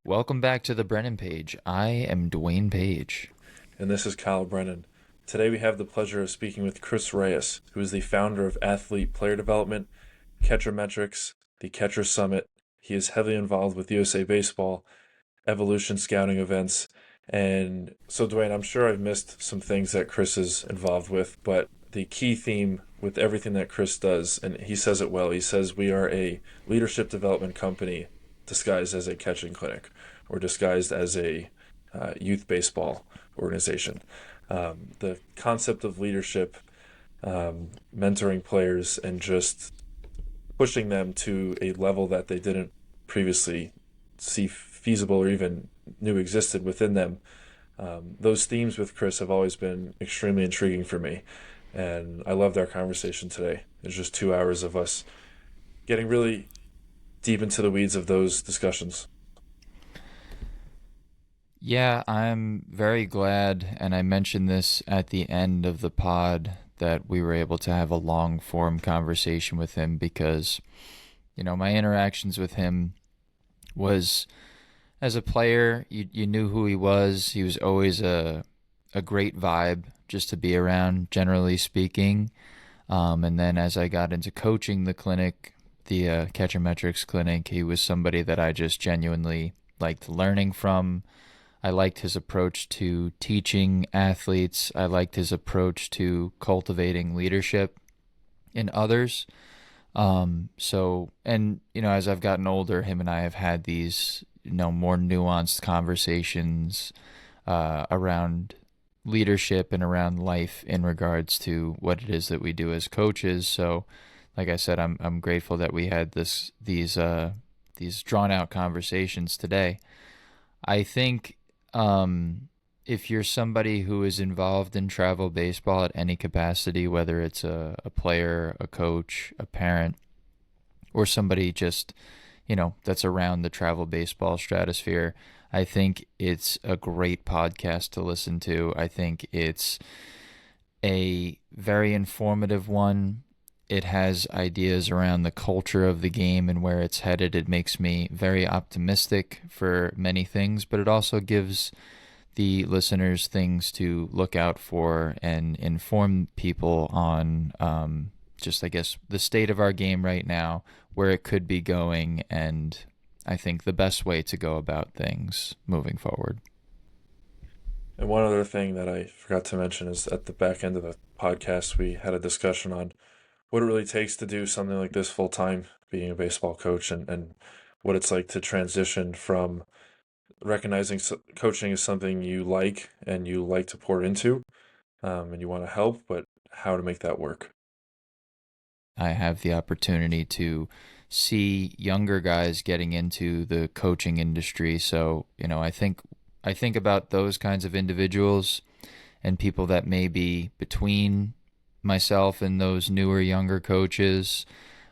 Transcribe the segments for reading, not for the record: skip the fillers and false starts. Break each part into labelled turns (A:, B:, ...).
A: Welcome back to the Brennan page. I am Dwayne Page.
B: And this is Kyle Brennan. Today we have the pleasure of speaking with Chris Reyes, who is the founder of Athelite Player Development, CatcherMTRX, the Catcher Summit. He is heavily involved with USA Baseball, evolution scouting events, and so Dwayne, I'm sure I've missed some things that Chris is involved with, but the key theme with everything that Chris does, and he says it well, he says we are a leadership development company disguised as a catching clinic or disguised as a youth baseball organization. The concept of leadership, mentoring players, and just pushing them to a level that they didn't previously see feasible or even knew existed within them. Those themes with Chris have always been extremely intriguing for me, and I loved our conversation today. It's just 2 hours of us getting really deep into the weeds of those discussions.
A: Yeah, I'm very glad, and I mentioned this at the end of the pod, that we were able to have a long form conversation with him because, my interactions with him was as a player, you knew who he was. He was always a great vibe just to be around, generally speaking. And then as I got into coaching the clinic, the CatcherMTRX clinic, he was somebody that I just genuinely liked learning from. I liked his approach to teaching athletes. I liked his approach to cultivating leadership in others. As I've gotten older, him and I have had these, more nuanced conversations around leadership and around life in regards to what it is that we do as coaches. So, like I said, I'm grateful that we had these drawn out conversations today. I think if you're somebody who is involved in travel baseball at any capacity, whether it's a player, a coach, a parent, or somebody just, that's around the travel baseball stratosphere, I think it's a great podcast to listen to. I think it's a very informative one. It has ideas around the culture of the game and where it's headed. It makes me very optimistic for many things, but it also gives the listeners things to look out for and inform people on just, I guess, the state of our game right now, where it could be going, and I think the best way to go about things moving forward.
B: And one other thing that I forgot to mention is at the back end of the podcast, we had a discussion on what it really takes to do something like this full time, being a baseball coach, and what it's like to transition from recognizing coaching is something you like and you like to pour into, and you want to help, but how to make that work.
A: I have the opportunity to see younger guys getting into the coaching industry. So, I think about those kinds of individuals and people that may be between myself and those newer, younger coaches.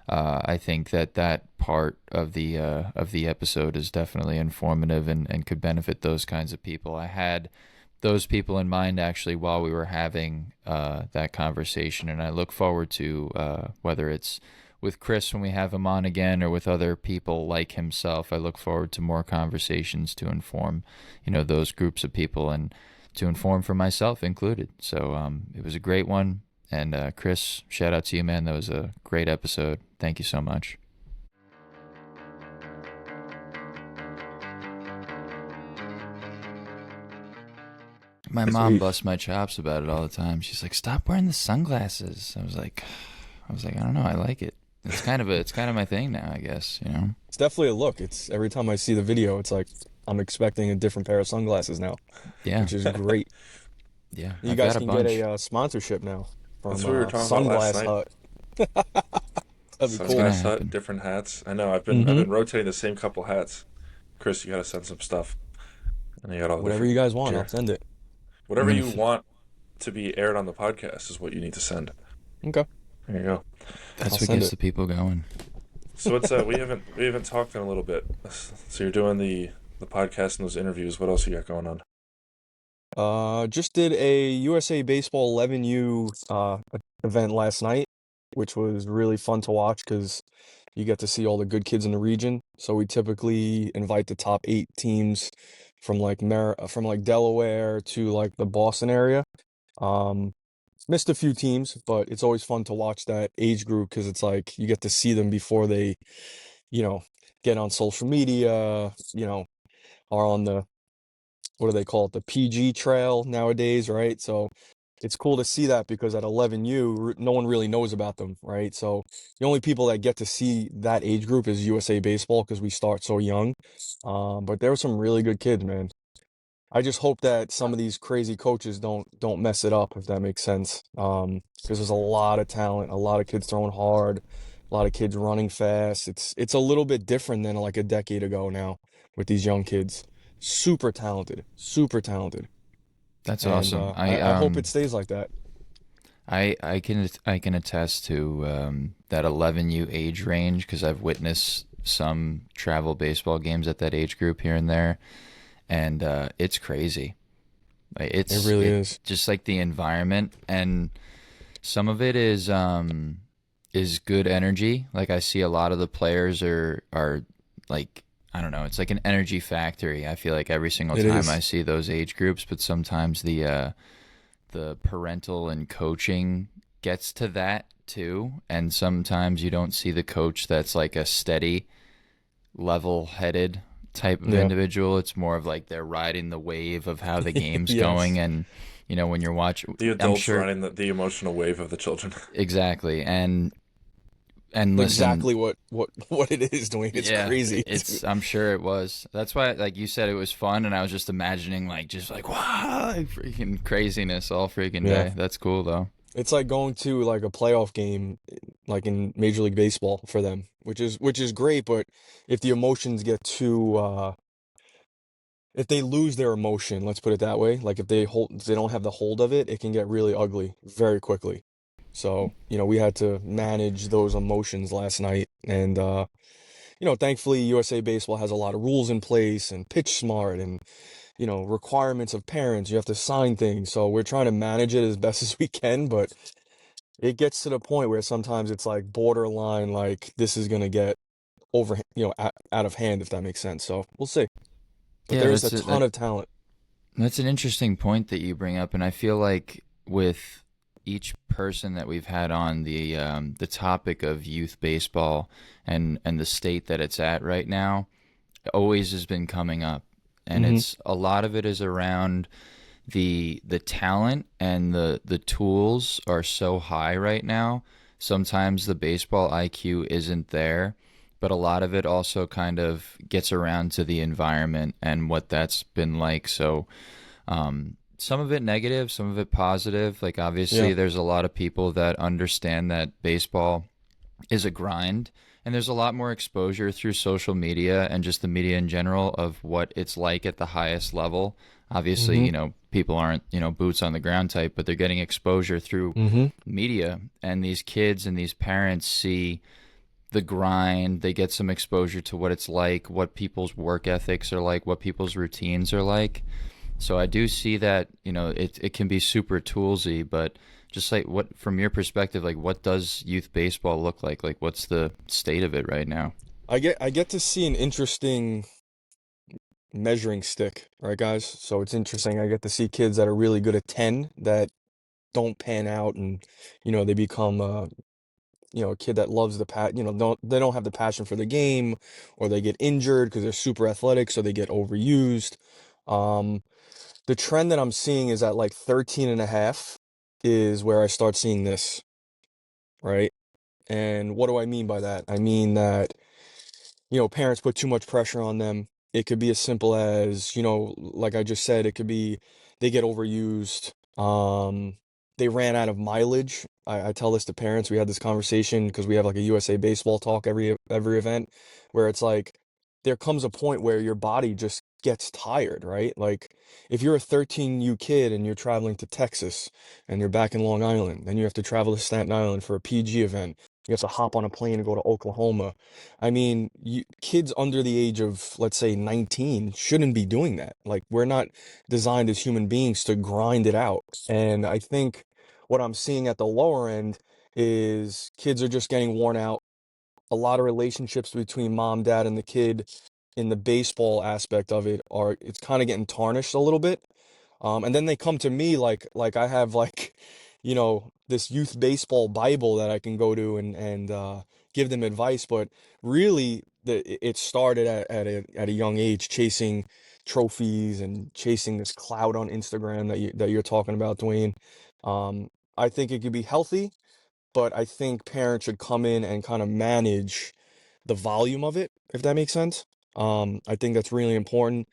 A: I think that part of the episode is definitely informative and could benefit those kinds of people. I had those people in mind actually while we were having that conversation, and I look forward to whether it's with Chris when we have him on again or with other people like himself. I look forward to more conversations to inform, those groups of people and to inform for myself included. So it was a great one. And Chris, shout out to you, man. That was a great episode. Thank you so much. My mom
B: Sweet.
A: busts my chops about it all the time. She's like, "Stop wearing the sunglasses." I was like, I don't know. I like it. It's kind of my thing now, I guess.
C: It's definitely a look. It's every time I see the video, it's like I'm expecting a different pair of sunglasses now,
A: Yeah,
C: which is great.
A: yeah.
C: You
A: I've
C: guys
A: got a
C: can get
A: bunch.
C: a sponsorship now
B: That's
C: from
B: what we were talking about last
C: Sunglass
B: night.
C: Hut. That'd be
A: It's
C: cool.
A: gonna
B: Sunglass Hut,
A: happen.
B: different hats. I know. I've
C: hmm
B: been rotating the same couple hats. Chris, you gotta send some stuff, and you got all the
C: Whatever you
B: different
C: guys want, I'll
B: gear.
C: send it.
A: I'm
B: Whatever
A: gonna.
B: you want to be aired on the podcast is what you need to send.
C: Okay,
B: There you go.
C: I'll
A: That's what
C: send
A: gets
C: it.
A: the people going.
B: So it's we haven't talked in a little bit. So you're doing the podcast and those interviews. What else you got going on?
C: Just did a USA Baseball 11U event last night, which was really fun to watch because You get to see all the good kids in the region. So we typically invite the top 8 teams from from like Delaware to like the Boston area. Um, Missed a few teams, but it's always fun to watch that age group because it's like you get to see them before they, you know, get on social media, are on the, what do they call it, the PG trail nowadays, right? So it's cool to see that because at 11U, no one really knows about them, right? So the only people that get to see that age group is USA Baseball because we start so young. But there were some really good kids, man. I just hope that some of these crazy coaches don't mess it up, if that makes sense. Because there's a lot of talent, a lot of kids throwing hard, a lot of kids running fast. It's a little bit different than like a decade ago now with these young kids. Super talented,
A: That's
C: and
A: awesome.
C: I hope it stays like that.
A: I can attest to that 11U age range because I've witnessed some travel baseball games at that age group here and there, and it's crazy. Like,
C: It really
A: it
C: is.
A: just like the environment, and some of it is good energy. Like I see a lot of the players are like, I don't know, it's like an energy factory. I feel like every single
C: It
A: time I
C: is.
A: see those age groups, but sometimes the parental and coaching gets to that too, and sometimes you don't see the coach that's like a steady, level-headed type of
C: Yeah.
A: individual. It's more of like they're riding the wave of how the game's going,
C: Yes.
A: and when you're watching,
B: The
A: I'm
B: adults
A: sure.
B: riding the emotional wave of the children.
A: Exactly. And listen,
C: Exactly what it is doing. It's
A: yeah,
C: crazy.
A: it's I'm sure it was. That's why, like you said, it was fun, and I was just imagining like just like wow, like freaking craziness all freaking
C: Yeah.
A: day. That's cool though.
C: It's like going to like a playoff game like in Major League Baseball for them, which is great, but if the emotions get too if they lose their emotion, let's put it that way, like if they don't have the hold of it, it can get really ugly very quickly. So, we had to manage those emotions last night and thankfully USA Baseball has a lot of rules in place and pitch smart and requirements of parents. You have to sign things. So we're trying to manage it as best as we can, but it gets to the point where sometimes it's like borderline, like this is gonna get out of hand, if that makes sense. So we'll see. But
A: Yeah,
C: there's a ton of talent.
A: that's an interesting point that you bring up, and I feel like with each person that we've had on the topic of youth baseball and the state that it's at right now always has been coming up, and
C: Hmm.
A: it's a lot of it is around the talent and the tools are so high right now. Sometimes the baseball IQ isn't there, but a lot of it also kind of gets around to the environment and what that's been like. So some of it negative, some of it positive. Like
C: Yeah.
A: obviously, there's a lot of people that understand that baseball is a grind, and there's a lot more exposure through social media and just the media in general of what it's like at the highest level. Obviously,
C: Hmm.
A: people aren't, boots on the ground type, but they're getting exposure through
C: Hmm.
A: media, and these kids and these parents see the grind. They get some exposure to what it's like, what people's work ethics are like, what people's routines are like. So I do see that, it can be super toolsy, but just like what from your perspective, like what does youth baseball look like? Like what's the state of it right now?
C: I get to see an interesting measuring stick, right, guys? So it's interesting. I get to see kids that are really good at 10 that don't pan out and they become a kid that loves they don't have the passion for the game, or they get injured because they're super athletic, so they get overused. Um, the trend that I'm seeing is at like 13 and a half is where I start seeing this, right? And what do I mean by that? I mean that parents put too much pressure on them. It could be as simple as, like I just said, it could be they get overused. They ran out of mileage. I tell this to parents. We had this conversation because we have like a USA baseball talk every event where it's like there comes a point where your body just gets tired, right? Like if you're a 13U kid and you're traveling to Texas and you're back in Long Island, then you have to travel to Staten Island for a PG event. You have to hop on a plane and go to Oklahoma. I mean, kids under the age of, let's say, 19 shouldn't be doing that. Like, we're not designed as human beings to grind it out. And I think what I'm seeing at the lower end is kids are just getting worn out. a lot of relationships between mom, dad, and the kid in the baseball aspect of it are it's kind of getting tarnished a little bit. And then they come to me like I have like, this youth baseball Bible that I can go to and give them advice. But really, it started at a young age, chasing trophies and chasing this cloud on Instagram that you're talking about, Dwayne. I think it could be healthy, but I think parents should come in and kind of manage the volume of it, if that makes sense. I think that's really important.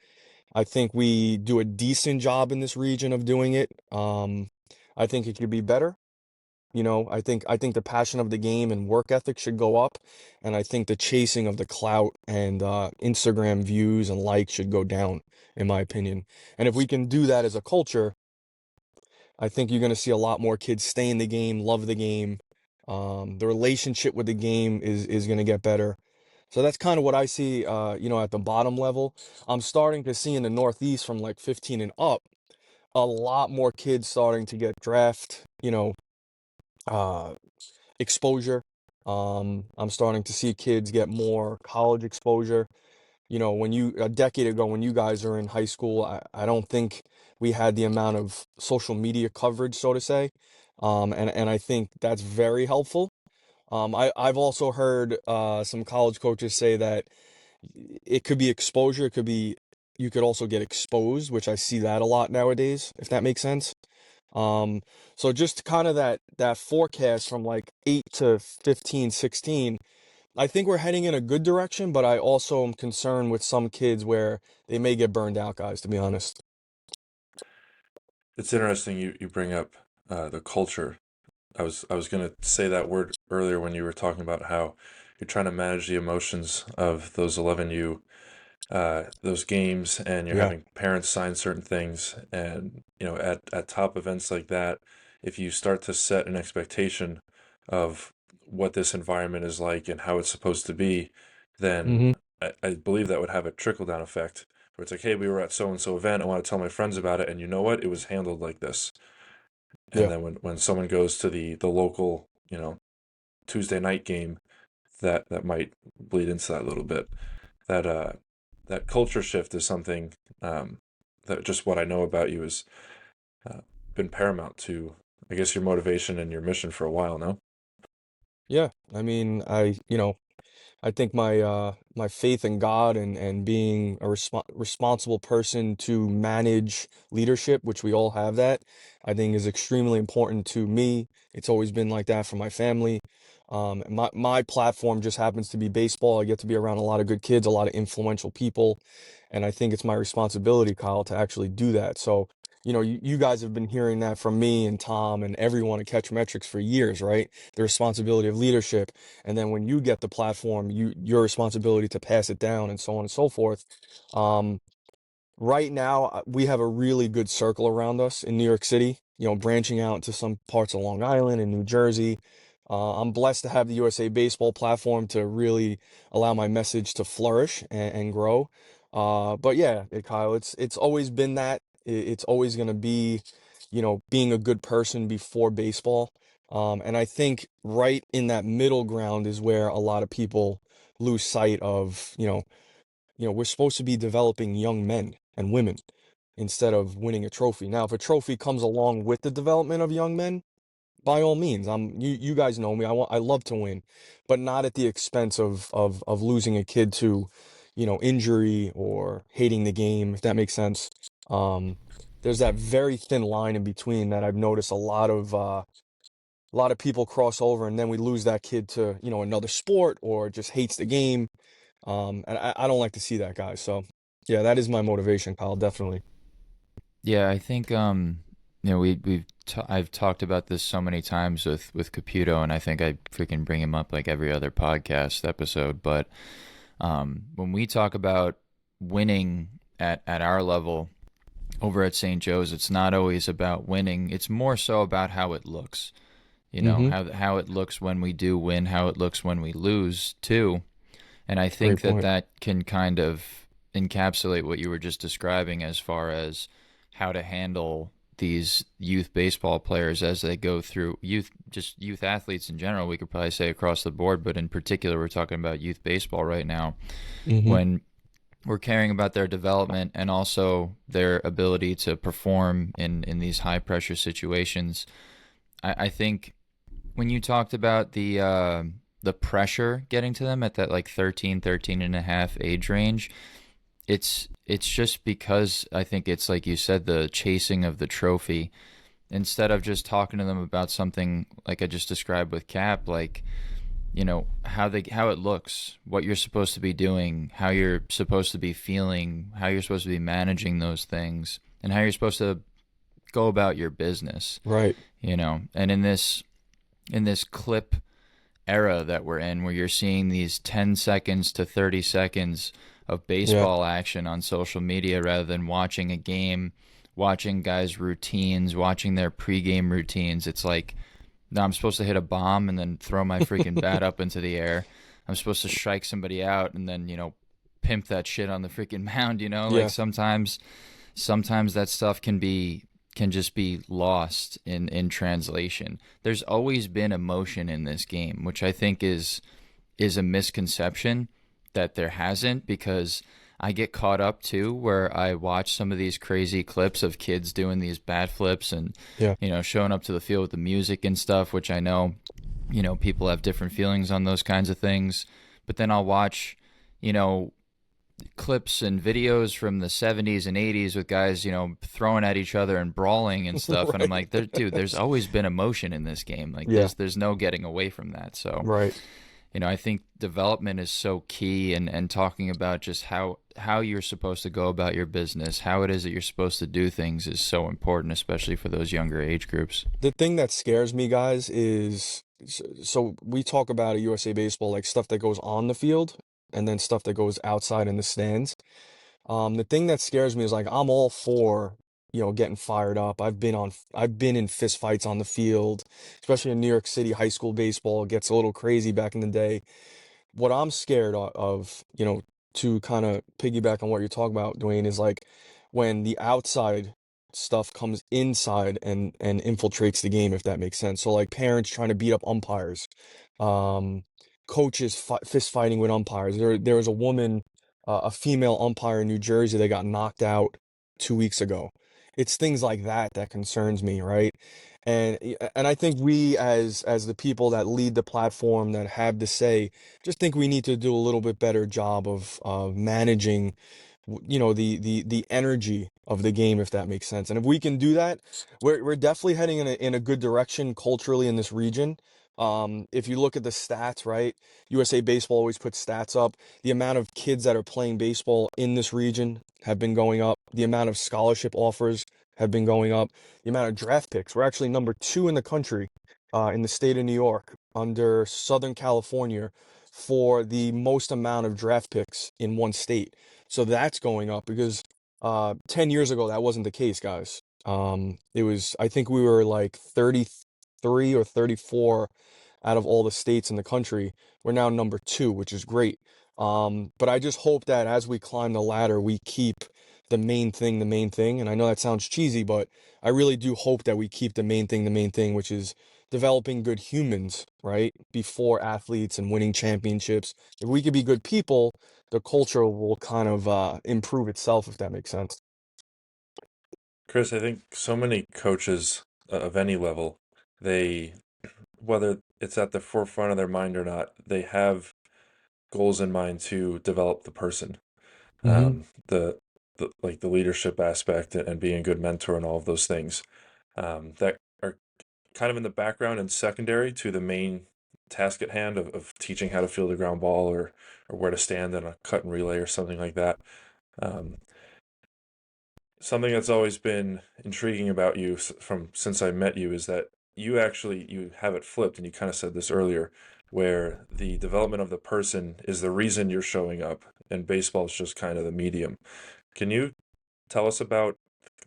C: I think we do a decent job in this region of doing it. I think it could be better. I think the passion of the game and work ethic should go up, and I think the chasing of the clout and Instagram views and likes should go down, in my opinion. And if we can do that as a culture, I think you're going to see a lot more kids stay in the game, love the game. The relationship with the game is going to get better. So that's kind of what I see, at the bottom level. I'm starting to see in the Northeast from like 15 and up, a lot more kids starting to get draft, uh, exposure. I'm starting to see kids get more college exposure. A decade ago, when you guys are in high school, I don't think we had the amount of social media coverage, so to say. And I think that's very helpful. I've also heard some college coaches say that it could be exposure. It could be you could also get exposed, which I see that a lot nowadays, if that makes sense. Um, so just kind of that forecast from like 8 to 15, 16. I think we're heading in a good direction, but I also am concerned with some kids where they may get burned out, guys, to be honest.
B: It's interesting you bring up the culture. I was gonna say that word earlier when you were talking about how you're trying to manage the emotions of those 11U those games, and you're
C: Yeah.
B: having parents sign certain things, and at top events like that, if you start to set an expectation of what this environment is like and how it's supposed to be, then
C: Hmm.
B: I believe that would have a trickle down effect where it's like, hey, we were at so and so event, I want to tell my friends about it, and you know what, it was handled like this. And
C: Yeah.
B: then when someone goes to the local Tuesday night game, that might bleed into that a little bit. That culture shift is something, um, that just what I know about you has uh, been paramount to, I guess, your motivation and your mission for a while now.
C: Yeah. I mean, I think my faith in God and being a responsible person to manage leadership, which we all have that, I think is extremely important to me. It's always been like that for my family. My platform just happens to be baseball. I get to be around a lot of good kids, a lot of influential people, and I think it's my responsibility, Kyle, to actually do that. So, you guys have been hearing that from me and Tom and everyone at CatcherMTRX for years, right? The responsibility of leadership, and then when you get the platform, your responsibility to pass it down and so on and so forth. um Right now, we have a really good circle around us in New York City, branching out to some parts of Long Island and New Jersey. I'm blessed to have the USA Baseball platform to really allow my message to flourish and grow. But yeah, Kyle, it's always been that. It's always going to be, being a good person before baseball. And I think right in that middle ground is where a lot of people lose sight of, we're supposed to be developing young men and women instead of winning a trophy. Now, if a trophy comes along with the development of young men, by all means, you guys know me. I love to win, but not at the expense of losing a kid to, injury or hating the game, if that makes sense. Um, there's that very thin line in between that I've noticed a lot of people cross over, and then we lose that kid to, another sport or just hates the game. And I don't like to see that, guys. So, yeah, that is my motivation, Kyle, definitely.
A: Yeah, I think I've talked about this so many times with Caputo, and I think I freaking bring him up like every other podcast episode. But when we talk about winning at our level over at St. Joe's, it's not always about winning. It's more so about how it looks.
C: Mm-hmm.
A: How it looks when we do win, how it looks when we lose too. And I
C: Great
A: think that
C: point.
A: that can kind of encapsulate what you were just describing as far as how to handle these youth baseball players as they go through youth athletes in general. We could probably say across the board, but in particular, we're talking about youth baseball right now.
C: Mm-hmm.
A: When we're caring about their development and also their ability to perform in these high pressure situations, I think when you talked about the pressure getting to them at that like 13 and a half age range, it's just because I think it's like you said, the chasing of the trophy instead of just talking to them about something like I just described with Cap, like how it looks, what you're supposed to be doing, how you're supposed to be feeling, how you're supposed to be managing those things, and how you're supposed to go about your business.
C: Right.
A: And in this clip era that we're in, where you're seeing these 10 seconds to 30 seconds of
C: Yeah.
A: baseball action on social media rather than watching a game, watching guys' routines, watching their pregame routines. It's like, no, I'm supposed to hit a bomb and then throw my freaking bat up into the air. I'm supposed to strike somebody out and then, pimp that shit on the freaking mound, Like
C: Yeah.
A: sometimes that stuff can just be lost in translation. There's always been emotion in this game, which I think is a misconception that there hasn't, because I get caught up too where I watch some of these crazy clips of kids doing these bat flips and
C: Yeah.
A: showing up to the field with the music and stuff, which I know people have different feelings on those kinds of things. But then I'll watch you know clips and videos from the 70s and 80s with guys, throwing at each other and brawling and stuff. And I'm
C: Right.
A: like, dude, there's always been emotion in this game. Like
C: Yeah.
A: there's no getting away from that. So,
C: Right.
A: I think development is so key, and talking about just how you're supposed to go about your business, how it is that you're supposed to do things is so important, especially for those younger age groups.
C: The thing that scares me, guys, is so we talk about at USA Baseball, like stuff that goes on the field and then stuff that goes outside in the stands. The thing that scares me is like I'm all for, getting fired up. I've been in fist fights on the field, especially in New York City. High school baseball gets a little crazy back in the day. What I'm scared of, to kind of piggyback on what you're talking about, Dwayne, is like when the outside stuff comes inside and infiltrates the game, if that makes sense. So like parents trying to beat up umpires, um, coaches fist fighting with umpires. There was a woman, a female umpire in New Jersey that got knocked out 2 weeks ago. It's things like that that concerns me, right? And I think we as the people that lead the platform that have the say just think we need to do a little bit better job of managing, the energy of the game, if that makes sense. And if we can do that, we're definitely heading in a good direction culturally in this region. If you look at the stats, right? USA Baseball always puts stats up. The amount of kids that are playing baseball in this region have been going up. The amount of scholarship offers have been going up. The amount of draft picks. We're actually number 2 in the country, in the state of New York, under Southern California, for the most amount of draft picks in one state. So that's going up because 10 years ago that wasn't the case, guys. I think we were like 33 or 34 out of all the states in the country. We're now number 2, which is great. But I just hope that as we climb the ladder, we keep the main thing. And I know that sounds cheesy, but I really do hope that we keep the main thing, which is developing good humans, right? Before athletes and winning championships. If we could be good people, the culture will kind of improve itself, if that makes sense.
B: Chris, I think so many coaches of any level, they, whether it's at the forefront of their mind or not, they have goals in mind to develop the person.
C: Mm-hmm.
B: The leadership aspect and being a good mentor and all of those things, that are kind of in the background and secondary to the main task at hand of teaching how to field a ground ball or where to stand in a cut and relay or something like that. Um, Something that's always been intriguing about you from since I met you is that you have it flipped, and you kind of said this earlier, where the development of the person is the reason you're showing up, and baseball is just kind of the medium. Can you tell us about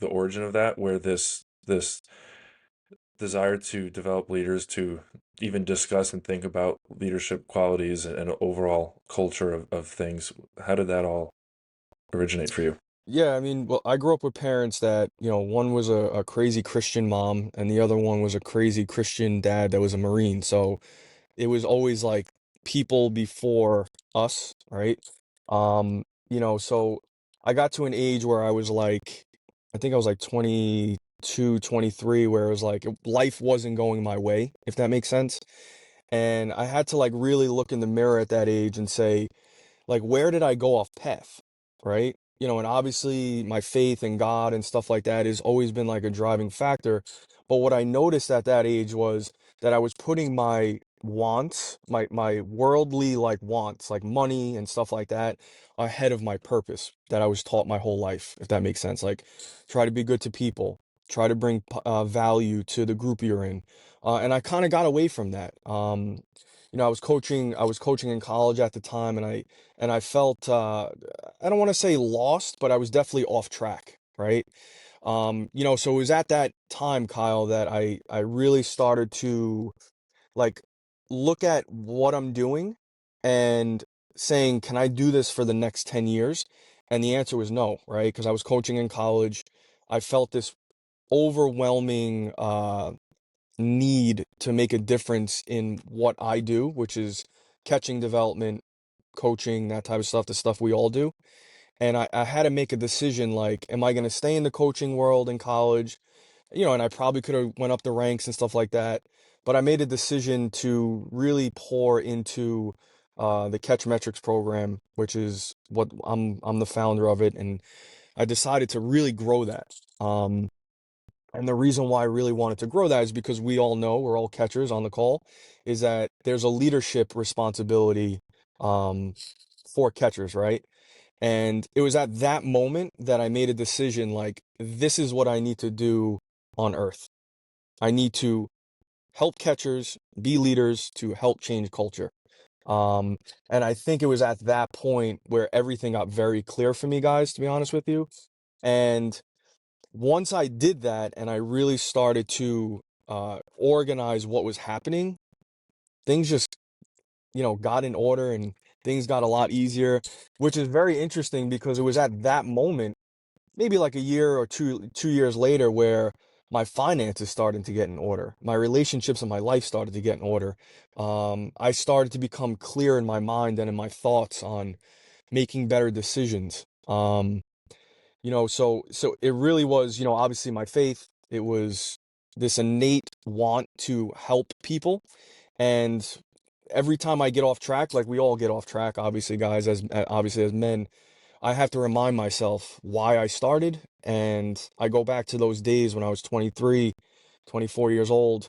B: the origin of that, where this desire to develop leaders, to even discuss and think about leadership qualities and overall culture of things, how did that all originate for you?
C: Yeah, I mean, well, I grew up with parents that, one was a crazy Christian mom and the other one was a crazy Christian dad that was a Marine. So it was always like people before us, right? So I got to an age where I was like, I think I was like 22, 23, where it was like life wasn't going my way, if that makes sense. And I had to like really look in the mirror at that age and say, like, where did I go off path, right? And obviously my faith in God and stuff like that has always been like a driving factor. But what I noticed at that age was that I was putting my wants, my worldly like wants, like money and stuff like that, ahead of my purpose that I was taught my whole life, if that makes sense. Like, try to be good to people, try to bring value to the group you're in. And I kind of got away from that. I was coaching in college at the time, and I felt I don't want to say lost, but I was definitely off track, right? So it was at that time, Kyle, that I really started to like look at what I'm doing and saying, can I do this for the next 10 years? And the answer was no, right? Because I was coaching in college. I felt this overwhelming need to make a difference in what I do, which is catching development, coaching, that type of stuff, the stuff we all do. And I had to make a decision like, am I going to stay in the coaching world in college? And I probably could have went up the ranks and stuff like that. But I made a decision to really pour into the CatcherMTRX program, which is what I'm the founder of it. And I decided to really grow that. And the reason why I really wanted to grow that is because we all know, we're all catchers on the call, is that there's a leadership responsibility um, for catchers, right? And it was at that moment that I made a decision like, this is what I need to do on earth. I need to help catchers be leaders to help change culture. Um, and I think it was at that point where everything got very clear for me, guys, to be honest with you. And once I did that and I really started to organize what was happening, things just, got in order and things got a lot easier, which is very interesting because it was at that moment, maybe like a year or 2 years later, where my finances started to get in order. My relationships and my life started to get in order. I started to become clear in my mind and in my thoughts on making better decisions. So it really was, obviously my faith. It was this innate want to help people. And every time I get off track, like we all get off track, obviously, guys, obviously as men, I have to remind myself why I started. And I go back to those days when I was 23, 24 years old.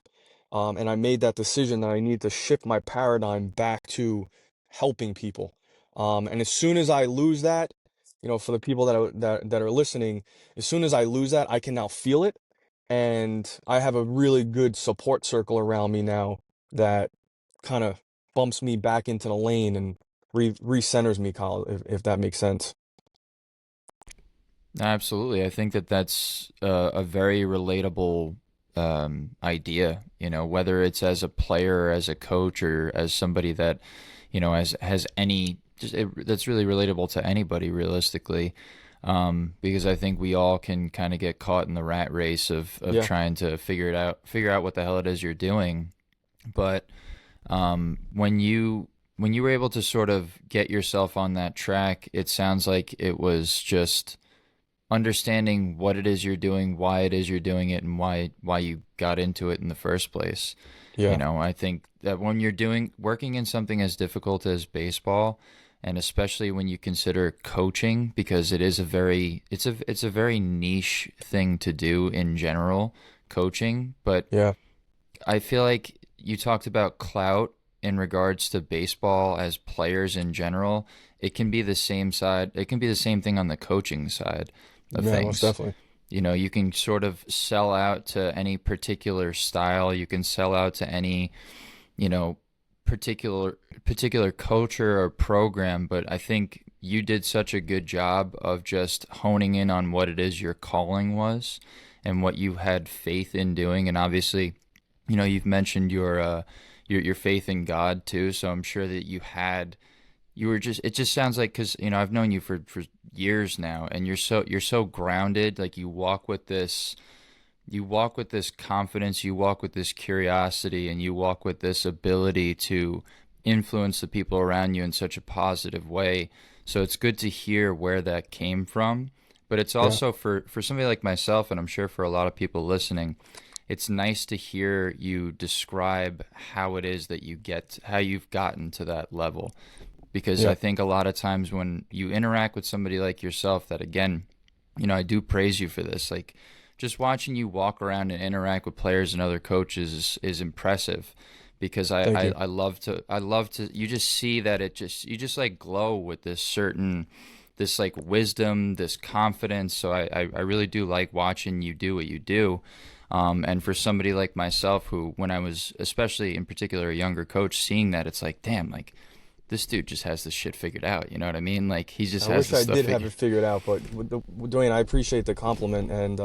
C: And I made that decision that I need to shift my paradigm back to helping people. And as soon as I lose that, for the people that are listening, as soon as I lose that, I can now feel it. And I have a really good support circle around me now that kind of bumps me back into the lane and recenters me, Kyle, if that makes sense.
A: Absolutely. I think that that's a very relatable idea, whether it's as a player or as a coach or as somebody that, has any, that's really relatable to anybody realistically. Because I think we all can kind of get caught in the rat race of
C: Yeah,
A: trying to figure out what the hell it is you're doing. But when you were able to sort of get yourself on that track, it sounds like it was just understanding what it is you're doing, why it is you're doing it, and why you got into it in the first place.
C: yeah,
A: I think that when you're doing working in something as difficult as baseball, and especially when you consider coaching, because it is it's a very niche thing to do in general, coaching. But
C: yeah,
A: I feel like you talked about clout in regards to baseball as players in general. It can be the same side. It can be the same thing on the coaching side of
C: yeah, most
A: things.
C: definitely.
A: You can sort of sell out to any particular style. You can sell out to any, you know, particular culture or program, but I think you did such a good job of just honing in on what it is your calling was and what you had faith in doing. And obviously, you've mentioned your faith in God too, so I'm sure that you had you were just, it just sounds like, because I've known you for years now, and you're so grounded. Like, you walk with this confidence, you walk with this curiosity, and you walk with this ability to influence the people around you in such a positive way. So it's good to hear where that came from. But it's
C: Yeah,
A: also for somebody like myself, and I'm sure for a lot of people listening, it's nice to hear you describe how it is that how you've gotten to that level. Because
C: yeah,
A: I think a lot of times when you interact with somebody like yourself, that again, I do praise you for this. Like, just watching you walk around and interact with players and other coaches is impressive, because
C: thank you.
A: I love to you just see that you just like glow with this like wisdom, this confidence. So I really do like watching you do what you do. And for somebody like myself, who, when I was, especially in particular, a younger coach, seeing that, it's like, damn, like, this dude just has this shit figured out. You know what I mean? Like, he just
C: I
A: has
C: wish
A: this
C: I
A: stuff
C: did have
A: figured.
C: it figured out, but Dwayne, I appreciate the compliment, and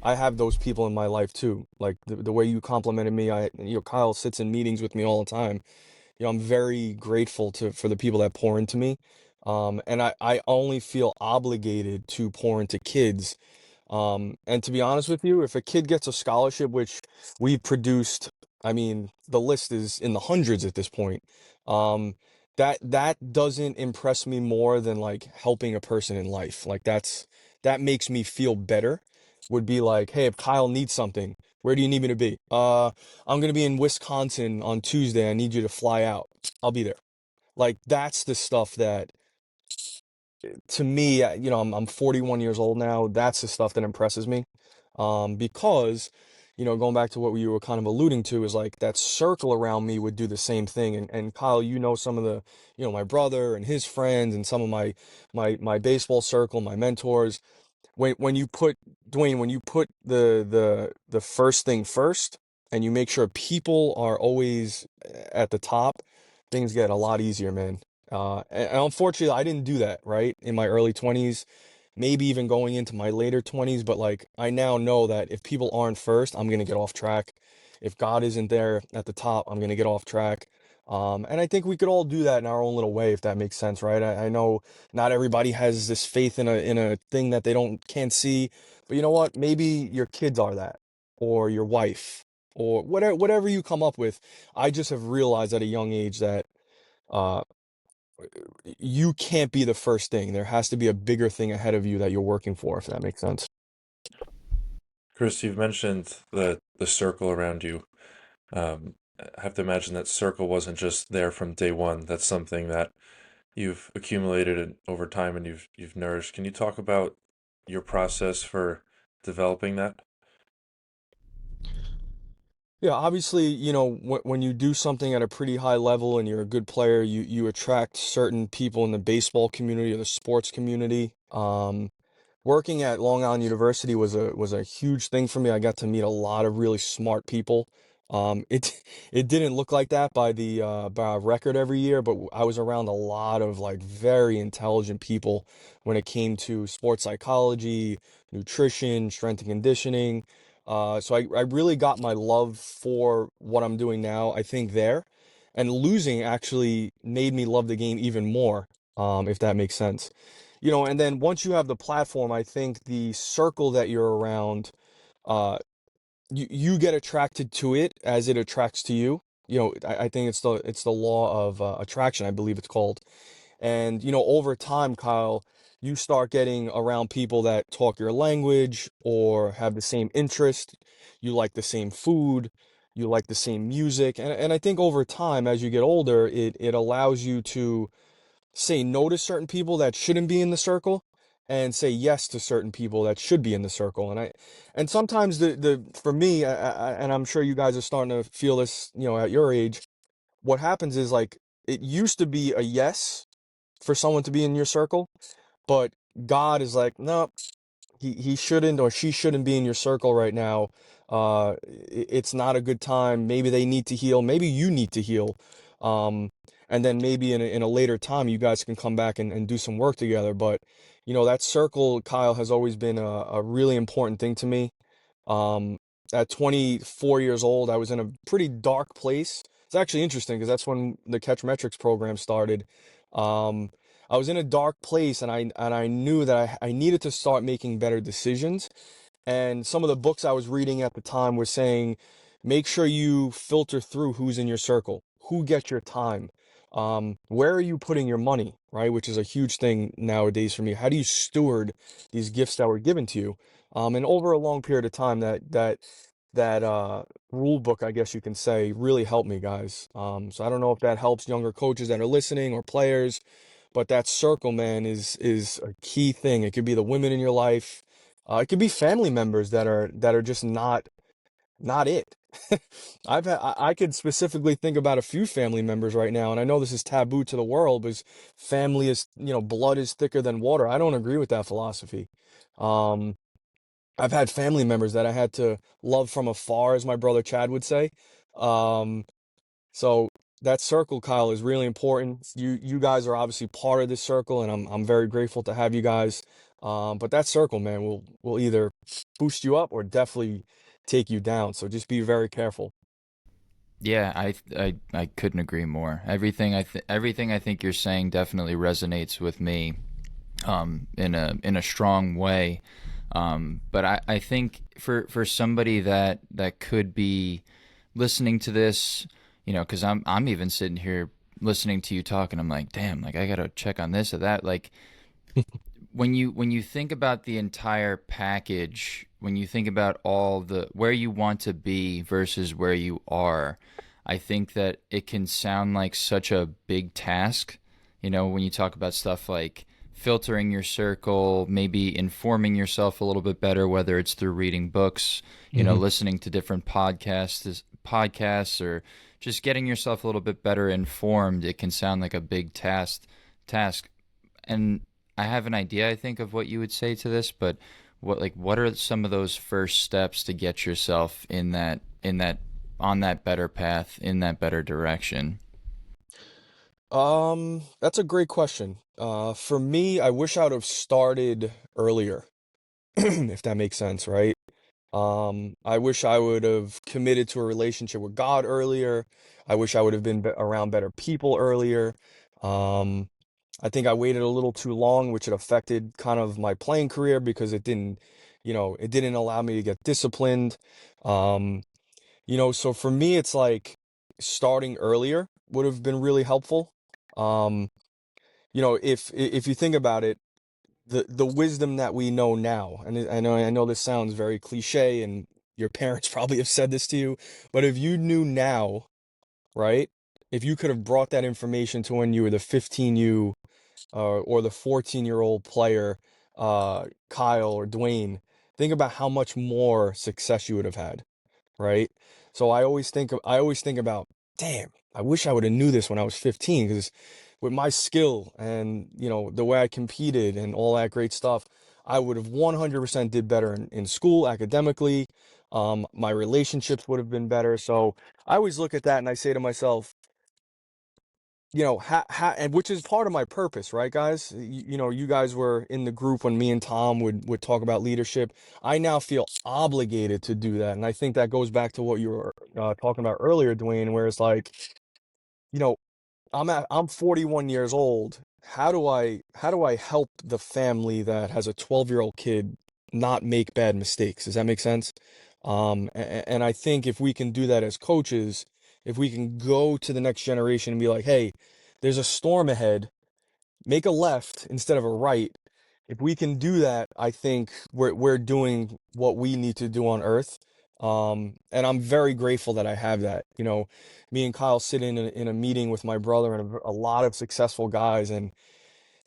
C: I have those people in my life too. Like the way you complimented me, Kyle sits in meetings with me all the time. I'm very grateful for the people that pour into me. And I only feel obligated to pour into kids. And to be honest with you, if a kid gets a scholarship, which we've produced, I mean, the list is in the hundreds at this point. Um, that doesn't impress me more than like helping a person in life. Like that makes me feel better. Would be like, hey, if Kyle needs something, where do you need me to be? I'm gonna be in Wisconsin on Tuesday. I need you to fly out. I'll be there. Like that's the stuff that to me, I'm 41 years old now. That's the stuff that impresses me. Because, going back to what you were kind of alluding to is like that circle around me would do the same thing. And Kyle, some of the, my brother and his friends and some of my baseball circle, my mentors, when you put Dwayne, when you put the first thing first and you make sure people are always at the top, things get a lot easier, man. And unfortunately, I didn't do that, right? In my early 20s, maybe even going into my later 20s, but like I now know that if people aren't first, I'm gonna get off track. If God isn't there at the top, I'm gonna get off track. And I think we could all do that in our own little way, if that makes sense, right? I know not everybody has this faith in a thing that they can't see, but you know what? Maybe your kids are that, or your wife, or whatever you come up with. I just have realized at a young age that uh, you can't be the first thing. There has to be a bigger thing ahead of you that you're working for, if that makes sense.
B: Chris, you've mentioned the circle around you. I have to imagine that circle wasn't just there from day one. That's something that you've accumulated over time and you've nourished. Can you talk about your process for developing that?
C: Yeah, obviously, when you do something at a pretty high level and you're a good player, you attract certain people in the baseball community or the sports community. Working at Long Island University was a huge thing for me. I got to meet a lot of really smart people. It it didn't look like that by our record every year, but I was around a lot of like very intelligent people when it came to sports psychology, nutrition, strength and conditioning. So I really got my love for what I'm doing now, I think there. And losing actually made me love the game even more, if that makes sense. And then once you have the platform, I think the circle that you're around, uh, you get attracted to it as it attracts to you. I think it's the law of attraction, I believe it's called. And over time, Kyle, you start getting around people that talk your language or have the same interest. You like the same food, you like the same music, and I think over time, as you get older, it allows you to say no to certain people that shouldn't be in the circle and say yes to certain people that should be in the circle. And sometimes the for me, and I'm sure you guys are starting to feel this, at your age, what happens is like it used to be a yes for someone to be in your circle, but God is like, no, he shouldn't or she shouldn't be in your circle right now. It's not a good time. Maybe they need to heal. Maybe you need to heal. Um, and then maybe in a later time, you guys can come back and do some work together. But, that circle, Kyle, has always been a really important thing to me. At 24 years old, I was in a pretty dark place. It's actually interesting because that's when the CatcherMTRX program started. Um, I was in a dark place, and I knew that I needed to start making better decisions. And some of the books I was reading at the time were saying, make sure you filter through who's in your circle, who gets your time, where are you putting your money, right? Which is a huge thing nowadays for me. How do you steward these gifts that were given to you? And over a long period of time, that rule book, I guess you can say, really helped me, guys. So I don't know if that helps younger coaches that are listening or players, but that circle, man, is a key thing. It could be the women in your life. It could be family members that are just not it. I could specifically think about a few family members right now, and I know this is taboo to the world, because family is, blood is thicker than water. I don't agree with that philosophy. Um, I've had family members that I had to love from afar, as my brother Chad would say. Um, so that circle, Kyle, is really important. You guys are obviously part of this circle, and I'm very grateful to have you guys. But that circle, man, will either boost you up or definitely take you down. So just be very careful.
A: Yeah, I couldn't agree more. Everything I think you're saying definitely resonates with me, in a strong way. But I think for somebody that could be listening to this, because I'm even sitting here listening to you talk, and I'm like, damn, like I gotta check on this or that. Like when you think about the entire package, when you think about all the where you want to be versus where you are, I think that it can sound like such a big task. When you talk about stuff like filtering your circle, maybe informing yourself a little bit better, whether it's through reading books,
C: Hmm.
A: listening to different podcasts, or just getting yourself a little bit better informed. It can sound like a big task. And I have an idea, I think, of what you would say to this, but what are some of those first steps to get yourself in that on that better path, in that better direction?
C: That's a great question. For me, I wish I would have started earlier, if that makes sense, right? I wish I would have committed to a relationship with God earlier. I wish I would have been around better people earlier. Um, I think I waited a little too long, which had affected kind of my playing career, because it didn't allow me to get disciplined. Um, so for me, it's like starting earlier would have been really helpful. Um, if you think about it, the wisdom that we know now, and I know this sounds very cliche, and your parents probably have said this to you, but if you knew now, right? If you could have brought that information to when you were the 15 you, or the 14-year-old player, Kyle or Dwayne, think about how much more success you would have had, right? So I always think about, damn, I wish I would have knew this when I was 15, because with my skill and the way I competed and all that great stuff, I would have 100% did better in school academically. My relationships would have been better. So I always look at that and I say to myself, and which is part of my purpose, right, guys? You guys were in the group when me and Tom would talk about leadership. I now feel obligated to do that, and I think that goes back to what you were talking about earlier, Dwayne, where it's like, you know, I'm 41 years old. How do I help the family that has a 12-year-old kid not make bad mistakes? Does that make sense? And I think if we can do that as coaches, if we can go to the next generation and be like, hey, there's a storm ahead, make a left instead of a right. If we can do that, I think we're doing what we need to do on Earth. And I'm very grateful that I have that. Me and Kyle sit in a meeting with my brother and a lot of successful guys, and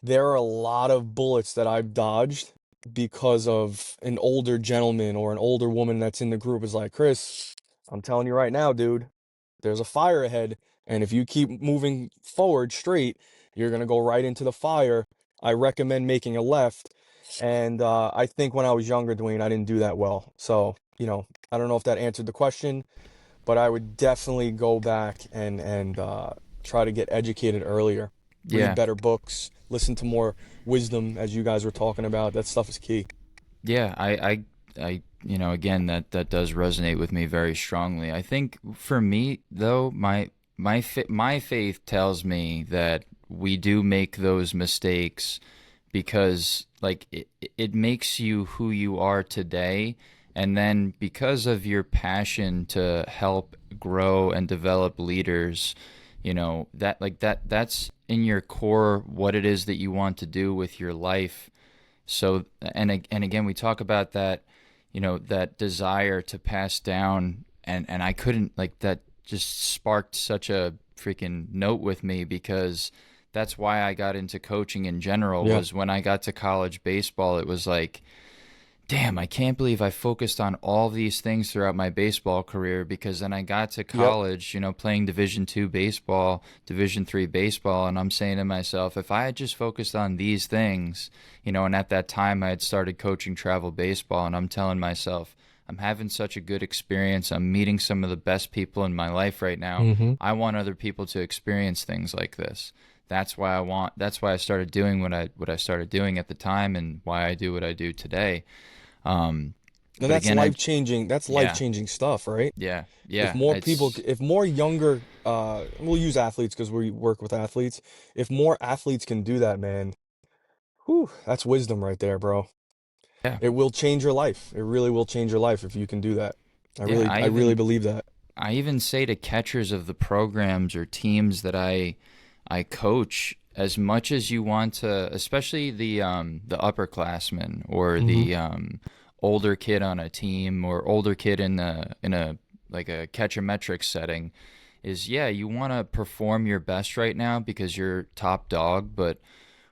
C: there are a lot of bullets that I've dodged because of an older gentleman or an older woman that's in the group is like, Chris, I'm telling you right now, dude, there's a fire ahead. And if you keep moving forward straight, you're going to go right into the fire. I recommend making a left. And I think when I was younger, Dwayne, I didn't do that well. So, I don't know if that answered the question, but I would definitely go back and try to get educated earlier, read
A: Yeah,
C: better books, listen to more wisdom, as you guys were talking about. That stuff is key.
A: yeah. Again, that does resonate with me very strongly. I think for me though, my faith tells me that we do make those mistakes because like it makes you who you are today, and then because of your passion to help grow and develop leaders, that like that's in your core what it is that you want to do with your life. So and again we talk about that, that desire to pass down, and I couldn't like that just sparked such a freaking note with me because that's why I got into coaching in general.
C: Yeah.
A: Was when I got to college baseball, it was like, damn, I can't believe I focused on all these things throughout my baseball career, because then I got to
C: Yep.
A: college, playing Division 2 baseball, Division 3 baseball, and I'm saying to myself, if I had just focused on these things, and at that time I had started coaching travel baseball, and I'm telling myself, I'm having such a good experience. I'm meeting some of the best people in my life right now.
C: Mm-hmm.
A: I want other people to experience things like this. That's why I started doing what I started doing at the time, and why I do what I do today. Um,
C: And
A: but
C: that's
A: again,
C: life changing. That's life
A: yeah,
C: changing stuff, right?
A: yeah,
C: If
A: yeah,
C: more people,
A: it's,
C: if more younger, we'll use athletes because we work with athletes. If more athletes can do that, man, whew, that's wisdom right there, bro.
A: yeah,
C: It will change your life. It really will change your life if you can do that.
A: yeah.
C: I really believe that.
A: I even say to catchers of the programs or teams that I coach, as much as you want to, especially the upperclassmen or
C: Mm-hmm.
A: the older kid on a team or older kid in a like a CatcherMTRX setting, is yeah, you want to perform your best right now because you're top dog, but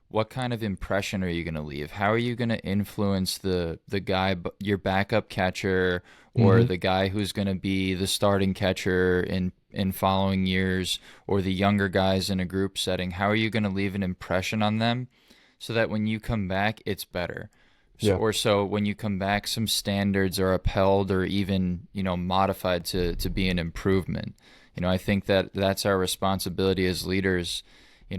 A: what kind of impression are you going to leave? How are you going to influence the guy, your backup catcher, or
C: Mm-hmm.
A: the guy who's going to be the starting catcher in following years, or the younger guys in a group setting? How are you going to leave an impression on them so that when you come back, it's better?
C: Yeah.
A: So when you come back, some standards are upheld or even modified to be an improvement. I think that that's our responsibility as leaders.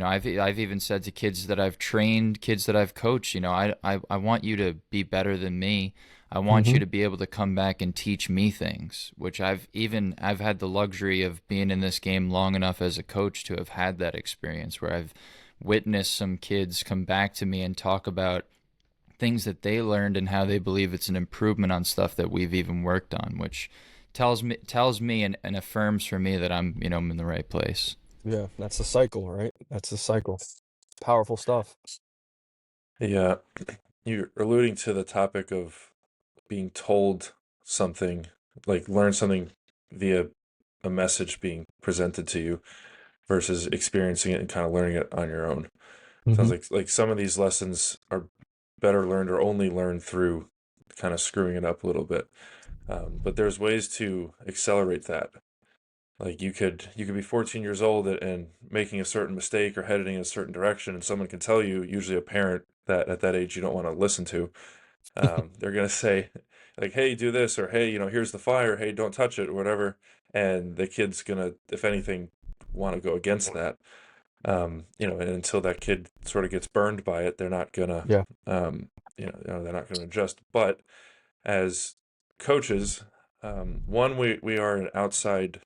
A: I've even said to kids that I've trained, kids that I've coached, I want you to be better than me. I want
C: Mm-hmm.
A: you to be able to come back and teach me things, which I've had the luxury of being in this game long enough as a coach to have had that experience where I've witnessed some kids come back to me and talk about things that they learned and how they believe it's an improvement on stuff that we've even worked on, which tells me and affirms for me that I'm in the right place.
C: Yeah. That's the cycle, right? That's the cycle. Powerful stuff.
B: Yeah, you're alluding to the topic of being told something, like learn something via a message being presented to you versus experiencing it and kind of learning it on your own.
C: Mm-hmm.
B: Sounds like some of these lessons are better learned or only learned through kind of screwing it up a little bit. But there's ways to accelerate that. Like you could be 14 years old and making a certain mistake or heading in a certain direction, and someone can tell you, usually a parent that at that age you don't want to listen to. They're gonna say like, "Hey, do this," or "Hey, here's the fire. Hey, don't touch it," or whatever. And the kid's gonna, if anything, want to go against that. And until that kid sort of gets burned by it, they're not gonna,
C: Yeah.
B: they're not gonna adjust. But as coaches, one, we are an outside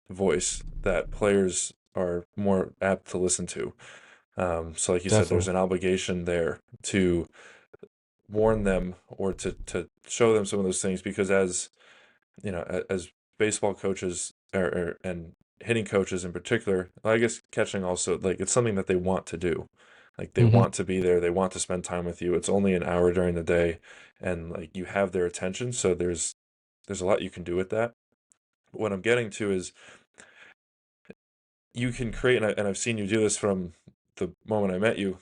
B: voice that players are more apt to listen to. So, like you said, there's
C: Definitely.
B: an obligation there to warn them or to show them some of those things because as baseball coaches and hitting coaches in particular, I guess catching also, like it's something that they want to do. Like they
C: Mm-hmm.
B: want to be there, they want to spend time with you. It's only an hour during the day, and like you have their attention, so there's a lot you can do with that. But what I'm getting to is you can create, and I've seen you do this from the moment I met you.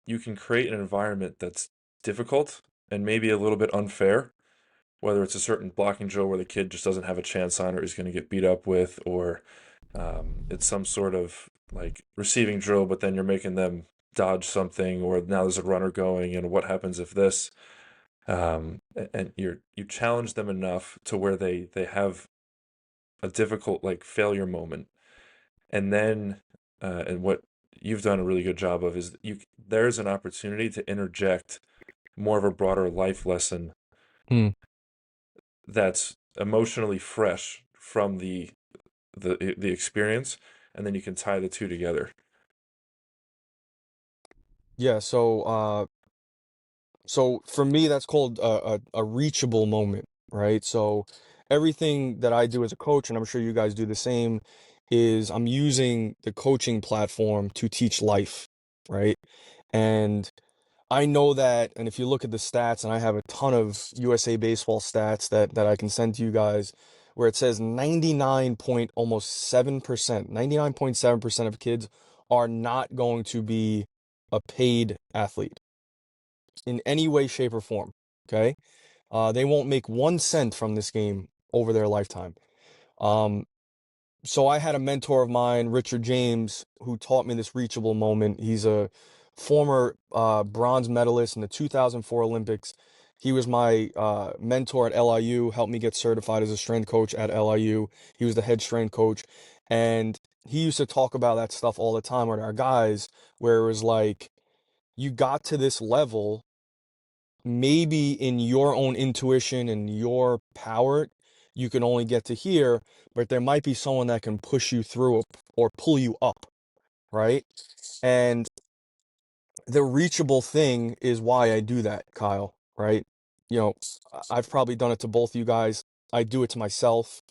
B: You can create an environment that's difficult and maybe a little bit unfair, whether it's a certain blocking drill where the kid just doesn't have a chance on or he's going to get beat up with, or it's some sort of like receiving drill, but then you're making them dodge something, or now there's a runner going, and what happens if this? And you challenge them enough to where they have a difficult like failure moment, and then and what you've done a really good job of is there's an opportunity to interject more of a broader life lesson
C: Mm.
B: that's emotionally fresh from the experience, and then you can tie the two together.
C: Yeah, so for me, that's called a reachable moment, right? So everything that I do as a coach, and I'm sure you guys do the same, is I'm using the coaching platform to teach life, right? And I know that, and if you look at the stats, and I have a ton of USA baseball stats that I can send to you guys, where it says 99 point almost 7%, 99.7% of kids are not going to be a paid athlete in any way, shape, or form. Okay. They won't make 1 cent from this game over their lifetime. Um, so I had a mentor of mine, Richard James, who taught me this reachable moment. He's a former bronze medalist in the 2004 Olympics. He was my mentor at LIU, helped me get certified as a strength coach at LIU. He was the head strength coach. And he used to talk about that stuff all the time with our guys, where it was like, you got to this level maybe in your own intuition and your power, you can only get to here, but there might be someone that can push you through or pull you up, right? And the reachable thing is why I do that, Kyle, right? You know, I've probably done it to both you guys. I do it to myself.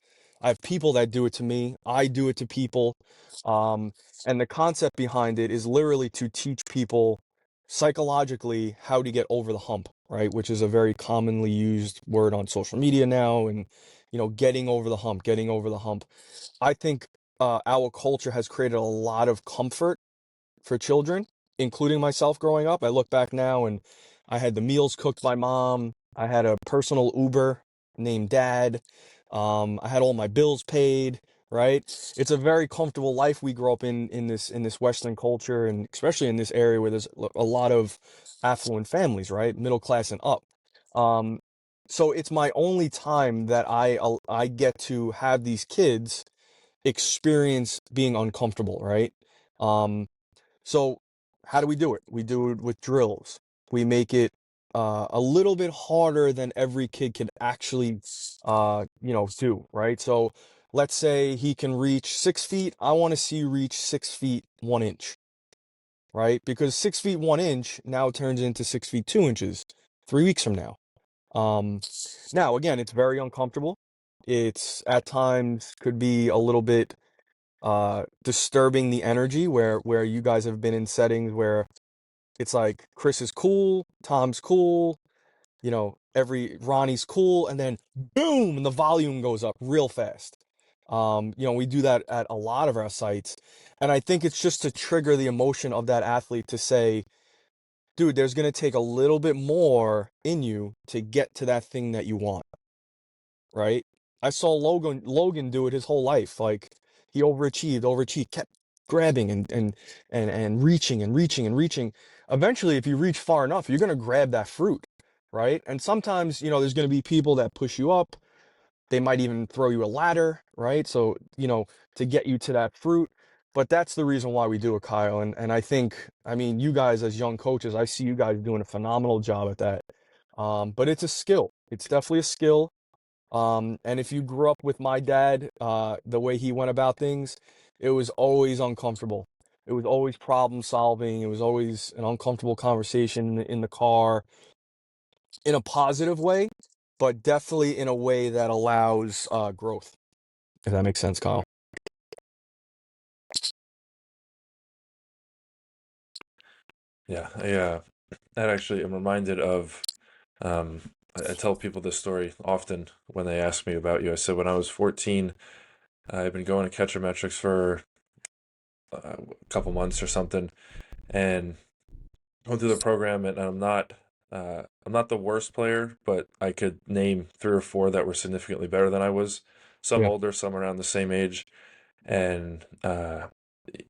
C: I have people that do it to me. I do it to people. Um, and the concept behind it is literally to teach people psychologically how to get over the hump, right? Which is a very commonly used word on social media now. And, getting over the hump, getting over the hump. I think our culture has created a lot of comfort for children, including myself growing up. I look back now and I had the meals cooked by mom. I had a personal Uber named Dad. I had all my bills paid, right? It's a very comfortable life we grew up in this Western culture, and especially in this area where there's a lot of affluent families, right? Middle class and up. Um, so it's my only time that I get to have these kids experience being uncomfortable, right? Um, so how do we do it? We do it with drills. We make it a little bit harder than every kid can actually, do, right? So let's say he can reach 6 feet. I want to see you reach 6 feet 1 inch, right? Because 6 feet 1 inch now turns into 6 feet 2 inches 3 weeks from now. Um, Now again, it's very uncomfortable. It's at times could be a little bit disturbing the energy where you guys have been in settings where it's like Chris is cool, Tom's cool, every Ronnie's cool, and then boom, and the volume goes up real fast. We do that at a lot of our sites, and I think it's just to trigger the emotion of that athlete to say, dude, there's gonna take a little bit more in you to get to that thing that you want, right? I saw Logan do it his whole life. Like he overachieved, kept grabbing and reaching and reaching and reaching. Eventually, if you reach far enough, you're gonna grab that fruit, right? And sometimes, there's gonna be people that push you up. They might even throw you a ladder, right? So, to get you to that fruit. But that's the reason why we do it, Kyle. And I think, I mean, you guys as young coaches, I see you guys doing a phenomenal job at that. But it's a skill. It's definitely a skill. And if you grew up with my dad, the way he went about things, it was always uncomfortable. It was always problem solving. It was always an uncomfortable conversation in the car in a positive way, but definitely in a way that allows growth, if that makes sense, Kyle.
B: Yeah, that actually, I'm reminded of. I tell people this story often when they ask me about you. I said when I was 14, I've been going to CatcherMTRX for a couple months or something, and going through the program, and I'm not the worst player, but I could name three or four that were significantly better than I was. Some
C: Yeah,
B: older, some around the same age, and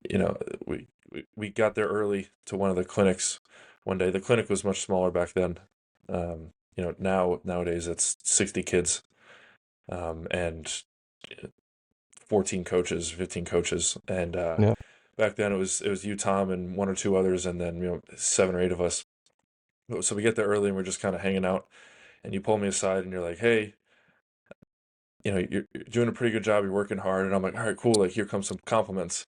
B: you know, we got there early to one of the clinics one day. The clinic was much smaller back then. Nowadays it's 60 kids, and 14 coaches, 15 coaches, and
C: yeah,
B: back then it was you, Tom, and one or two others, and then 7 or 8 of us. So we get there early and we're just kind of hanging out, and you pull me aside and you're like, "Hey, you're doing a pretty good job. You're working hard." And I'm like, "All right, cool. Like here comes some compliments."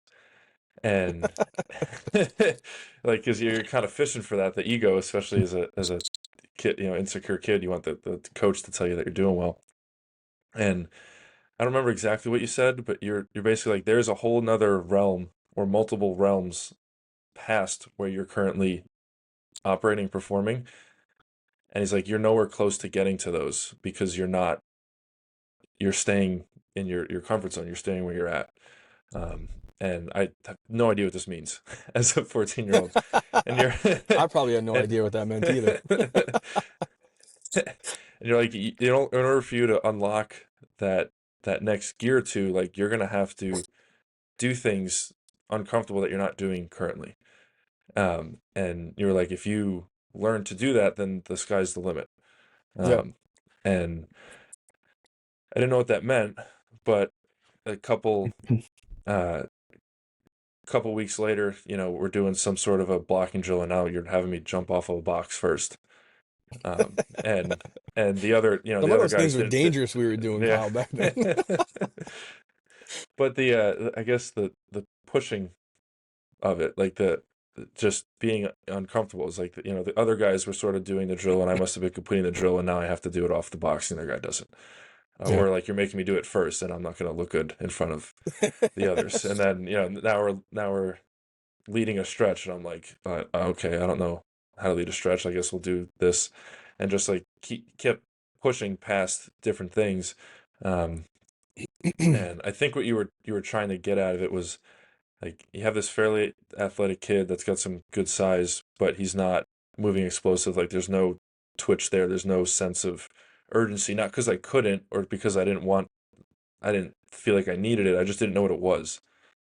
B: And like, because you're kind of fishing for that, the ego, especially as a kid, insecure kid, you want the coach to tell you that you're doing well. And I don't remember exactly what you said, but you're basically like, there's a whole nother realm or multiple realms past where you're currently operating, performing. And he's like, you're nowhere close to getting to those because you're staying in your comfort zone. You're staying where you're at. Um, and I have no idea what this means as a 14-year-old. And you're
C: I probably had no
B: and
C: idea what that meant either.
B: and you're like, in order for you to unlock that next gear to, like, you're gonna have to do things uncomfortable that you're not doing currently. And you're like, if you learn to do that, then the sky's the limit.
C: Yeah.
B: And I didn't know what that meant, but a uh couple weeks later, we're doing some sort of a blocking drill, and now you're having me jump off of a box first. And the other,
C: Some
B: the
C: of
B: other
C: those things
B: guys
C: were
B: did,
C: dangerous we were doing,
B: yeah.
C: Kyle, back then.
B: But I guess the pushing of it, like just being uncomfortable is like, the other guys were sort of doing the drill, and I must have been completing the drill, and now I have to do it off the box, and the other guy doesn't.
C: Yeah.
B: Or like, you're making me do it first, and I'm not going to look good in front of the others. And then, now we're leading a stretch, and I'm like, okay, I don't know how to lead a stretch. I guess we'll do this, and just like kept pushing past different things. Um, and I think what you were trying to get out of it was, like, you have this fairly athletic kid that's got some good size, but he's not moving explosive. Like, there's no twitch there. There's no sense of urgency. Not because I couldn't, or because I didn't feel like I needed it. I just didn't know what it was.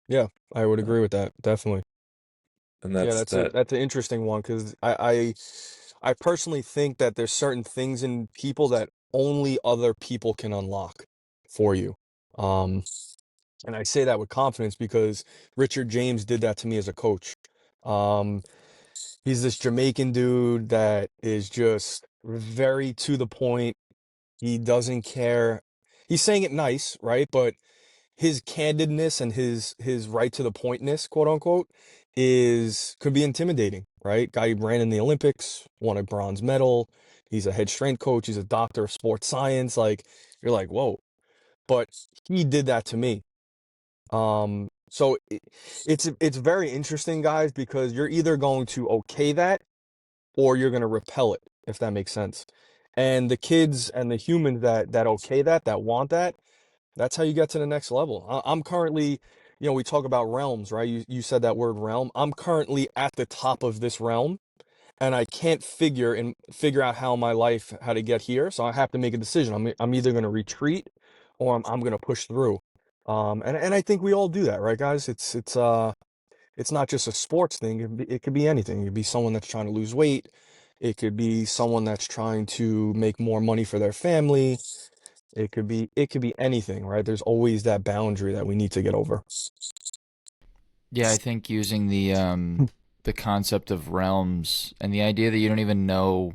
C: Yeah, I would
B: Uh,
C: agree with that, definitely.
B: and
C: Yeah,
B: that's that.
C: that's an interesting one because I personally think that there's certain things in people that only other people can unlock for you. Um, and I say that with confidence because Richard James did that to me as a coach. Um, he's this Jamaican dude that is just very to the point. He doesn't care. He's saying it nice, right? But his candidness and his right to the pointness, quote unquote, is could be intimidating, right? Guy ran in the Olympics, won a bronze medal. He's a head strength coach. He's a doctor of sports science. Like you're like, whoa. But he did that to me. So it's very interesting, guys, because you're either going to okay that or you're going to repel it, if that makes sense. And the kids and the humans that okay that want that, that's how you get to the next level. I'm currently, we talk about realms, right? You said that word realm. I'm currently at the top of this realm, and I can't figure out how to get here. So I have to make a decision. I'm either going to retreat or I'm going to push through. And I think we all do that, right, guys? It's not just a sports thing. It could be anything. It could be someone that's trying to lose weight. It could be someone that's trying to make more money for their family. It could be anything, right? There's always that boundary that we need to get over.
A: Yeah, I think using the concept of realms and the idea that you don't even know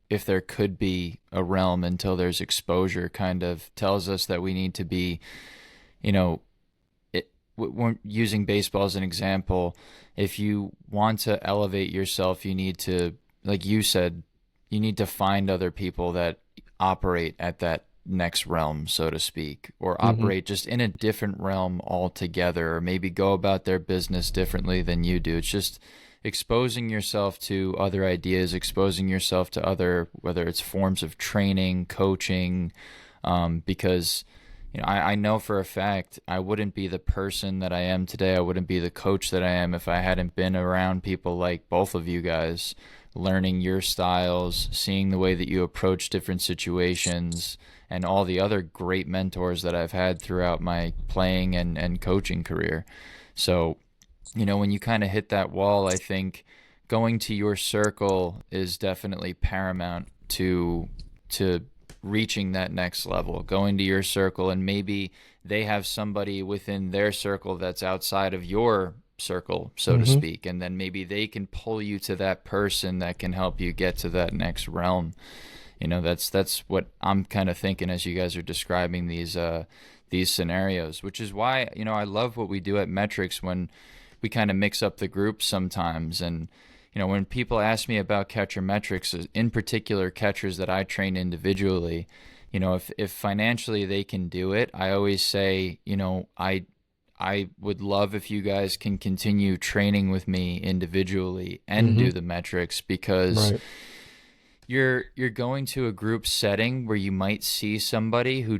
A: if there could be a realm until there's exposure kind of tells us that we need to be, you know, we're using baseball as an example. If you want to elevate yourself, you need to, like you said, you need to find other people that operate at that next realm, so to speak, or
C: Hmm.
A: operate just in a different realm altogether, or maybe go about their business differently than you do. It's just exposing yourself to other ideas, exposing yourself to other, whether it's forms of training, coaching, because I know for a fact I wouldn't be the person that I am today. I wouldn't be the coach that I am if I hadn't been around people like both of you guys, learning your styles, seeing the way that you approach different situations, and all the other great mentors that I've had throughout my playing and coaching career. So, when you kind of hit that wall, I think going to your circle is definitely paramount to reaching that next level. Going to your circle, and maybe they have somebody within their circle that's outside of your circle, so to
C: Hmm.
A: speak, and then maybe they can pull you to that person that can help you get to that next realm. That's what I'm kind of thinking as you guys are describing these scenarios, which is why I love what we do at Metrics when we kind of mix up the groups sometimes. And when people ask me about CatcherMTRX, in particular catchers that I train individually, if financially they can do it, I always say, I would love if you guys can continue training with me individually and
C: Mm-hmm.
A: do the metrics, because
C: Right.
A: you're going to a group setting where you might see somebody who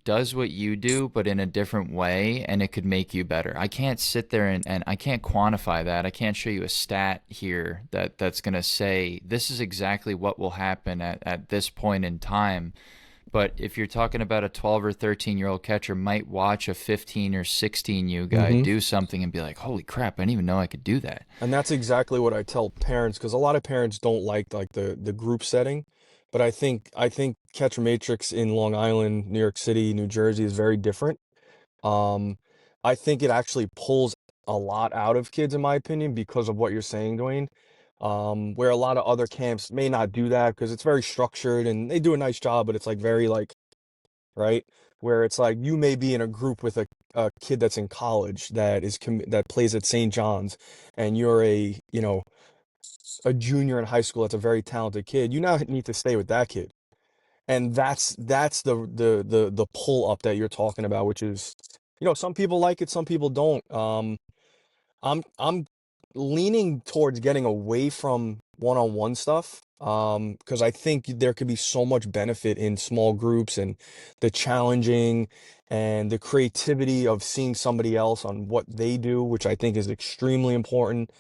A: does what you do but in a different way, and it could make you better. I can't sit there and I can't quantify that. I can't show you a stat here that's going to say this is exactly what will happen at this point in time. But if you're talking about a 12 or 13-year-old catcher might watch a 15 or 16 guy
C: Mm-hmm.
A: do something and be like, holy crap, I didn't even know I could do that.
C: And that's exactly what I tell parents, because a lot of parents don't like the group setting. But I think Catcher Matrix in Long Island, New York City, New Jersey is very different. Um, I think it actually pulls a lot out of kids, in my opinion, because of what you're saying, Dwayne. Where a lot of other camps may not do that because it's very structured and they do a nice job, but it's like very like, right? Where it's like you may be in a group with a kid that's in college that plays at St. John's, and you're a junior in high school that's a very talented kid. You now need to stay with that kid. And that's the pull up that you're talking about, which is, some people like it, some people don't. I'm leaning towards getting away from one-on-one stuff, because I think there could be so much benefit in small groups and the challenging and the creativity of seeing somebody else on what they do, which I think is extremely important.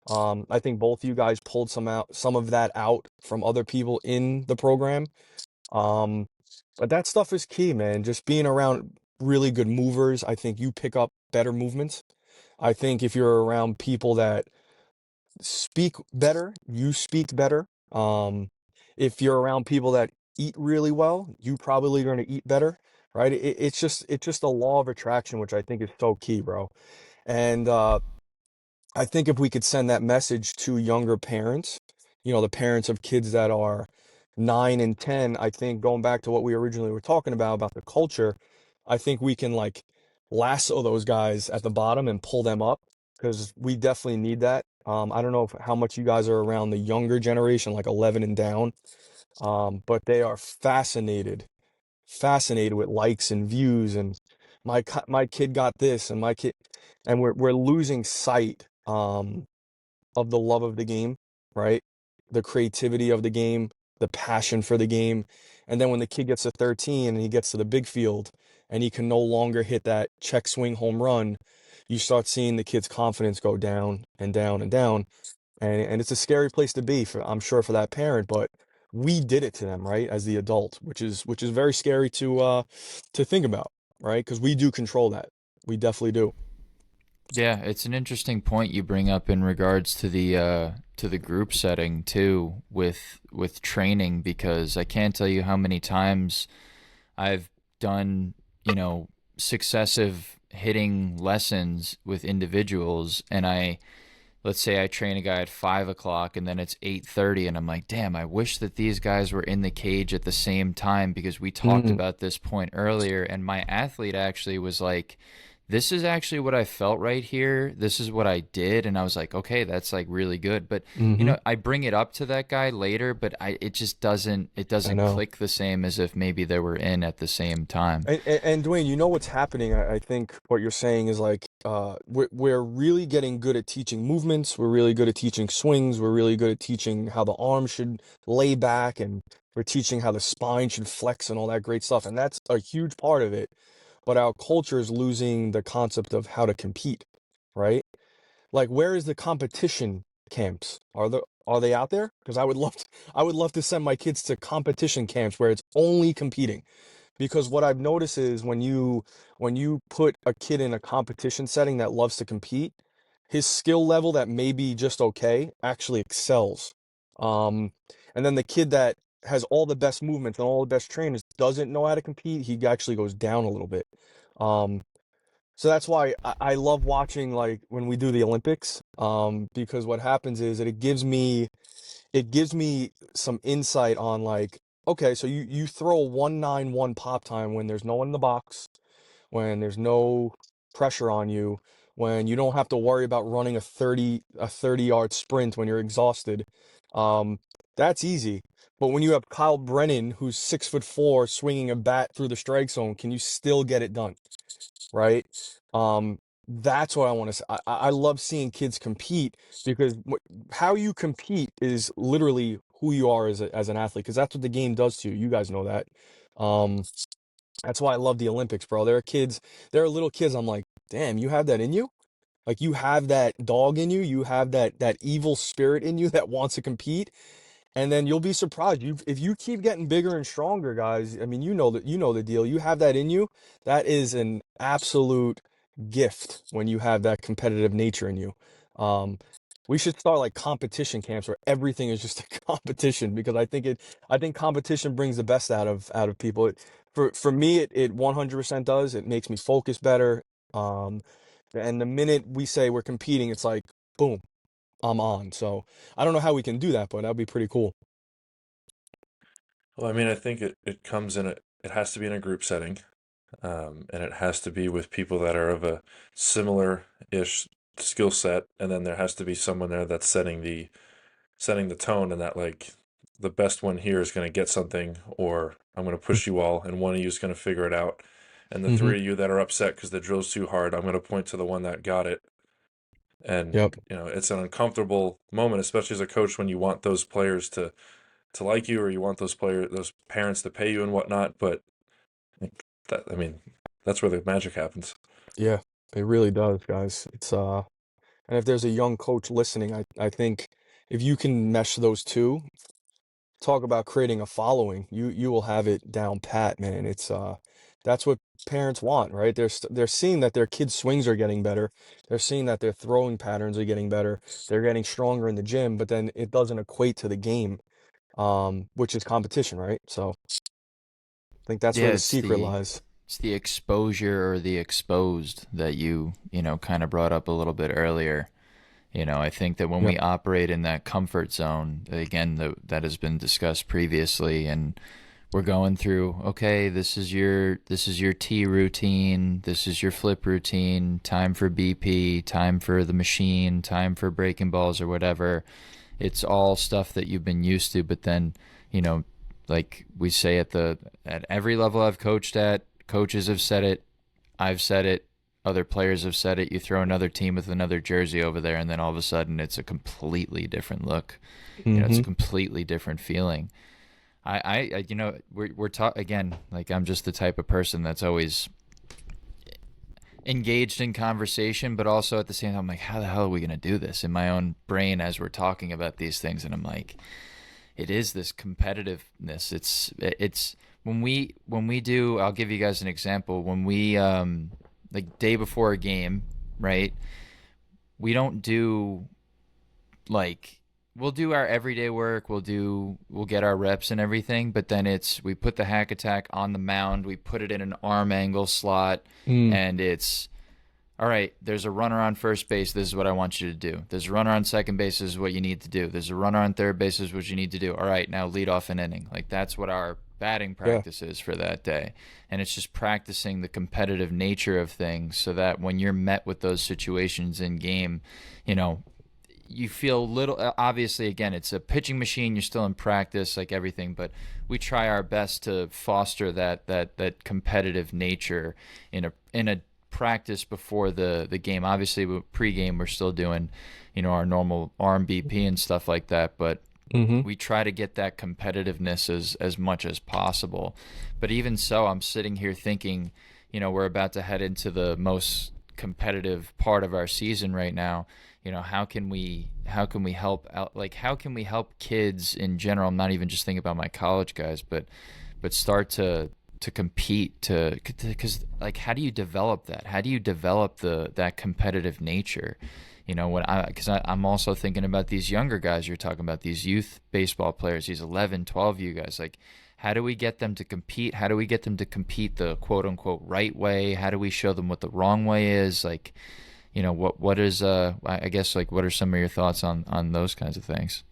C: I think both you guys pulled some of that out from other people in the program. Um, but that stuff is key, man. Just being around really good movers, I think you pick up better movements. I think if you're around people that speak better, you speak better. If you're around people that eat really well, you probably going to eat better, right? It's just a law of attraction, which I think is so key, bro. And I think if we could send that message to younger parents, the parents of kids that are 9 and 10, I think going back to what we originally were talking about the culture, I think we can like lasso those guys at the bottom and pull them up because we definitely need that. I don't know how much you guys are around the younger generation, like 11 and down, but they are fascinated with likes and views and my kid got this and my kid, and we're losing sight of the love of the game, right? The creativity of the game, the passion for the game. And then when the kid gets to 13 and he gets to the big field and he can no longer hit that check swing home run, you start seeing the kid's confidence go down and down and down. And it's a scary place to be for, I'm sure, for that parent, but we did it to them, right? As the adult, which is very scary to think about, right? Because we do control that. We definitely do.
A: Yeah, it's an interesting point you bring up in regards to the group setting too, with training, because I can't tell you how many times I've done, successive hitting lessons with individuals, and let's say I train a guy at 5 o'clock and then it's 8:30, and I'm like, damn, I wish that these guys were in the cage at the same time, because we talked
C: Mm,
A: about this point earlier, and my athlete actually was like, this is actually what I felt right here. This is what I did. And I was like, okay, that's like really good. But,
C: hmm.
A: I bring it up to that guy later, but it just doesn't, it
C: I
A: doesn't
C: know.
A: click the same as if maybe they were in at the same time.
C: And Dwayne, you know what's happening? I think what you're saying is like we're really getting good at teaching movements. We're really good at teaching swings. We're really good at teaching how the arm should lay back, and we're teaching how the spine should flex and all that great stuff. And that's a huge part of it. But our culture is losing the concept of how to compete, right? Like, where is the competition camps? Are they out there? Because I would love to send my kids to competition camps where it's only competing, because what I've noticed is when you put a kid in a competition setting that loves to compete, his skill level that may be just okay actually excels. Um, and then the kid that has all the best movements and all the best trainers doesn't know how to compete, he actually goes down a little bit. Um, so that's why I love watching like when we do the Olympics, because what happens is that it gives me some insight on like, okay, so you throw a 191 pop time when there's no one in the box, when there's no pressure on you. when you don't have to worry about running a 30-yard sprint when you're exhausted. Um, that's easy. But when you have Kyle Brennan, who's 6'4", swinging a bat through the strike zone, can you still get it done? Right? That's what I want to say. I love seeing kids compete because how you compete is literally who you are as an athlete, because that's what the game does to you. You guys know that. Um, that's why I love the Olympics, bro. There are little kids. I'm like, damn, you have that in you? Like you have that dog in you. You have that evil spirit in you that wants to compete. And then you'll be surprised. If you keep getting bigger and stronger, guys, I mean, you know the deal. You have that in you. That is an absolute gift when you have that competitive nature in you. Um, we should start like competition camps where everything is just a competition, because I think competition brings the best out of people. For me, it 100% does. It makes me focus better. Um, and the minute we say we're competing, it's like boom, I'm on. So I don't know how we can do that, but that'd be pretty cool.
B: Well, I mean, I think it comes in it has to be in a group setting, and it has to be with people that are of a similar-ish skill set, and then there has to be someone there that's setting the tone, and that like the best one here is going to get something, or I'm going to push you all, and one of you is going to figure it out, and the
C: Hmm.
B: three of you that are upset because the drill's too hard, I'm going to point to the one that got it. And
C: Yep.
B: it's an uncomfortable moment, especially as a coach, when you want those players to like you, or you want those parents to pay you and whatnot. But that, I mean, that's where the magic happens.
C: Yeah, it really does, guys. And if there's a young coach listening, I think if you can mesh those two, talk about creating a following, you will have it down pat, man. That's what parents want, right? They're seeing that their kids' swings are getting better. They're seeing that their throwing patterns are getting better. They're getting stronger in the gym, but then it doesn't equate to the game, which is competition, right? So I think that's where
A: Yeah,
C: the secret lies.
A: it's the exposure or the exposed that you know kind of brought up a little bit earlier. I think that when
C: Yep.
A: we operate in that comfort zone, again, that has been discussed previously, and we're going through, okay, this is your T routine, this is your flip routine, time for BP, time for the machine, time for breaking balls or whatever. It's all stuff that you've been used to, but then, you know, like we say at every level I've coached at, coaches have said it, I've said it, other players have said it. You throw another team with another jersey over there, and then all of a sudden it's a completely different look. It's a
C: Hmm.
A: completely different feeling. We're taught again. Like I'm just the type of person that's always engaged in conversation, but also at the same time, I'm like, how the hell are we gonna do this in my own brain as we're talking about these things? And I'm like, it is this competitiveness. It's when we do. I'll give you guys an example. When we like day before a game, right? We don't do like we'll do our everyday work. We'll get our reps and everything, but then we put the hack attack on the mound. We put it in an arm angle slot,
C: Mm,
A: and it's all right, there's a runner on first base. This is what I want you to do. There's a runner on second base. This is what you need to do. There's a runner on third base. This is what you need to do. All right, now lead off an inning. Like that's what our batting
C: yeah.
A: practice is for that day. And it's just practicing the competitive nature of things so that when you're met with those situations in game, you know, you feel little. Obviously, again, it's a pitching machine. You're still in practice, like everything, but we try our best to foster that competitive nature in a practice before the game. Obviously, pre-game we're still doing, our normal arm BP and stuff like that, but
C: Hmm.
A: we try to get that competitiveness as much as possible. But even so, I'm sitting here thinking, we're about to head into the most competitive part of our season right now. How can we help out, like how can we help kids in general? I'm not even just thinking about my college guys, but start to compete, because like how do you develop that? How do you develop that competitive nature? I'm also thinking about these younger guys you're talking about, these youth baseball players, these 11, 12 you guys. Like, how do we get them to compete? How do we get them to compete the quote unquote right way? How do we show them what the wrong way is? Like, what is I guess, like, what are some of your thoughts on those kinds of things?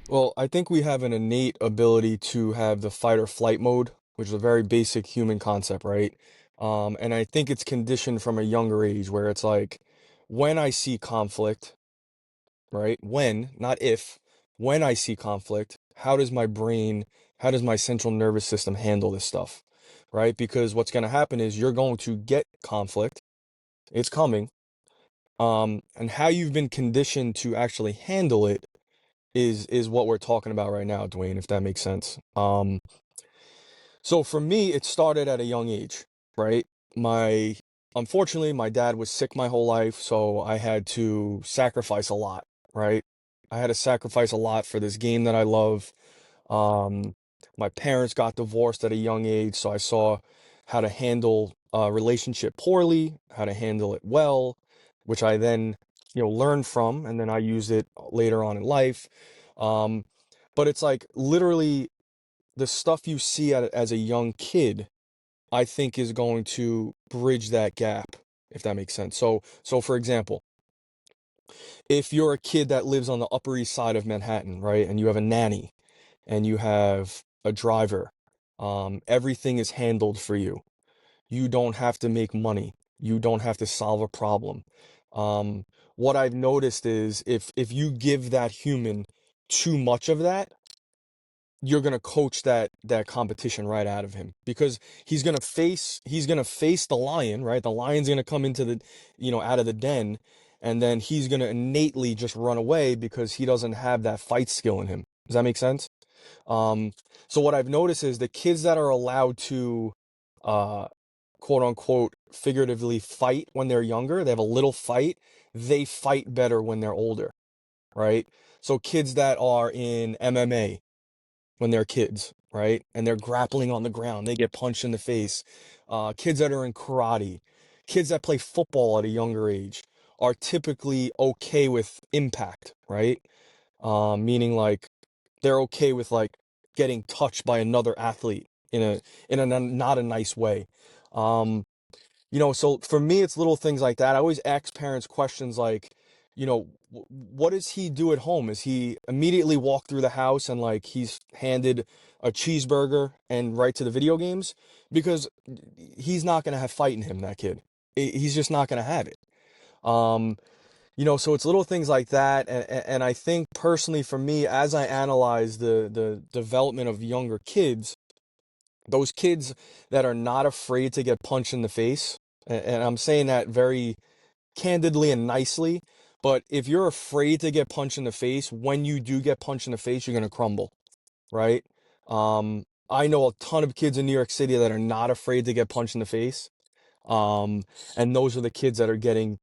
C: Well, I think we have an innate ability to have the fight or flight mode, which is a very basic human concept, right? And I think it's conditioned from a younger age where it's like when I see conflict, right? When, not if, when I see conflict, how does my brain, how does my central nervous system handle this stuff, right? Because what's going to happen is you're going to get conflict. It's coming. And how you've been conditioned to actually handle it is what we're talking about right now, Dwayne, if that makes sense. So for me, it started at a young age, right? My Unfortunately, my dad was sick my whole life, so I had to sacrifice a lot, right? I had to sacrifice a lot for this game that I love. Um, my parents got divorced at a young age, so I saw how to handle a relationship poorly, how to handle it well, which I then, learned from, and then I use it later on in life. Um, but it's like literally the stuff you see as a young kid, I think is going to bridge that gap, if that makes sense. So for example, if you're a kid that lives on the Upper East Side of Manhattan, right, and you have a nanny and you have a driver, everything is handled for you. You don't have to make money. You don't have to solve a problem. Um, what I've noticed is if you give that human too much of that, you're gonna coach that competition right out of him because he's gonna face the lion, right? The lion's gonna come into the out of the den, and then he's gonna innately just run away because he doesn't have that fight skill in him. Does that make sense? Um, so what I've noticed is the kids that are allowed to uh quote unquote figuratively fight when they're younger, they have a little fight, they fight better when they're older, right? So kids that are in MMA when they're kids, right? And they're grappling on the ground, they get punched in the face. Kids that are in karate, kids that play football at a younger age are typically okay with impact, right? Meaning like they're okay with like getting touched by another athlete in a not a nice way. Um, so for me, it's little things like that. I always ask parents questions like, what does he do at home? Is he immediately walk through the house and like he's handed a cheeseburger and right to the video games? Because he's not going to have fight in him, that kid. He's just not going to have it. Um, so it's little things like that. And I think personally for me, as I analyze the development of younger kids, those kids that are not afraid to get punched in the face, and I'm saying that very candidly and nicely, but if you're afraid to get punched in the face, when you do get punched in the face, you're going to crumble, right? I know a ton of kids in New York City that are not afraid to get punched in the face. Um, and those are the kids that are getting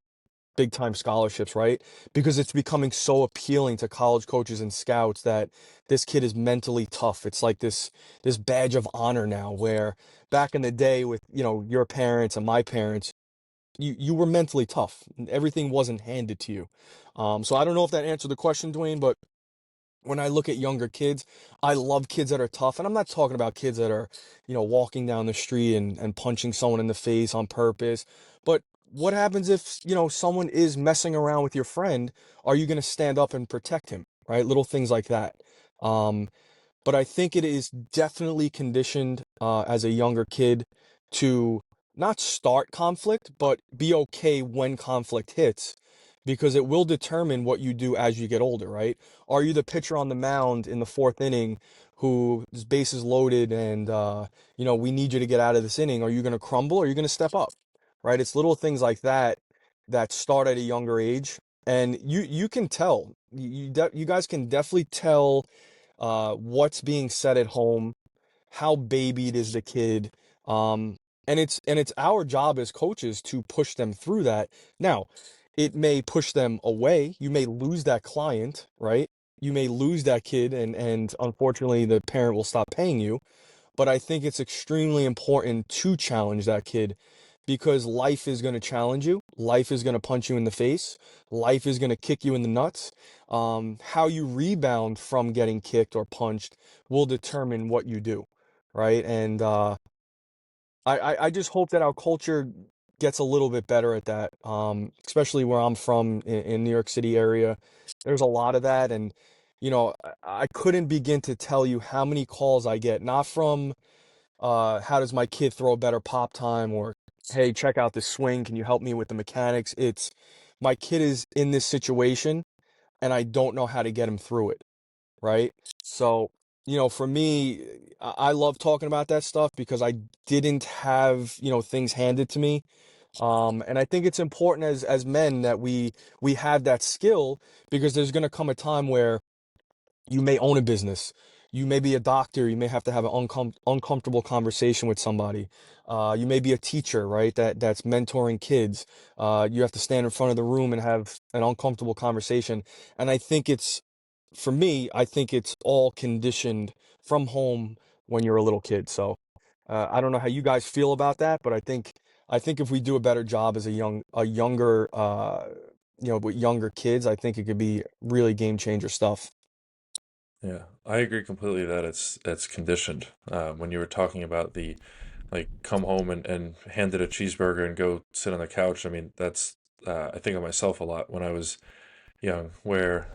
C: big time scholarships, right? Because it's becoming so appealing to college coaches and scouts that this kid is mentally tough. It's like this badge of honor now where back in the day with, your parents and my parents, you were mentally tough. Everything wasn't handed to you. So I don't know if that answered the question, Dwayne, but when I look at younger kids, I love kids that are tough. And I'm not talking about kids that are, walking down the street and punching someone in the face on purpose. But what happens if, someone is messing around with your friend? Are you going to stand up and protect him? Right? Little things like that. Um, but I think it is definitely conditioned as a younger kid to not start conflict, but be okay when conflict hits because it will determine what you do as you get older, right? Are you the pitcher on the mound in the fourth inning whose base is loaded and, we need you to get out of this inning? Are you going to crumble or are you going to step up, right? It's little things like that that start at a younger age. And you can tell, you guys can definitely tell what's being said at home, how babied is the kid, and it's our job as coaches to push them through that. Now, it may push them away. You may lose that client, right? You may lose that kid, and unfortunately, the parent will stop paying you. But I think it's extremely important to challenge that kid because life is going to challenge you. Life is going to punch you in the face. Life is going to kick you in the nuts. How you rebound from getting kicked or punched will determine what you do, right? And I just hope that our culture gets a little bit better at that, especially where I'm from in New York City area. There's a lot of that. And, I couldn't begin to tell you how many calls I get, not from how does my kid throw a better pop time or hey, check out this swing, can you help me with the mechanics? It's my kid is in this situation and I don't know how to get him through it, right? So, for me, I love talking about that stuff because I didn't have, things handed to me. And I think it's important as men that we have that skill, because there's going to come a time where you may own a business. You may be a doctor. You may have to have an uncomfortable conversation with somebody. You may be a teacher, right? That's mentoring kids. You have to stand in front of the room and have an uncomfortable conversation. And for me, I think it's all conditioned from home when you're a little kid. So I don't know how you guys feel about that, but I think if we do a better job as a younger, with younger kids, I think it could be really game changer stuff.
B: Yeah, I agree completely that it's conditioned. When you were talking about the like come home and handed a cheeseburger and go sit on the couch, I mean that's I think of myself a lot when I was young, where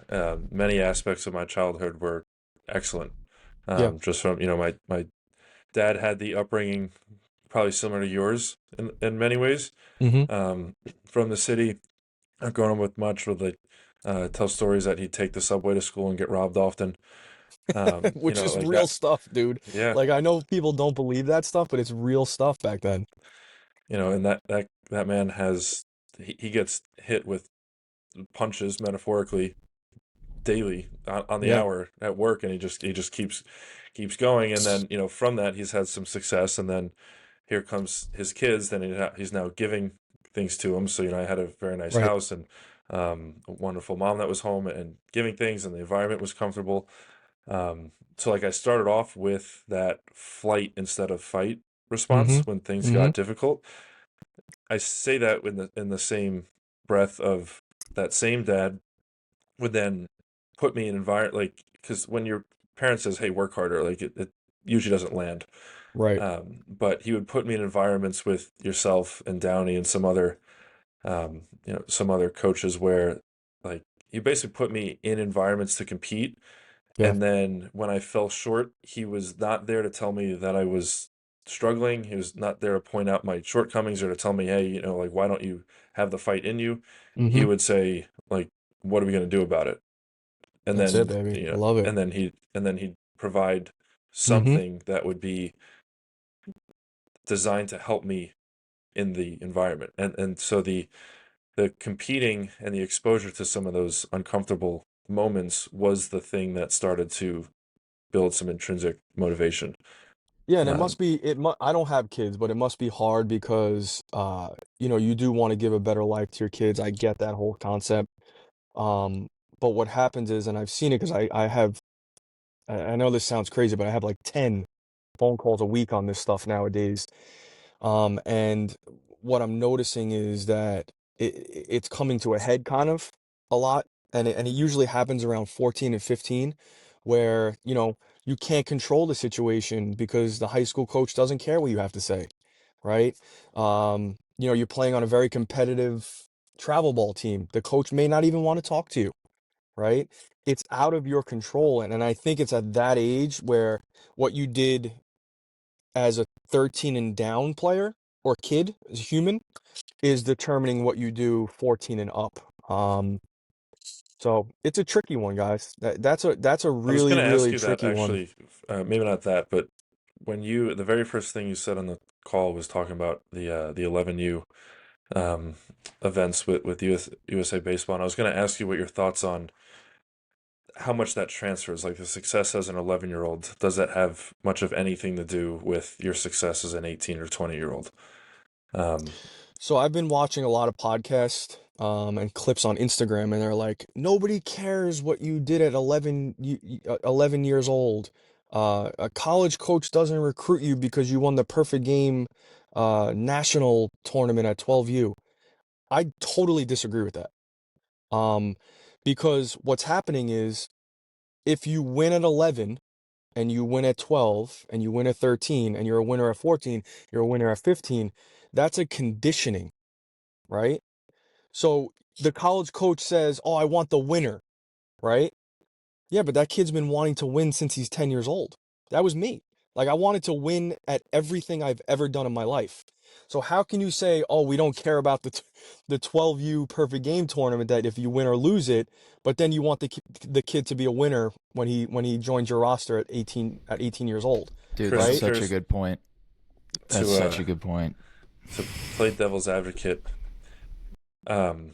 B: many aspects of my childhood were excellent.
C: Yeah.
B: Just from my dad had the upbringing probably similar to yours in many ways.
C: Mm-hmm.
B: From the city, not growing up with much, with like tell stories that he'd take the subway to school and get robbed often.
C: Which is
B: Like
C: real
B: that.
C: stuff, dude.
B: Yeah,
C: Like, I know people don't believe that stuff, but it's real stuff back then.
B: and that man has he gets hit with punches metaphorically daily on the
C: Yeah.
B: hour at work, and he just keeps going, and then from that he's had some success, and then here comes his kids, then he's now giving things to them. So I had a very nice
C: Right.
B: house and a wonderful mom that was home and giving things, and the environment was comfortable. So like I started off with that flight instead of fight
C: Mm-hmm.
B: response when things
C: Mm-hmm.
B: got difficult. I say that in the same breath of that same dad would then put me in environment, like, because when your parent says, "Hey, work harder," like it usually doesn't land.
C: Right.
B: But he would put me in environments with yourself and Downey and some other coaches where, like, he basically put me in environments to compete.
C: Yeah.
B: And then when I fell short, he was not there to tell me that I was struggling. He was not there to point out my shortcomings or to tell me, "Hey, like, why don't you have the fight in you?" He
C: Mm-hmm.
B: would say, like, "What are we going to do about it?" And
C: That's it,
B: then,
C: baby. I love it.
B: and then he'd provide
C: Mm-hmm.
B: something that would be designed to help me in the environment. And so the competing and the exposure to some of those uncomfortable moments was the thing that started to build some intrinsic motivation.
C: Yeah, and it
B: Um,
C: must be I don't have kids, but it must be hard because you do want to give a better life to your kids. I get that whole concept. Um, but what happens is, and I've seen it because I know this sounds crazy, but I have like 10 phone calls a week on this stuff nowadays. And what I'm noticing is that it's coming to a head kind of a lot, and it usually happens around 14 and 15, where you can't control the situation because the high school coach doesn't care what you have to say, right? You're playing on a very competitive travel ball team. The coach may not even want to talk to you, right? It's out of your control, and I think it's at that age where what you did as a 13 and down player or kid, as a human, is determining what you do 14 and up. So it's a tricky one, guys. That's a
B: I was
C: really,
B: going to ask
C: really
B: you that
C: tricky one.
B: actually, maybe not that, but the very first thing you said on the call was talking about the 11U um, events with USA Baseball, and I was going to ask you what your thoughts on how much that transfers, like the success as an 11-year-old, does that have much of anything to do with your success as an 18 or 20-year-old? Um,
C: So I've been watching a lot of podcasts and clips on Instagram, and they're like, nobody cares what you did at 11 years old. A college coach doesn't recruit you because you won the perfect game national tournament at 12U. I totally disagree with that. Um, because what's happening is, if you win at 11 and you win at 12 and you win at 13 and you're a winner at 14, you're a winner at 15, that's a conditioning, right? So the college coach says, "Oh, I want the winner," right? Yeah, but that kid's been wanting to win since he's 10 years old. That was me. Like, I wanted to win at everything I've ever done in my life. So how can you say, oh, we don't care about the 12U perfect game tournament, that if you win or lose it, but then you want the kid to be a winner when he joins your roster at 18 years old,
A: Dude,
B: Chris,
A: that's
B: I'm
C: right?
A: such a
B: curious
A: good point. That's
B: to
A: such a good point.
B: play devil's advocate. Um,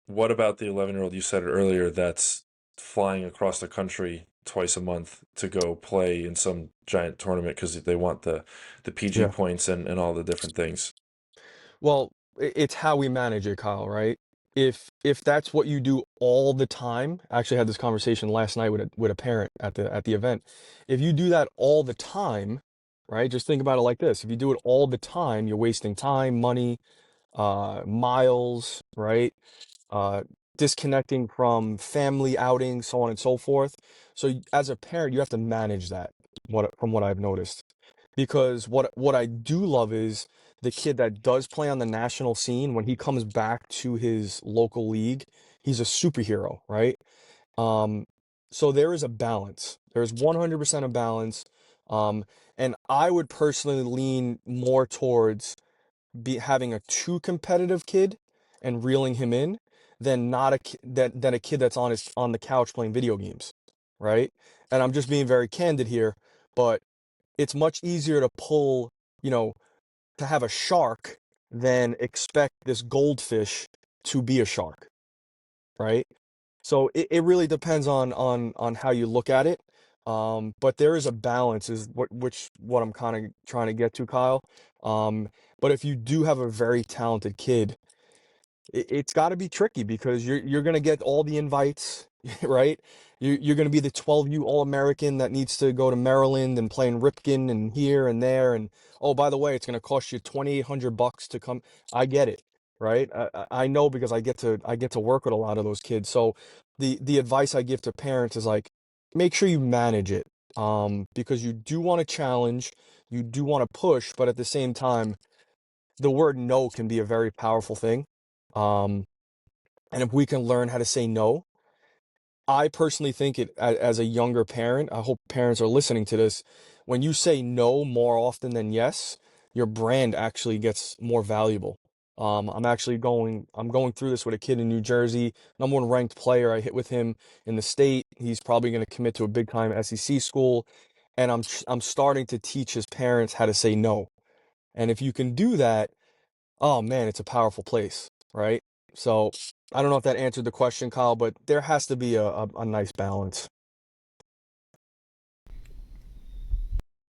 B: what about the 11-year-old, you said it earlier, that's flying across the country twice a month to go play in some giant tournament because they want the PG
C: Yeah.
B: points and all the different things?
C: Well, it's how we manage it, Kyle, right? If that's what you do all the time, I actually had this conversation last night with a parent at the event. If you do that all the time, right? Just think about it like this. If you do it all the time, you're wasting time, money, miles, right? uh, Disconnecting from family outings, so on and so forth. So as a parent, you have to manage that. From what I've noticed, because what I do love is the kid that does play on the national scene. When he comes back to his local league, he's a superhero, right? Um, so there is a balance. There's 100% a balance. And I would personally lean more towards having a too competitive kid and reeling him in than not than a kid that's on the couch playing video games, right? And I'm just being very candid here, but it's much easier to pull, you know, to have a shark than expect this goldfish to be a shark, right? So it really depends on how you look at it. But there is a balance, is what I'm kind of trying to get to, Kyle. Um, but if you do have a very talented kid, it's got to be tricky because you're gonna get all the invites, right? You're gonna be the 12U All-American that needs to go to Maryland and play in Ripken and here and there, and oh, by the way, it's gonna cost you $2,800 to come. I get it, right? I know, because I get to work with a lot of those kids. So the advice I give to parents is like, make sure you manage it, because you do want to challenge, you do want to push, but at the same time, the word no can be a very powerful thing. Um, and if we can learn how to say no, I personally think as a younger parent, I hope parents are listening to this. When you say no more often than yes, your brand actually gets more valuable. I'm going through this with a kid in New Jersey, number one ranked player. I hit with him in the state. He's probably going to commit to a big time SEC school. And I'm starting to teach his parents how to say no. And if you can do that, oh man, it's a powerful place, right? So I don't know if that answered the question, Kyle, but there has to be a nice balance.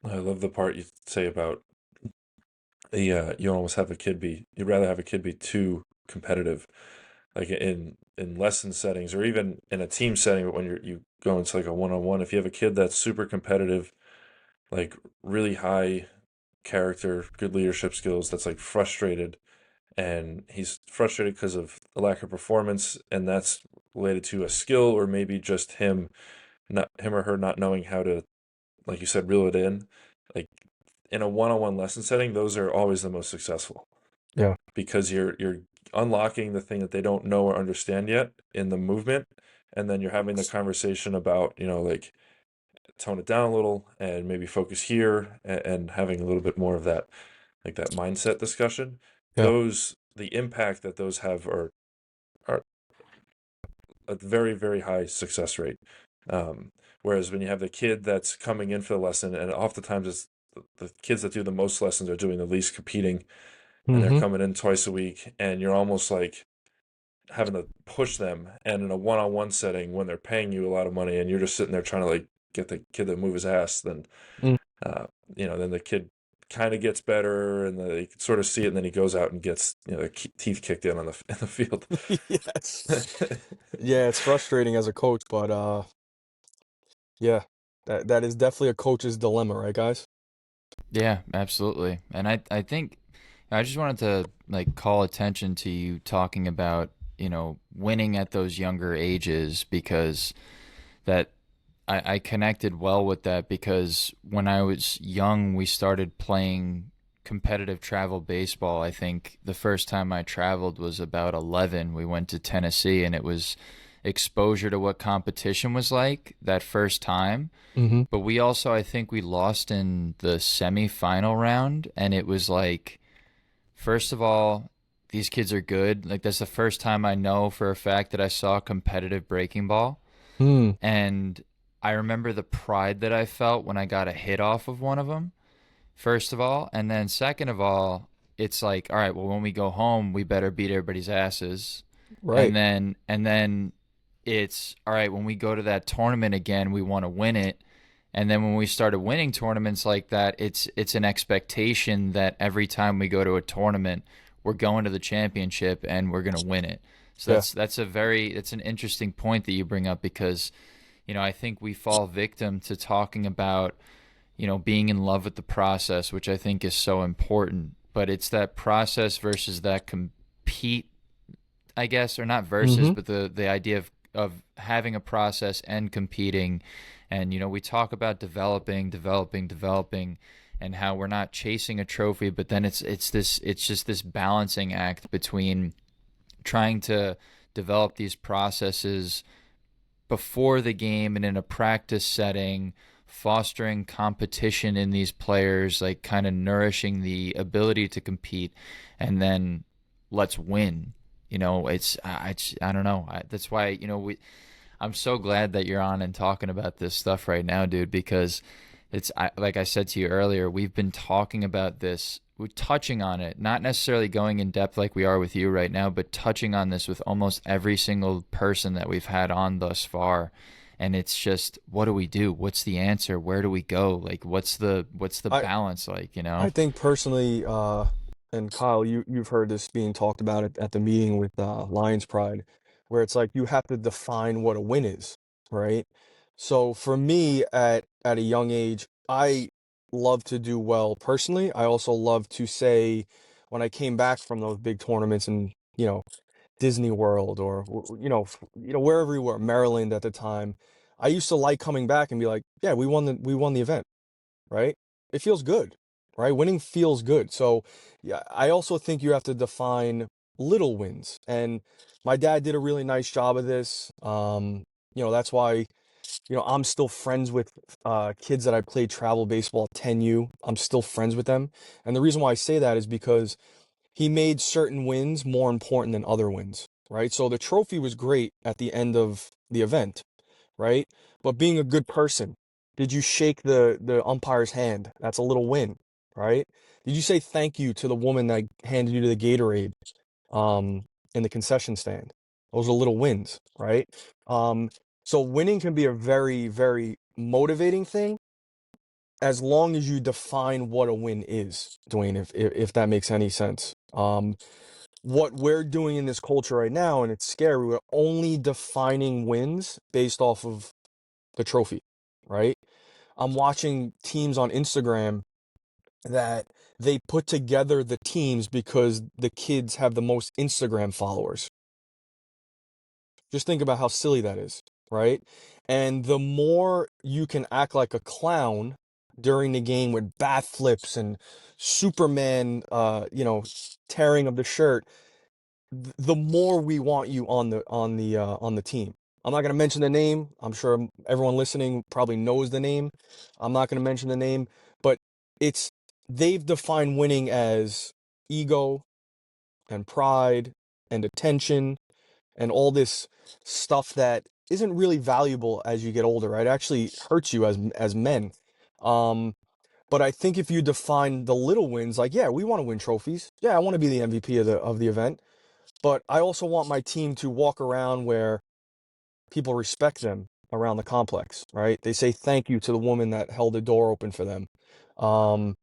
B: I love the part you say about you almost have a kid be you'd rather have a kid be too competitive, like in lesson settings or even in a team setting. But when you go into like a one-on-one, if you have a kid that's super competitive, like really high character, good leadership skills, that's like frustrated, and he's frustrated because of a lack of performance, and that's related to a skill or maybe just him or her not knowing how to, like you said, reel it in. Like in a one-on-one lesson setting, those are always the most successful
C: Yeah.
B: because you're unlocking the thing that they don't know or understand yet in the movement, and then you're having the conversation about, like, tone it down a little and maybe focus here, and having a little bit more of that, like that mindset discussion.
C: Yeah.
B: The impact that those have are a very, very high success rate. Um, Whereas when you have the kid that's coming in for the lesson, and oftentimes it's the kids that do the most lessons are doing the least competing, and they're
C: Mm-hmm.
B: coming in twice a week, and you're almost like having to push them. And in a one-on-one setting, when they're paying you a lot of money, and you're just sitting there trying to like get the kid to move his ass, then
C: Mm.
B: then the kid kind of gets better, and they can sort of see it, and then he goes out and gets the teeth kicked in on in the field.
C: Yes. Yeah, it's frustrating as a coach, but yeah, that is definitely a coach's dilemma, right, guys?
A: Yeah, absolutely. And I think I just wanted to like call attention to you talking about, winning at those younger ages, because that I connected well with that, because when I was young, we started playing competitive travel baseball. I think the first time I traveled was about 11. We went to Tennessee, and it was exposure to what competition was like that first time.
C: Mm-hmm.
A: But we also, I think we lost in the semifinal round, and it was like First of all, these kids are good. Like that's the first time I know for a fact that I saw competitive breaking ball.
C: Hmm.
A: And I remember the pride that I felt when I got a hit off of one of them, first of all. And then second of all, it's like, all right, well, when we go home, we better beat everybody's asses.
C: Right.
A: And then it's all right, when we go to that tournament again, we want to win it. And then when we started winning tournaments like that, it's an expectation that every time we go to a tournament, we're going to the championship and we're going to win it. So
C: Yeah.
A: it's an interesting point that you bring up because I think we fall victim to talking about, being in love with the process, which I think is so important. But it's that process versus that compete, I guess, or not versus,
C: Mm-hmm.
A: but the idea of having a process and competing. And, we talk about developing, and how we're not chasing a trophy, but then it's just this balancing act between trying to develop these processes before the game and in a practice setting, fostering competition in these players, like kind of nourishing the ability to compete, and then let's win. I don't know. That's why I'm so glad that you're on and talking about this stuff right now, dude, because like I said to you earlier, we've been talking about this, we're touching on it, not necessarily going in depth like we are with you right now, but touching on this with almost every single person that we've had on thus far. And it's just, what do we do? What's the answer? Where do we go? Like, what's the
C: I
A: balance like, you
C: I
A: know?
C: think personally, and Kyle, you've heard this being talked about at the meeting with Lions Pride, where it's like you have to define what a win is, right? So for me, at a young age, I love to do well personally. I also love to say when I came back from those big tournaments and Disney World or wherever we were, Maryland at the time, I used to like coming back and be like, yeah, we won the event, right? It feels good, right? Winning feels good. So, yeah, I also think you have to define little wins. And my dad did a really nice job of this. That's why, I'm still friends with kids that I played travel baseball at 10U. I'm still friends with them. And the reason why I say that is because he made certain wins more important than other wins, right? So the trophy was great at the end of the event, right? But being a good person, did you shake the umpire's hand? That's a little win, right? Did you say thank you to the woman that handed you the Gatorade um in the concession stand? Those are little wins, right? Um so winning can be a very, very motivating thing as long as you define what a win is, Dwayne, if that makes any sense. What we're doing in this culture right now, and it's scary, we're only defining wins based off of the trophy, right? I'm watching teams on Instagram that they put together the teams because the kids have the most Instagram followers. Just think about how silly that is, right? And the more you can act like a clown during the game with bat flips and Superman, tearing of the shirt, the more we want you on the team. I'm not going to mention the name. I'm sure everyone listening probably knows the name. I'm not going to mention the name, but it's they've defined winning as ego and pride and attention and all this stuff that isn't really valuable as you get older, right? It actually hurts you as men. Um, but I think if you define the little wins, like, yeah, we want to win trophies. Yeah, I want to be the MVP of the event. But I also want my team to walk around where people respect them around the complex, right? They say thank you to the woman that held the door open for them. Um,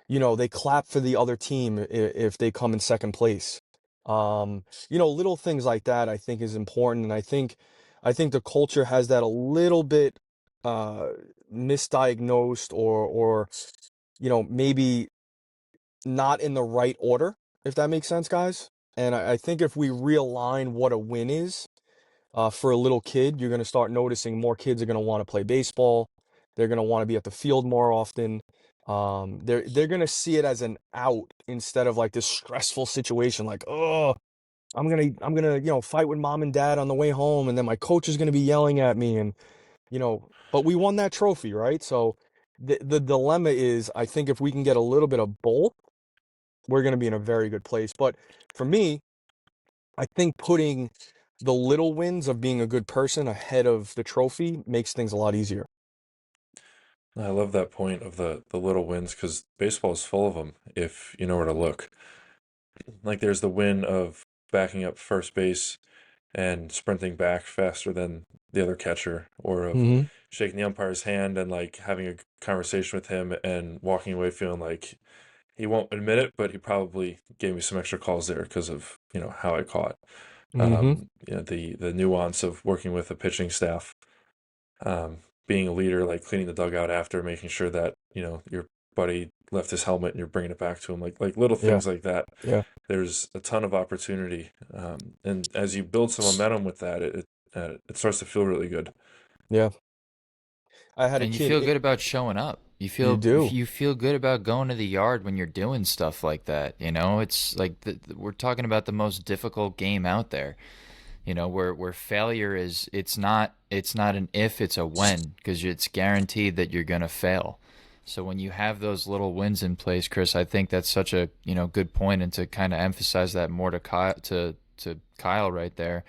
C: they clap for the other team if they come in second place. Little things like that I think is important, and I think the culture has that a little bit uh misdiagnosed or maybe not in the right order, if that makes sense, guys. And I think if we realign what a win is, for a little kid, you're going to start noticing more kids are going to want to play baseball. They're going to want to be at the field more often. They're going to see it as an out instead of like this stressful situation. Like, oh, I'm gonna fight with mom and dad on the way home, and then my coach is going to be yelling at me, and But we won that trophy, right? So the dilemma is, I think if we can get a little bit of both, we're going to be in a very good place. But for me, I think putting the little wins of being a good person ahead of the trophy makes things a lot easier.
B: I love that point of the little wins because baseball is full of them if you know where to look. Like there's the win of backing up first base and sprinting back faster than the other catcher, or of
C: Hmm.
B: shaking the umpire's hand and like having a conversation with him and walking away feeling like he won't admit it, but he probably gave me some extra calls there because of how I caught.
C: Hmm.
B: The nuance of working with a pitching staff, being a leader, like cleaning the dugout after, making sure that your buddy left his helmet and you're bringing it back to him, like little
C: Yeah.
B: things like that.
C: Yeah.
B: There's a ton of opportunity, and as you build some momentum with that, it starts to feel really good.
C: Yeah. I had a
A: And you
C: kid.
A: feel good about showing up.
C: You do.
A: You feel good about going to the yard when you're doing stuff like that. It's like we're talking about the most difficult game out there. Where failure is, it's not an if, it's a when, because it's guaranteed that you're gonna fail. So when you have those little wins in place, Chris, I think that's such a good point, and to kind of emphasize that more to Kyle right there.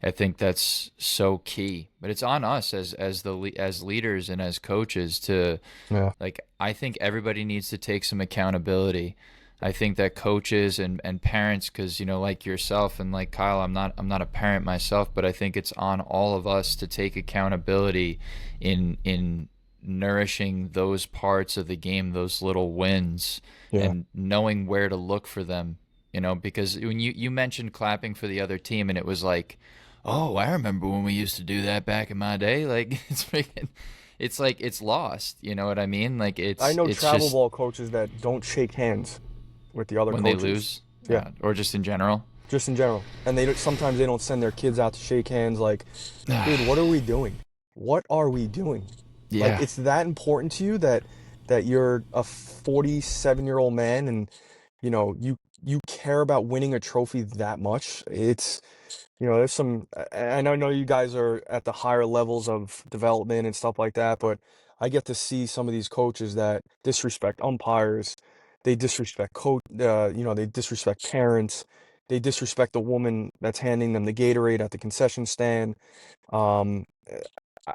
A: I think that's so key. But it's on us as leaders and as coaches to,
C: Yeah.
A: like, I think everybody needs to take some accountability. I think that coaches and parents, because like yourself and like Kyle, I'm not a parent myself, but I think it's on all of us to take accountability in nourishing those parts of the game, those little wins,
C: Yeah.
A: and knowing where to look for them. Because when you mentioned clapping for the other team, and it was like, oh, I remember when we used to do that back in my day. Like it's freaking, it's like it's lost. You know what I mean? Like
C: I
A: it's
C: know
A: it's
C: travel
A: just
C: ball coaches that don't shake hands with the other
A: when they
C: coaches.
A: lose,
C: Yeah,
A: or just in general.
C: just in general. And sometimes they don't send their kids out to shake hands. Like, dude, what are we doing? What are we doing? Like,
A: Yeah,
C: it's that important to you that you're a 47-year-old man and you care about winning a trophy that much. It's there's some, and I know you guys are at the higher levels of development and stuff like that, but I get to see some of these coaches that disrespect umpires, they disrespect they disrespect parents, they disrespect the woman that's handing them the Gatorade at the concession stand. Um,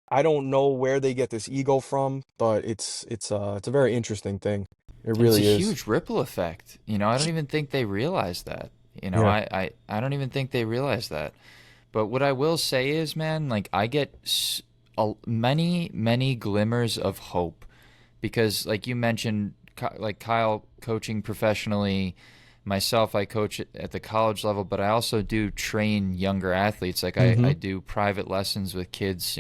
C: I don't know where they get this ego from, but it's a very interesting thing. It
A: and it's a
C: really is.
A: huge ripple effect. I don't even think they realize that.
C: Yeah.
A: I don't even think they realize that. But what I will say is, man, like I get many glimmers of hope, because like you mentioned, like Kyle coaching professionally, myself, I coach at the college level, but I also do train younger athletes. Like I
C: Mm-hmm.
A: do private lessons with kids.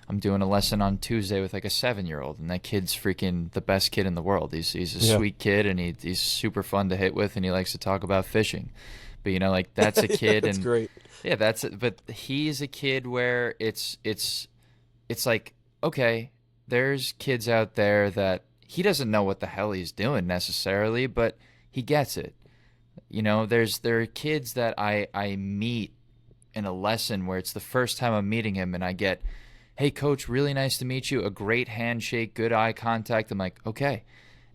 A: I'm doing a lesson on Tuesday with like a 7-year-old, and that kid's freaking the best kid in the world. He's a
C: Yeah.
A: sweet kid, and he's super fun to hit with, and he likes to talk about fishing. But like that's a
C: Yeah,
A: kid,
C: that's
A: and
C: great.
A: yeah, that's it. But he's a kid where it's like, okay, there's kids out there that he doesn't know what the hell he's doing necessarily, but he gets it. There are kids that I meet in a lesson where it's the first time I'm meeting him, and I get, hey coach, really nice to meet you, a great handshake, good eye contact. I'm like, okay.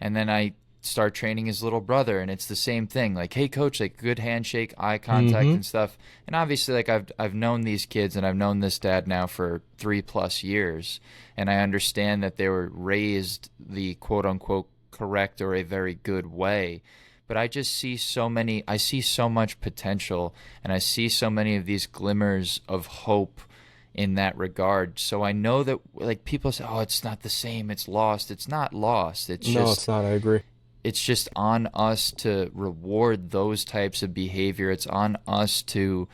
A: And then I start training his little brother, and it's the same thing, like, hey coach, like good handshake, eye contact
C: Mm-hmm.
A: and stuff. And obviously, like, I've known these kids, and I've known this dad now for 3+ years, and I understand that they were raised the quote unquote correct or a very good way. But I see so much potential, and I see so many of these glimmers of hope in that regard. So I know that, like, people say, "Oh, it's not the same. It's lost." It's not lost.
C: No, it's not. I agree.
A: It's just on us to reward those types of behavior. It's on us to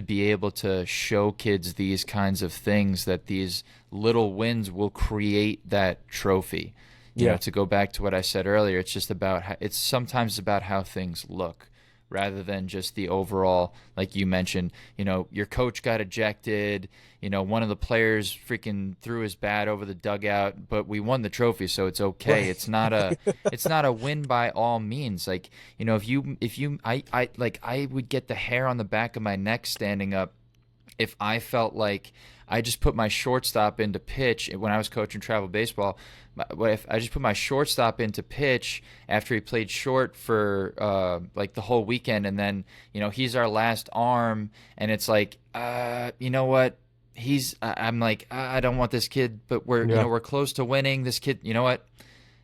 A: be able to show kids these kinds of things, that these little wins will create that trophy.
C: Yeah.
A: To go back to what I said earlier, it's just about it's sometimes about how things look, rather than just the overall, like you mentioned, your coach got ejected, one of the players freaking threw his bat over the dugout, but we won the trophy, so it's okay.
C: Right.
A: It's not a win by all means. Like, if you I like, I would get the hair on the back of my neck standing up if I felt like I just put my shortstop into pitch when I was coaching travel baseball. What if I just put my shortstop into pitch after he played short for like the whole weekend, and then he's our last arm, and it's like you know what? I'm like I don't want this kid, but
C: Yeah.
A: we're close to winning. This kid, you know what?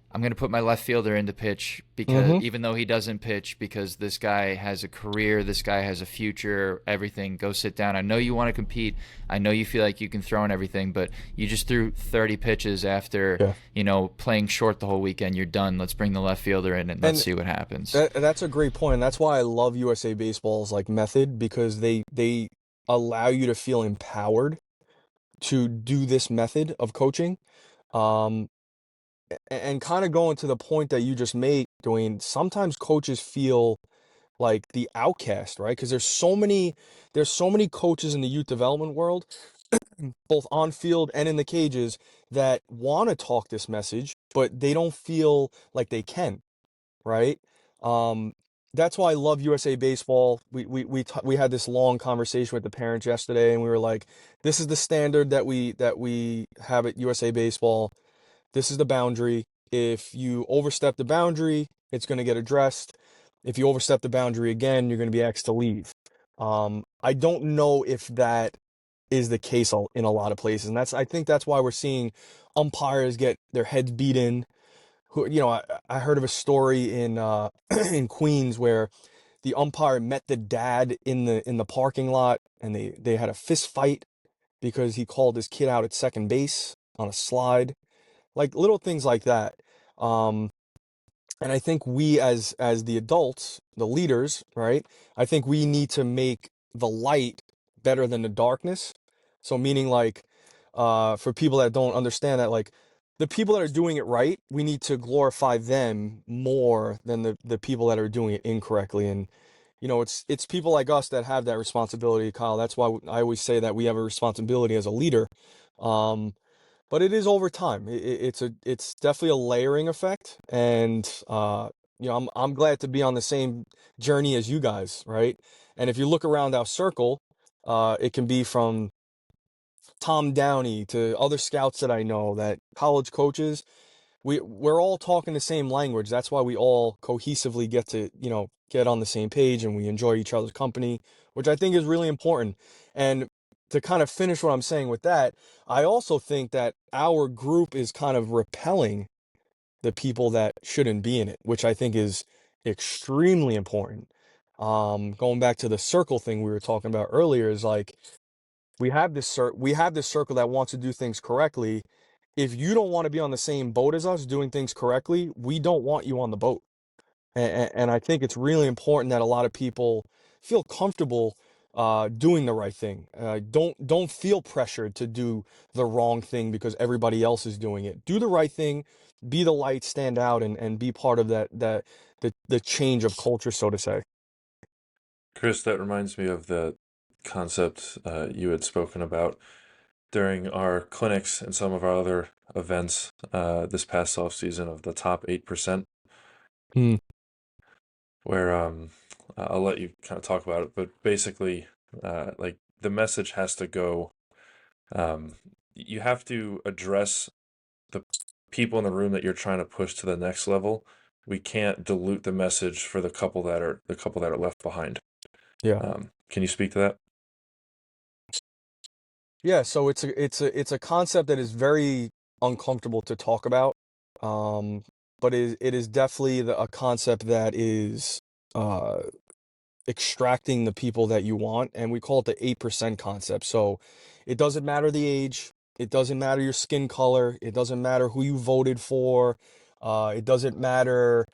A: I'm going to put my left fielder into pitch because
C: Mm-hmm.
A: even though he doesn't pitch, because this guy has a career, this guy has a future, everything. Go sit down. I know you want to compete. I know you feel like you can throw and everything, but you just threw 30 pitches after,
C: Yeah.
A: playing short the whole weekend. You're done. Let's bring the left fielder in and let's
C: And
A: see what happens.
C: that's a great point. And that's why I love USA Baseball's like method, because they allow you to feel empowered to do this method of coaching. Um, and kind of going to the point that you just made, Dwayne, sometimes coaches feel like the outcast, right? Because there's so many coaches in the youth development world, both on field and in the cages, that want to talk this message, but they don't feel like they can, right? Um, that's why I love USA Baseball. We had this long conversation with the parents yesterday, and we were like, this is the standard that we have at USA Baseball. This is the boundary. If you overstep the boundary, it's going to get addressed. If you overstep the boundary again, you're going to be asked to leave. I don't know if that is the case in a lot of places, and I think that's why we're seeing umpires get their heads beaten. I heard of a story in in Queens where the umpire met the dad in the parking lot, and they had a fist fight because he called his kid out at second base on a slide, like little things like that. Um, and I think we as the adults, the leaders, right? I think we need to make the light better than the darkness. So meaning like for people that don't understand that, like the people that are doing it right, we need to glorify them more than the people that are doing it incorrectly. And it's people like us that have that responsibility, Kyle. That's why I always say that we have a responsibility as a leader. Um, but it is over time. It's definitely a layering effect, and I'm glad to be on the same journey as you guys, right? And if you look around our circle, it can be from Tom Downey to other scouts that I know, that college coaches. We're all talking the same language. That's why we all cohesively get to get on the same page, and we enjoy each other's company, which I think is really important. And to kind of finish what I'm saying with that, I also think that our group is kind of repelling the people that shouldn't be in it, which I think is extremely important. Going back to the circle thing we were talking about earlier, is like we have this circle that wants to do things correctly. If you don't want to be on the same boat as us doing things correctly, we don't want you on the boat. And I think it's really important that a lot of people feel comfortable doing the right thing. Don't feel pressured to do the wrong thing because everybody else is doing it. Do the right thing, be the light, stand out, and be part of the change of culture, so to say.
B: Chris, that reminds me of the concept you had spoken about during our clinics and some of our other events this past off season, of the top 8%,
C: Hmm.
B: where I'll let you kind of talk about it, but basically, like the message has to go. Um, you have to address the people in the room that you're trying to push to the next level. We can't dilute the message for the couple that are left behind.
C: Yeah.
B: Can you speak to that?
C: Yeah, so it's a concept that is very uncomfortable to talk about, um, but it is definitely a concept that is uh, extracting the people that you want, and we call it the 8% concept. So it doesn't matter the age, it doesn't matter your skin color, it doesn't matter who you voted for, it doesn't matter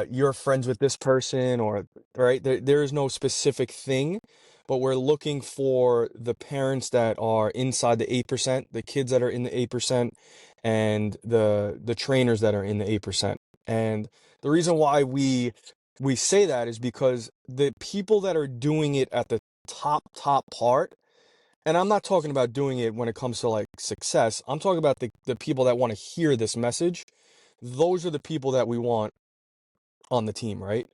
C: you're friends with this person, or right, there is no specific thing, but we're looking for the parents that are inside the 8%, the kids that are in the 8%, and the trainers that are in the 8%. And the reason why we say that is because the people that are doing it at the top part, and I'm not talking about doing it when it comes to like success, I'm talking about the people that want to hear this message. Those are the people that we want on the team, right?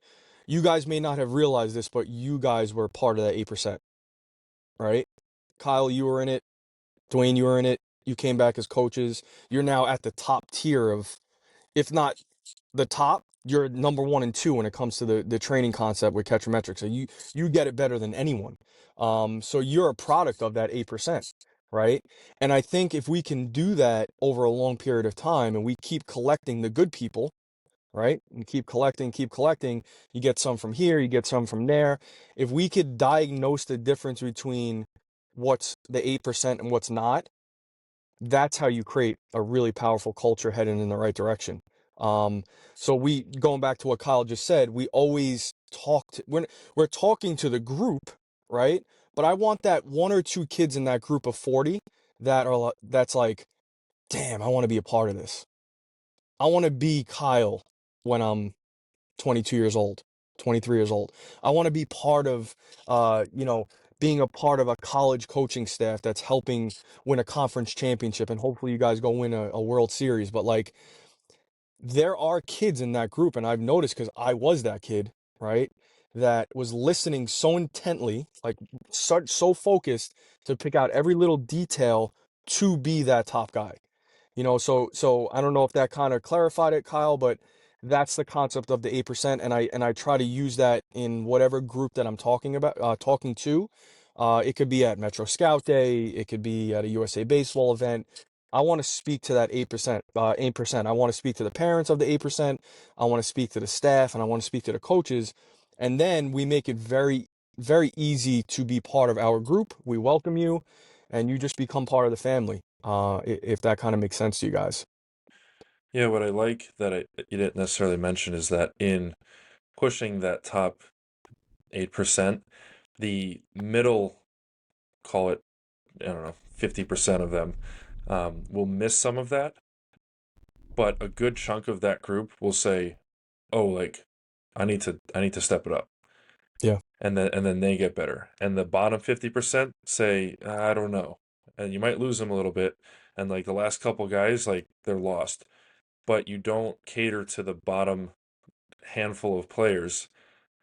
C: You guys may not have realized this, but you guys were part of that 8%, right? Kyle, you were in it. Dwayne, you were in it. You came back as coaches. You're now at the top tier of, if not the top, you're number 1 and 2 when it comes to the training concept with CatcherMTRX. So you get it better than anyone. So you're a product of that 8%, right? And I think if we can do that over a long period of time and we keep collecting the good people, right? And keep collecting, you get some from here, you get some from there. If we could diagnose the difference between what's the 8% and what's not, that's how you create a really powerful culture heading in the right direction. Um, so we going back to what Kyle just said, we always we're talking to the group, right? But I want that 1 or 2 kids in that group of 40 that's like, damn, I want to be a part of this. I want to be Kyle when I'm 22 years old, 23 years old. I want to be part of, being a part of a college coaching staff that's helping win a conference championship, and hopefully you guys go win a World Series. But like, there are kids in that group, and I've noticed because I was that kid, right? That was listening so intently, like so focused to pick out every little detail to be that top guy. So I don't know if that kind of clarified it, Kyle, but that's the concept of the 8%, and I try to use that in whatever group that I'm talking to. It could be at Metro Scout Day, it could be at a USA Baseball event. I want to speak to that 8%, 8%. I want to speak to the parents of the 8%. I want to speak to the staff, and I want to speak to the coaches. And then we make it very, very easy to be part of our group. We welcome you, and you just become part of the family. If that kind of makes sense to you guys.
B: Yeah, what I like that you didn't necessarily mention is that in pushing that top 8%, the middle, call it, I don't know, 50% of them will miss some of that, but a good chunk of that group will say, "Oh, like I need to step it up."
C: Yeah.
B: And then they get better. And the bottom 50% say, "I don't know." And you might lose them a little bit. And like the last couple guys, like they're lost. But you don't cater to the bottom handful of players,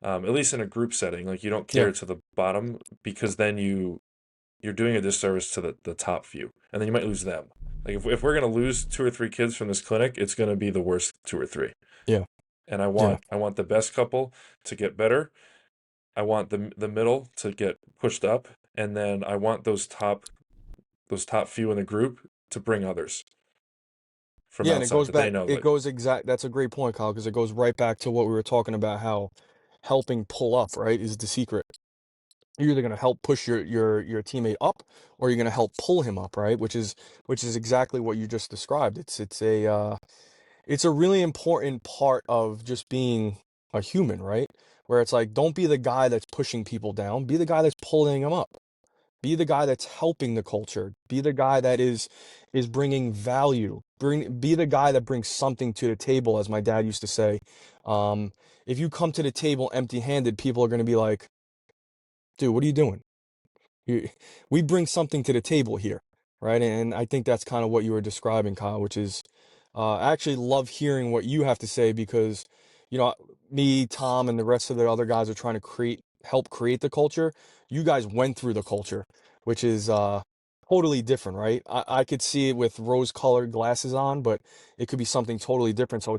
B: at least in a group setting. Like you don't
C: Yeah.
B: cater to the bottom because then you're doing a disservice to the top few, and then you might lose them. Like if we're gonna lose 2 or 3 kids from this clinic, it's gonna be the worst 2 or 3.
C: Yeah.
B: And I
C: Yeah.
B: want I want the best couple to get better. I want the middle to get pushed up, and then I want those top few in the group to bring others from
C: Yeah, and it
B: outside
C: goes
B: that they
C: back,
B: know.
C: it
B: Like,
C: goes exact, that's a great point, Kyle, because it goes right back to what we were talking about, how helping pull up, right, is the secret. You're either going to help push your teammate up, or you're going to help pull him up, right? Which is exactly what you just described. It's a really important part of just being a human, right? Where it's like, don't be the guy that's pushing people down, be the guy that's pulling them up. Be the guy that's helping the culture. Be the guy that is bringing value. Be the guy that brings something to the table, as my dad used to say. If you come to the table empty-handed, people are going to be like, "Dude, what are you doing?" You, we bring something to the table here, right? And I think that's kind of what you were describing, Kyle, which is, I actually love hearing what you have to say because, you know, me, Tom, and the rest of the other guys are trying to help create the culture. You guys went through the culture, which is totally different, right? I could see it with rose-colored glasses on, but it could be something totally different. So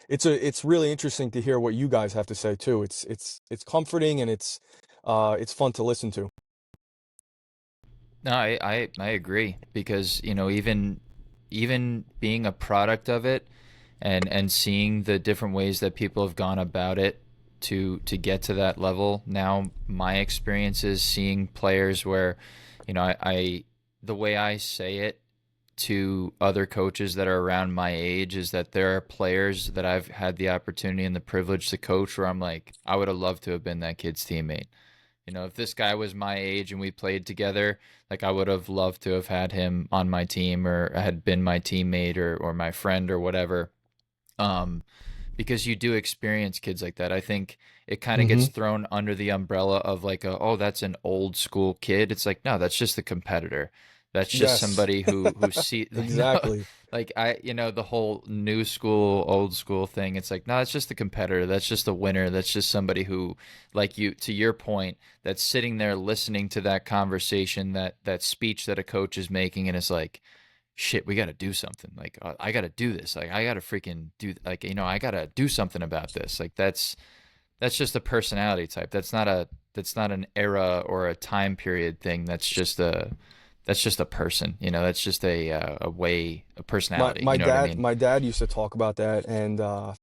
C: it's really interesting to hear what you guys have to say too. It's comforting, and it's fun to listen to.
A: No, I agree because even being a product of it and seeing the different ways that people have gone about it to get to that level. Now my experience is seeing players where, I the way I say it to other coaches that are around my age is that there are players that I've had the opportunity and the privilege to coach where I'm like, I would have loved to have been that kid's teammate. If this guy was my age and we played together, like I would have loved to have had him on my team or had been my teammate or my friend or whatever. Um, because you do experience kids like that. I think it kind of
C: Mm-hmm.
A: gets thrown under the umbrella of like, oh, that's an old school kid. It's like, no, that's just the competitor. That's just
C: Yes.
A: somebody who see like no,
C: Exactly.
A: like the whole new school old school thing. It's like no, it's just a competitor. That's just a winner. That's just somebody who, like you, to your point, that's sitting there listening to that conversation, that speech that a coach is making, and is like, shit, we got to do something. Like I got to do this. Like I got to freaking do. Like I got to do something about this. Like that's just a personality type. That's not an era or a time period thing. That's just a person. That's just a way, a
C: My
A: personality.
C: my
A: You know what I
C: dad
A: mean?
C: my dad used to talk about that, and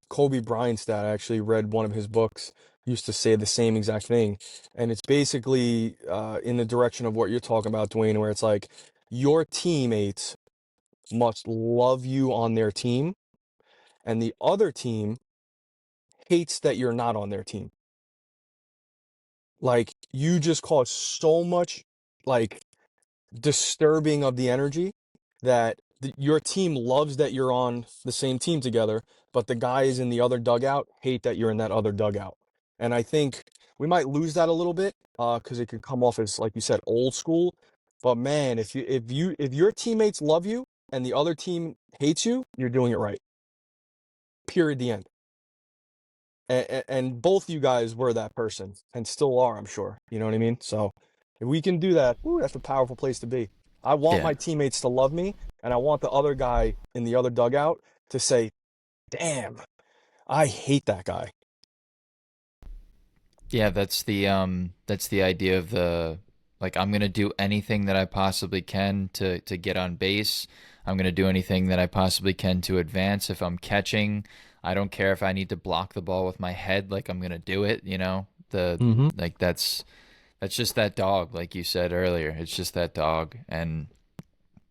C: Kobe Bryant's dad, I actually read one of his books, used to say the same exact thing, and it's basically in the direction of what you're talking about, Dwayne, where it's like your teammates must love you on their team, and the other team hates that you're not on their team. Like you just cause so much like disturbing of the energy that your team loves that you're on the same team together, but the guys in the other dugout hate that you're in that other dugout. And I think we might lose that a little bit because it could come off as, like you said, old school. But man, if your teammates love you and the other team hates you, you're doing it right. Period. The end. And both you guys were that person and still are, I'm sure. You know what I mean? So if we can do that, woo, that's a powerful place to be. I want
A: Yeah.
C: my teammates to love me, and I want the other guy in the other dugout to say, damn, I hate that guy.
A: Yeah, that's the idea of the, like, I'm gonna do anything that I possibly can to get on base. I'm gonna do anything that I possibly can to advance. If I'm catching, I don't care if I need to block the ball with my head, like I'm gonna do it, The
C: Hmm.
A: like that's just that dog, like you said earlier. It's just that dog. And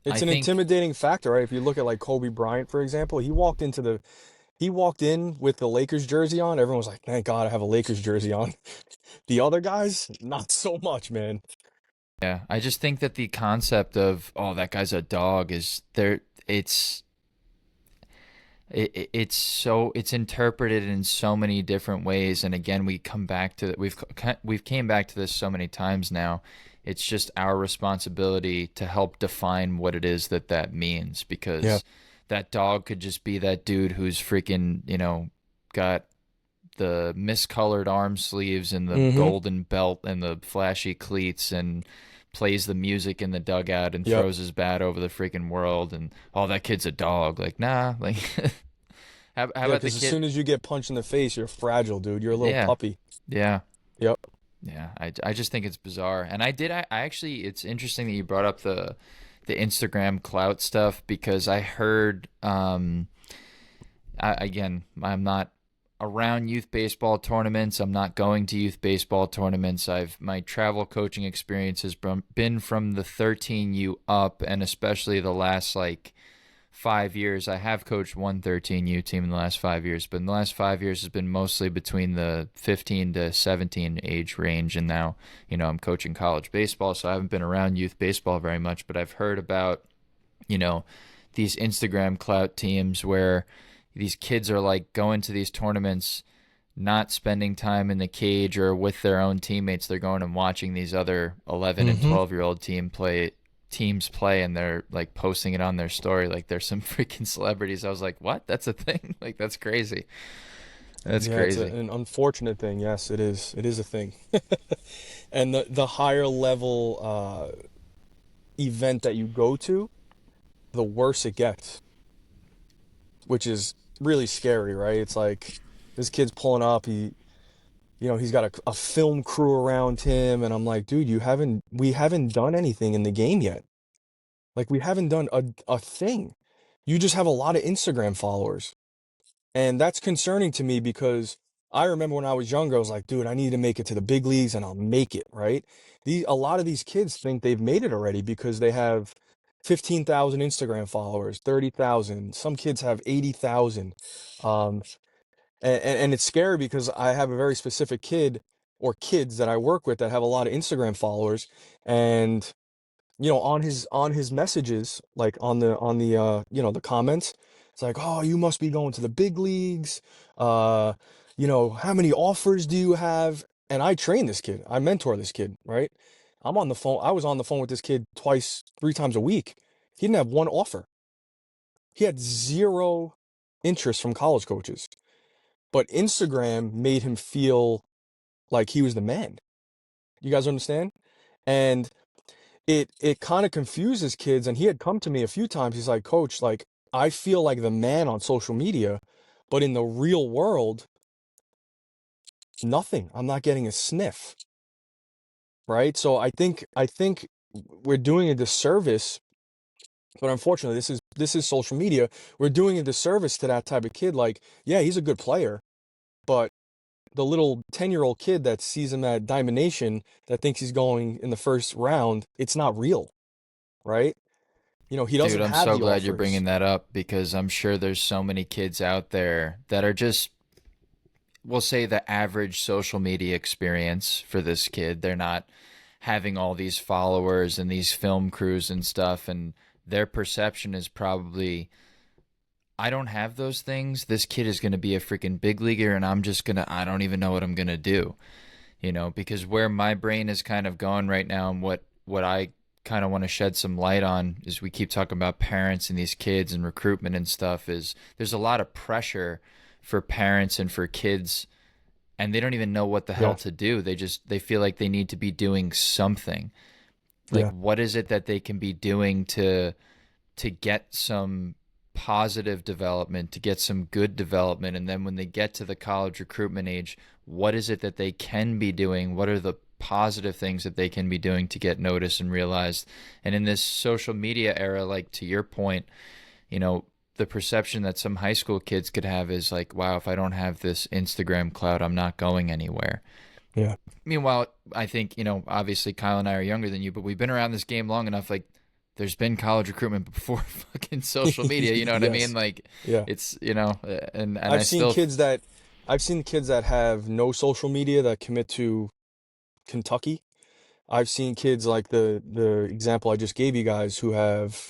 A: I
C: It's an
A: think
C: intimidating factor, right? If you look at like Kobe Bryant, for example, he walked in with the Lakers jersey on. Everyone was like, thank God I have a Lakers jersey on. The other guys, not so much, man.
A: yeah, I just think that the concept of, oh, that guy's a dog is there. It's so it's interpreted in so many different ways, and again we come back to we've came back to this so many times now. It's just our responsibility to help define what it is that means,
C: Yeah.
A: because that dog could just be that dude who's freaking got the miscolored arm sleeves and the
C: Hmm.
A: golden belt and the flashy cleats, and plays the music in the dugout and
C: Yep.
A: throws his bat over the freaking world, and oh, that kid's a dog. Like, nah, like how
C: Yeah,
A: about the
C: because as
A: kid?
C: soon as you get punched in the face, you're fragile, dude. You're a little
A: Yeah,
C: puppy.
A: yeah,
C: Yep.
A: yeah. I just think it's bizarre. And I actually, it's interesting that you brought up the Instagram clout stuff, because I heard again, I'm not around youth baseball tournaments. I'm not going to youth baseball tournaments. My travel coaching experience has been from the 13U up, and especially the last like 5 years. I have coached one 13U team in the last 5 years, but in the last 5 years has been mostly between the 15 to 17 age range. And now, I'm coaching college baseball, so I haven't been around youth baseball very much, but I've heard about, you know, these Instagram clout teams where these kids are like going to these tournaments, not spending time in the cage or with their own teammates. They're going and watching these other 11 and
C: Hmm.
A: 12-year-old teams play, and they're like posting it on their story like they're some freaking celebrities. I was like, what? That's a thing? Like, that's crazy. That's
C: Yeah, it's
A: crazy.
C: an unfortunate thing. Yes, it is. It is a thing. And the higher level event that you go to, the worse it gets, which is really scary, right? It's like this kid's pulling up. He's got a film crew around him, and I'm like, dude, we haven't done anything in the game yet. Like we haven't done a thing. You just have a lot of Instagram followers. And that's concerning to me because I remember when I was younger, I was like, dude, I need to make it to the big leagues and I'll make it, right? A lot of these kids think they've made it already because they have 15,000 Instagram followers, 30,000. Some kids have 80,000. Um, and it's scary because I have a very specific kid or kids that I work with that have a lot of Instagram followers. And on his messages, like on the the comments, it's like, oh, you must be going to the big leagues. How many offers do you have? And I train this kid, I mentor this kid, right? I'm on the phone. I was on the phone with this kid twice, 3 times a week. He didn't have one offer. He had zero interest from college coaches. But Instagram made him feel like he was the man. You guys understand? And it kind of confuses kids. And he had come to me a few times. He's like, Coach, like I feel like the man on social media, but in the real world, nothing. I'm not getting a sniff. Right. So I think we're doing a disservice, but unfortunately this is social media. We're doing a disservice to that type of kid. Like, yeah, he's a good player, but the little 10-year-old kid that sees him at Diamond Nation that thinks he's going in the first round, it's not real, right? He
A: Dude,
C: doesn't
A: I'm
C: have
A: so
C: the
A: glad you're
C: offers.
A: bringing that up because I'm sure there's so many kids out there that are just, we'll say, the average social media experience for this kid. They're not having all these followers and these film crews and stuff, and their perception is probably, I don't have those things. This kid is going to be a freaking big leaguer, and I don't even know what I'm going to do. Because where my brain is kind of going right now, and what I kind of want to shed some light on is, we keep talking about parents and these kids and recruitment and stuff, is there's a lot of pressure for parents and for kids, and they don't even know what the hell
C: Yeah,
A: to do. They feel like they need to be doing something. Like,
C: yeah,
A: what is it that they can be doing to get some positive development, to get some good development, and then when they get to the college recruitment age, what is it that they can be doing? What are the positive things that they can be doing to get noticed and realized? And in this social media era, like to your point, you know, the perception that some high school kids could have is like, wow, if I don't have this Instagram cloud, I'm not going anywhere.
C: yeah.
A: Meanwhile, I think, obviously Kyle and I are younger than you, but we've been around this game long enough. Like, there's been college recruitment before fucking social media. You know what I mean?
C: Yes,
A: Like,
C: yeah.
A: it's, and I
C: I've seen
A: still,
C: kids that I've seen kids that have no social media that commit to Kentucky. I've seen kids like the example I just gave you guys who have,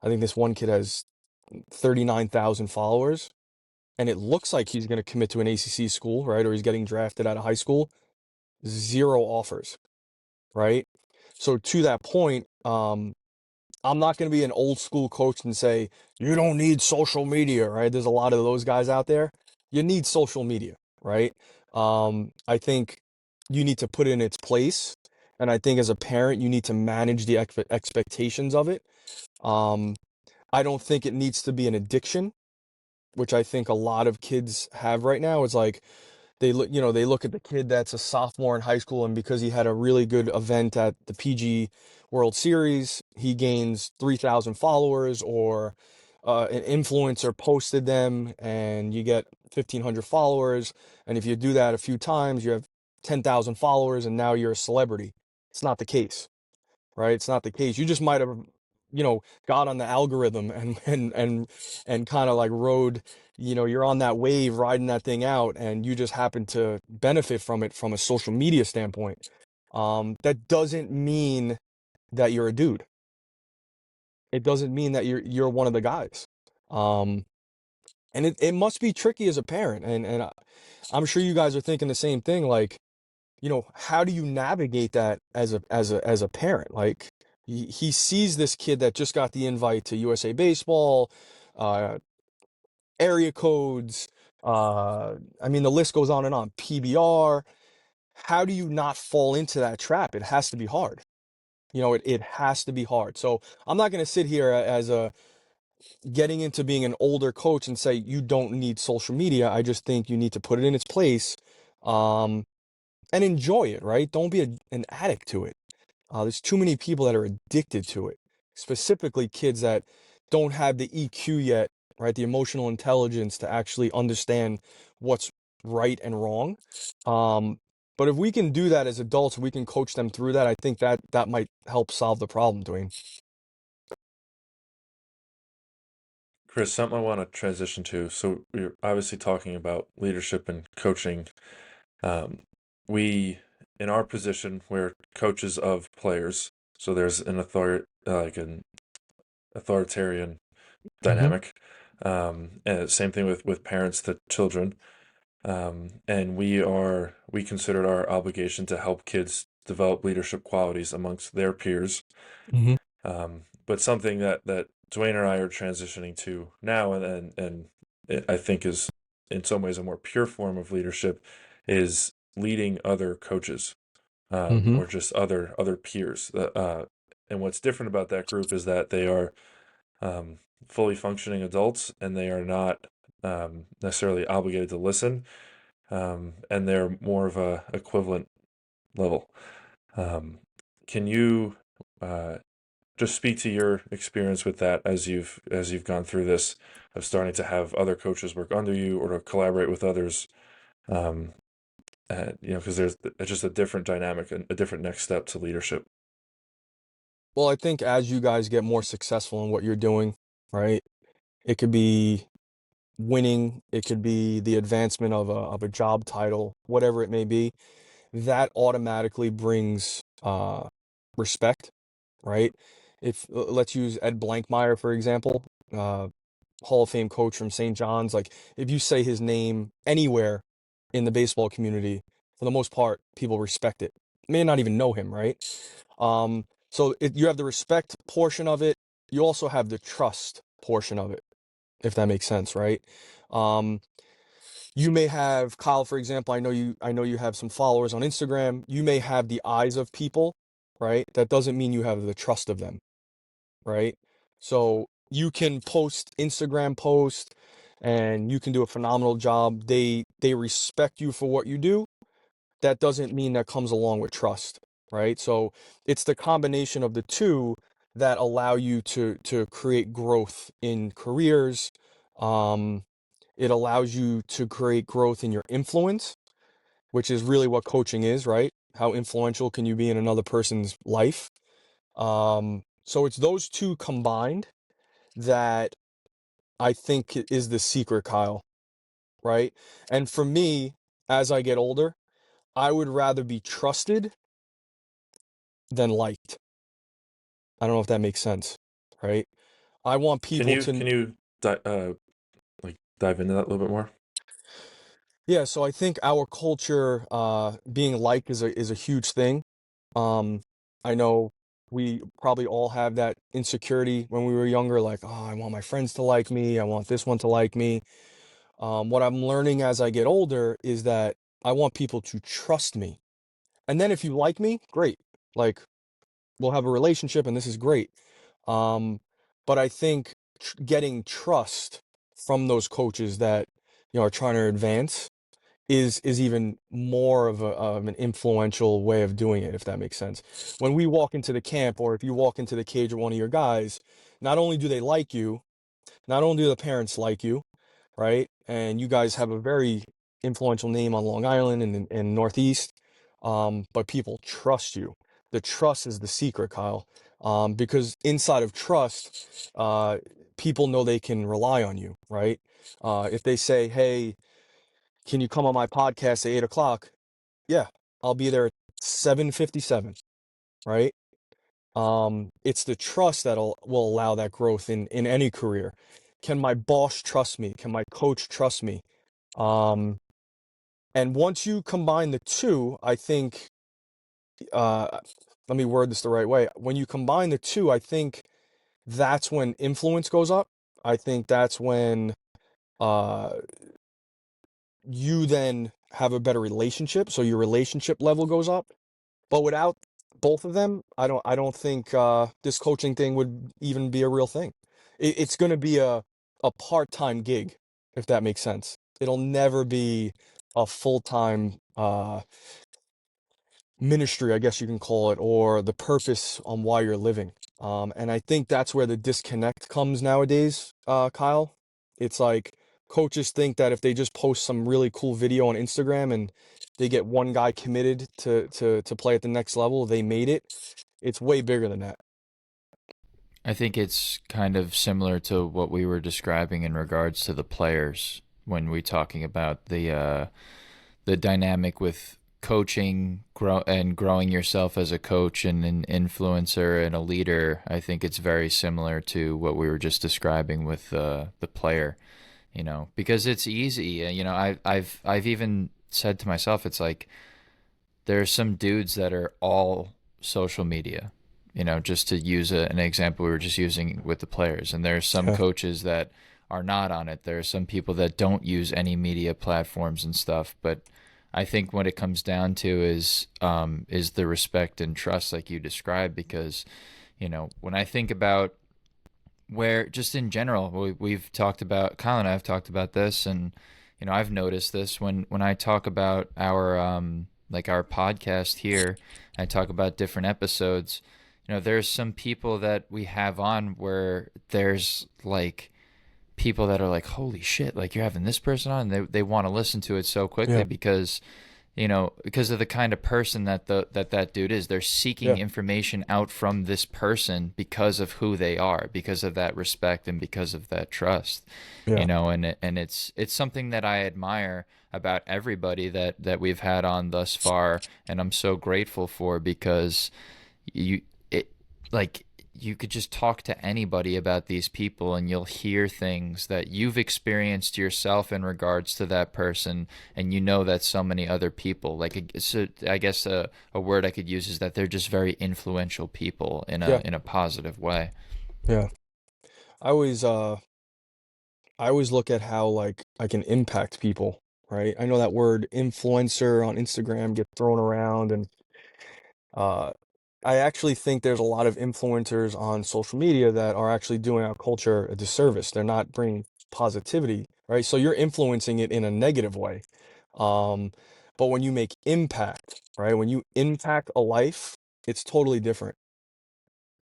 C: I think this one kid has 39,000 followers, and it looks like he's going to commit to an ACC school, right? Or he's getting drafted out of high school. Zero offers, right? So to that point, I'm not going to be an old school coach and say, you don't need social media, right? There's a lot of those guys out there. You need social media, right? I think you need to put it in its place. And I think as a parent, you need to manage the expectations of it. Um, I don't think it needs to be an addiction, which I think a lot of kids have right now. It's like, they look at the kid that's a sophomore in high school, and because he had a really good event at the PG World Series, he gains 3,000 followers, or an influencer posted them and you get 1,500 followers. And if you do that a few times, you have 10,000 followers and now you're a celebrity. It's not the case, right? It's not the case. You just might have, got on the algorithm and kind of like rode, you're on that wave riding that thing out, and you just happen to benefit from it from a social media standpoint. That doesn't mean that you're a dude. It doesn't mean that you're one of the guys. Um, and it must be tricky as a parent. And I'm sure you guys are thinking the same thing. Like, how do you navigate that as a parent? Like, he sees this kid that just got the invite to USA Baseball, uh, area codes. I mean, the list goes on and on. PBR. How do you not fall into that trap? It has to be hard. It has to be hard. So I'm not going to sit here as a getting into being an older coach and say you don't need social media. I just think you need to put it in its place, um, and enjoy it, right? Don't be an addict to it. There's too many people that are addicted to it, specifically kids that don't have the EQ yet, right? The emotional intelligence to actually understand what's right and wrong. Um, but if we can do that as adults, we can coach them through that. I think that might help solve the problem, Dwayne.
B: Chris, something I want to transition to. So we're obviously talking about leadership and coaching. Um, we, in our position, we're coaches of players. So there's an authoritarian
C: Hmm.
B: dynamic. And same thing with parents to children. And we consider it our obligation to help kids develop leadership qualities amongst their peers.
C: Mm-hmm.
B: But something that Dwayne and I are transitioning to now, and it, I think is in some ways a more pure form of leadership, is leading other coaches,
C: Mm-hmm.
B: or just other peers. And what's different about that group is that they are fully functioning adults, and they are not necessarily obligated to listen, and they're more of a equivalent level. Um, can you just speak to your experience with that as you've gone through this of starting to have other coaches work under you or to collaborate with others? Um, because there's just a different dynamic and a different next step to leadership.
C: Well, I think as you guys get more successful in what you're doing, right? It could be winning, it could be the advancement of a job title, whatever it may be. That automatically brings respect, right? If let's use Ed Blankmeyer for example, uh, Hall of Fame coach from St. John's. Like if you say his name anywhere in the baseball community, for the most part, people respect it. May not even know him, right? So you have the respect portion of it. You also have the trust portion of it, if that makes sense, right? Um, you may have Kyle, for example. I know you have some followers on Instagram. You may have the eyes of people, right? That doesn't mean you have the trust of them, right? So you can post Instagram posts and you can do a phenomenal job. They respect you for what you do. That doesn't mean that comes along with trust, right? So it's the combination of the two that allow you to create growth in careers. Um, it allows you to create growth in your influence, which is really what coaching is, right? How influential can you be in another person's life? So it's those two combined that I think is the secret, Kyle, right? And for me, as I get older, I would rather be trusted than liked. I don't know if that makes sense, right? I want
B: Can
C: people
B: you
C: to,
B: can you dive into that a little bit more?
C: yeah, so I think our culture, being liked is a huge thing. Um, I know we probably all have that insecurity when we were younger, like, oh, I want my friends to like me, I want this one to like me. What I'm learning as I get older is that I want people to trust me. And then if you like me, great. Like we'll have a relationship and this is great. Um, but I think getting trust from those coaches that are trying to advance is even more of an influential way of doing it, if that makes sense. When we walk into the camp, or if you walk into the cage of one of your guys, not only do they like you, not only do the parents like you, right? And you guys have a very influential name on Long Island and Northeast, but people trust you. The trust is the secret, Kyle, because inside of trust, people know they can rely on you, right? If they say, "Hey, can you come on my podcast at 8 o'clock?" Yeah, I'll be there at 7:57, right? It's the trust that will allow that growth in any career. Can my boss trust me? Can my coach trust me? Um, and once you combine the two, I think, uh, let me word this the right way. When you combine the two, I think that's when influence goes up. I think that's when uh, you then have a better relationship. So your relationship level goes up. But without both of them, I don't think this coaching thing would even be a real thing. It's going to be a part-time gig, if that makes sense. It'll never be a full-time ministry, I guess you can call it, or the purpose on why you're living. And I think that's where the disconnect comes nowadays, Kyle. It's like coaches think that if they just post some really cool video on Instagram and they get one guy committed to play at the next level, they made it. It's way bigger than that.
A: I think it's kind of similar to what we were describing in regards to the players when we talking about the dynamic with coaching and growing yourself as a coach and an influencer and a leader. I think it's very similar to what we were just describing with the player, because it's easy. I've even said to myself, it's like there are some dudes that are all social media, just to use an example we were just using with the players. And there are some
C: Yeah.
A: coaches that are not on it. There are some people that don't use any media platforms and stuff. But I think what it comes down to is the respect and trust, like you described, because when I think about where, just in general, we've talked about, Kyle and I have talked about this, and I've noticed this when I talk about our like our podcast here. I talk about different episodes. There's some people that we have on where there's like people that are like, holy shit, like you're having this person on, and they want to listen to it so quickly
C: Yeah.
A: because of the kind of person that dude is. They're seeking
C: Yeah.
A: information out from this person because of who they are, because of that respect and because of that trust.
C: Yeah.
A: And it's something that I admire about everybody that we've had on thus far, and I'm so grateful for, because you it like you could just talk to anybody about these people and you'll hear things that you've experienced yourself in regards to that person, and that so many other people, like, so I guess a word I could use is that they're just very influential people in a
C: Yeah.
A: in a positive way.
C: Yeah. I always I always look at how like I can impact people, right? I know that word influencer on Instagram gets thrown around, and uh I actually think there's a lot of influencers on social media that are actually doing our culture a disservice. They're not bringing positivity, right? So you're influencing it in a negative way. Um, but when you make impact, right? When you impact a life, it's totally different.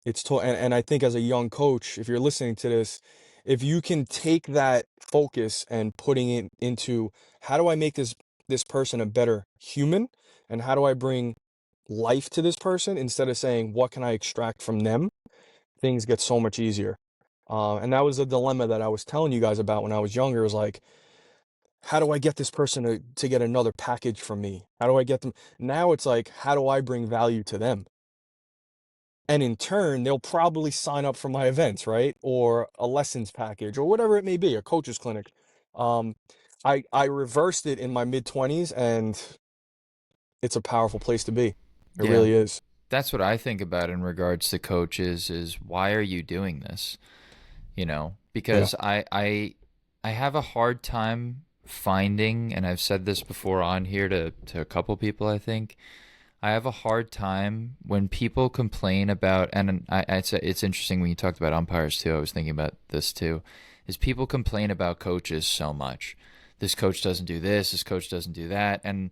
C: And I think as a young coach, if you're listening to this, if you can take that focus and putting it into how do I make this person a better human, and how do I bring life to this person instead of saying what can I extract from them, things get so much easier. And that was a dilemma that I was telling you guys about when I was younger. It was like, how do I get this person to get another package from me? How do I get them? Now it's like, how do I bring value to them? And in turn, they'll probably sign up for my events, right? Or a lessons package or whatever it may be, a coach's clinic. Um, I reversed it in my mid-20s, and it's a powerful place to be. It
A: Yeah,
C: really is.
A: that's what I think about in regards to coaches, is why are you doing this?
C: Yeah.
A: Because I have a hard time finding, and I've said this before on here to a couple people, I think. I have a hard time when people complain about, and it's interesting when you talked about umpires too. I was thinking about this too, is people complain about coaches so much. This coach doesn't do this coach doesn't do that, and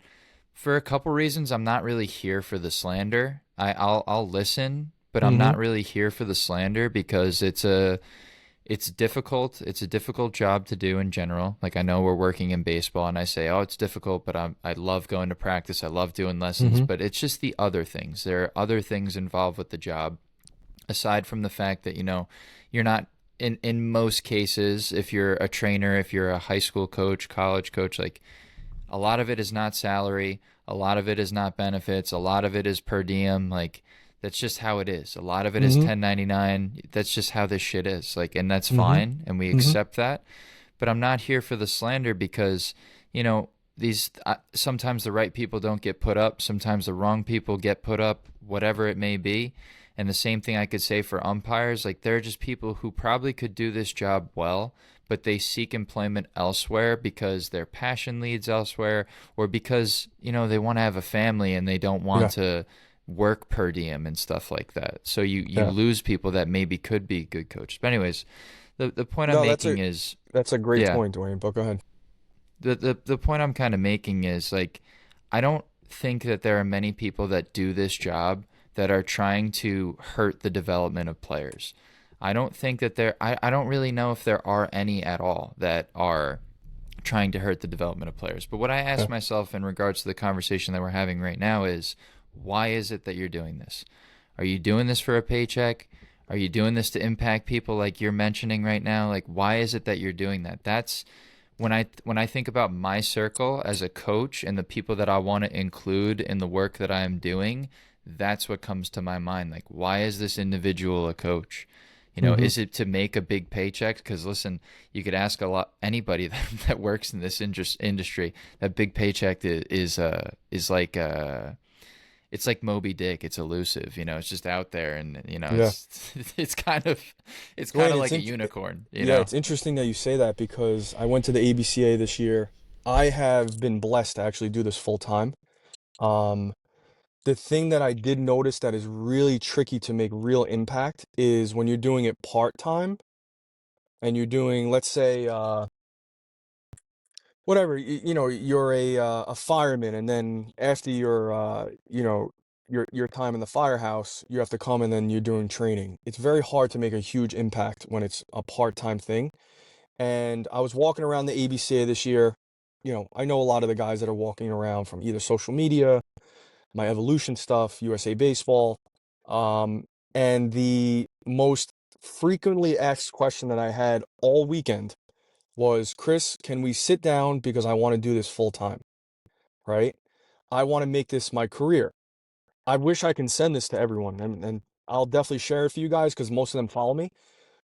A: for a couple reasons, I'm not really here for the slander. I'll listen, but I'm
C: Mm-hmm.
A: not really here for the slander, because it's difficult. It's a difficult job to do in general. Like, I know we're working in baseball and I say, oh, it's difficult, but I love going to practice. I love doing lessons,
C: Mm-hmm.
A: but it's just the other things. There are other things involved with the job, aside from the fact that, you're not, in most cases, if you're a trainer, if you're a high school coach, college coach, like, a lot of it is not salary. A lot of it is not benefits. A lot of it is per diem. Like, that's just how it is. A lot of it is
C: Mm-hmm.
A: 1099. That's just how this shit is. Like, and that's
C: Mm-hmm.
A: fine, and we
C: Mm-hmm.
A: accept that. But I'm not here for the slander, because, these sometimes the right people don't get put up. Sometimes the wrong people get put up, whatever it may be. And the same thing I could say for umpires. Like, there are just people who probably could do this job well, but they seek employment elsewhere because their passion leads elsewhere, or because, they want to have a family and they don't want
C: Yeah.
A: to work per diem and stuff like that. So you
C: Yeah.
A: lose people that maybe could be good coaches. But anyways, the point I'm
C: No,
A: making is,
C: that's a great
A: yeah,
C: point, Dwayne, but go ahead.
A: the point I'm kind of making is, like, I don't think that there are many people that do this job that are trying to hurt the development of players. I don't think that I don't really know if there are any at all that are trying to hurt the development of players. But what I
C: Yeah.
A: ask myself in regards to the conversation that we're having right now is, why is it that you're doing this? Are you doing this for a paycheck? Are you doing this to impact people like you're mentioning right now? Like, why is it that you're doing that? That's when I think about my circle as a coach and the people that I want to include in the work that I am doing, that's what comes to my mind. Like, why is this individual a coach?
C: Mm-hmm.
A: Is it to make a big paycheck? Because listen, you could ask anybody that works in this industry. That big paycheck is like it's like Moby Dick. It's elusive, it's just out there, and
C: Yeah.
A: it's kind of
C: Dwayne,
A: like a unicorn,
C: yeah, it's interesting that you say that because I went to the ABCA this year. I have been blessed to actually do this full time. Um, the thing that I did notice that is really tricky to make real impact is when you're doing it part time and you're doing, let's say, whatever, you're a fireman, and then after your time in the firehouse, you have to come and then you're doing training. It's very hard to make a huge impact when it's a part-time thing. And I was walking around the ABCA this year. I know a lot of the guys that are walking around from either social media, my evolution stuff, USA Baseball. Um, and the most frequently asked question that I had all weekend was, Chris, can we sit down because I want to do this full time, right? I want to make this my career. I wish I can send this to everyone, and I'll definitely share it for you guys because most of them follow me.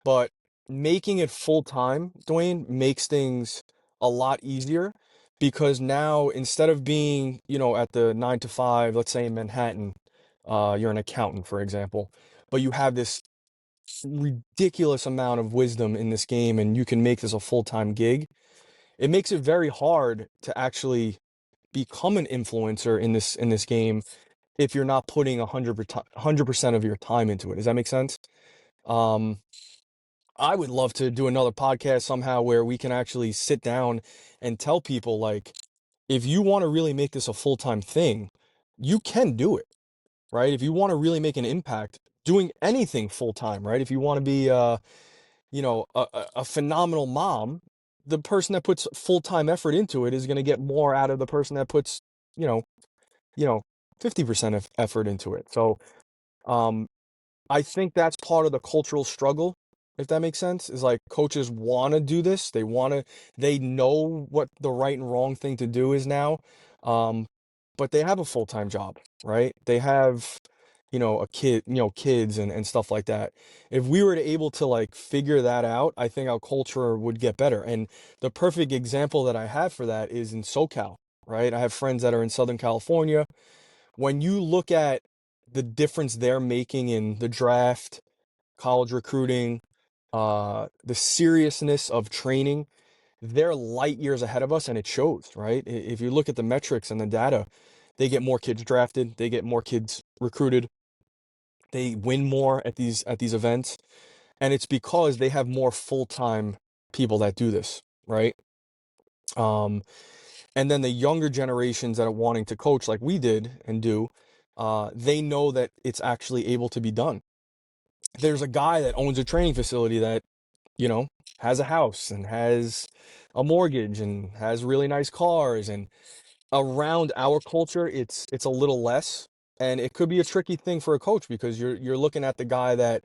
C: But making it full time, Dwayne, makes things a lot easier because now instead of being, at the 9 to 5, let's say in Manhattan, you're an accountant, for example, but you have this ridiculous amount of wisdom in this game and you can make this a full-time gig. It makes it very hard to actually become an influencer in this game if you're not putting 100% of your time into it. Does that make sense? Um, I would love to do another podcast somehow where we can actually sit down and tell people, like, if you want to really make this a full-time thing, you can do it, right? If you want to really make an impact doing anything full-time, right? If you want to be a phenomenal mom, the person that puts full-time effort into it is going to get more out of the person that puts, you know, you know, 50% of effort into it. So, um, I think that's part of the cultural struggle, if that makes sense, is like coaches want to do this. They know what the right and wrong thing to do is now. Um, but they have a full-time job, right? They have, kids and stuff like that. If we were to able to like figure that out, I think our culture would get better. And the perfect example that I have for that is in SoCal, right? I have friends that are in Southern California. When you look at the difference they're making in the draft, college recruiting, the seriousness of training, they're light years ahead of us, and it shows, right? If you look at the metrics and the data, they get more kids drafted, they get more kids recruited, they win more at these events, and it's because they have more full-time people that do this, right? Um, and then the younger generations that are wanting to coach like we did and do, they know that it's actually able to be done. There's a guy that owns a training facility that, you know, has a house and has a mortgage and has really nice cars, and around our culture it's a little less, and it could be a tricky thing for a coach because you're looking at the guy that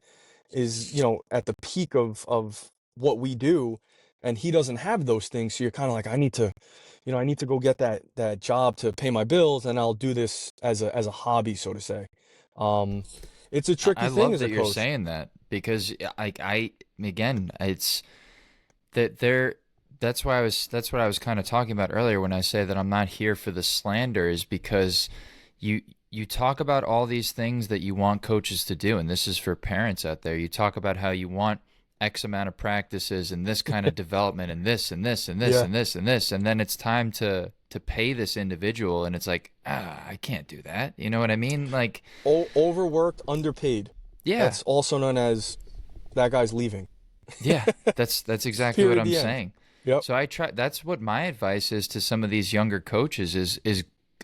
C: is, at the peak of what we do, and he doesn't have those things, so you're kind of like, I need to go get that job to pay my bills, and I'll do this as a hobby, so to say. um it's a
A: I
C: tricky thing
A: love
C: as a
A: that you're
C: coach.
A: saying that because I again, it's that there that's what I was kind of talking about earlier when I say that I'm not here for the slander, is because you you talk about all these things that you want coaches to do, and this is for parents out there. You talk about how you want X amount of practices and this kind of development and this and this and this
C: Yeah.
A: and this and this, and then it's time to pay this individual, and it's like, I can't do that. You know what I mean? Like,
C: Overworked, underpaid.
A: yeah,
C: That's also known as that guy's leaving.
A: yeah, that's exactly what
C: Period.
A: I'm
C: The end.
A: saying.
C: Yep.
A: So I try. That's what my advice is to some of these younger coaches is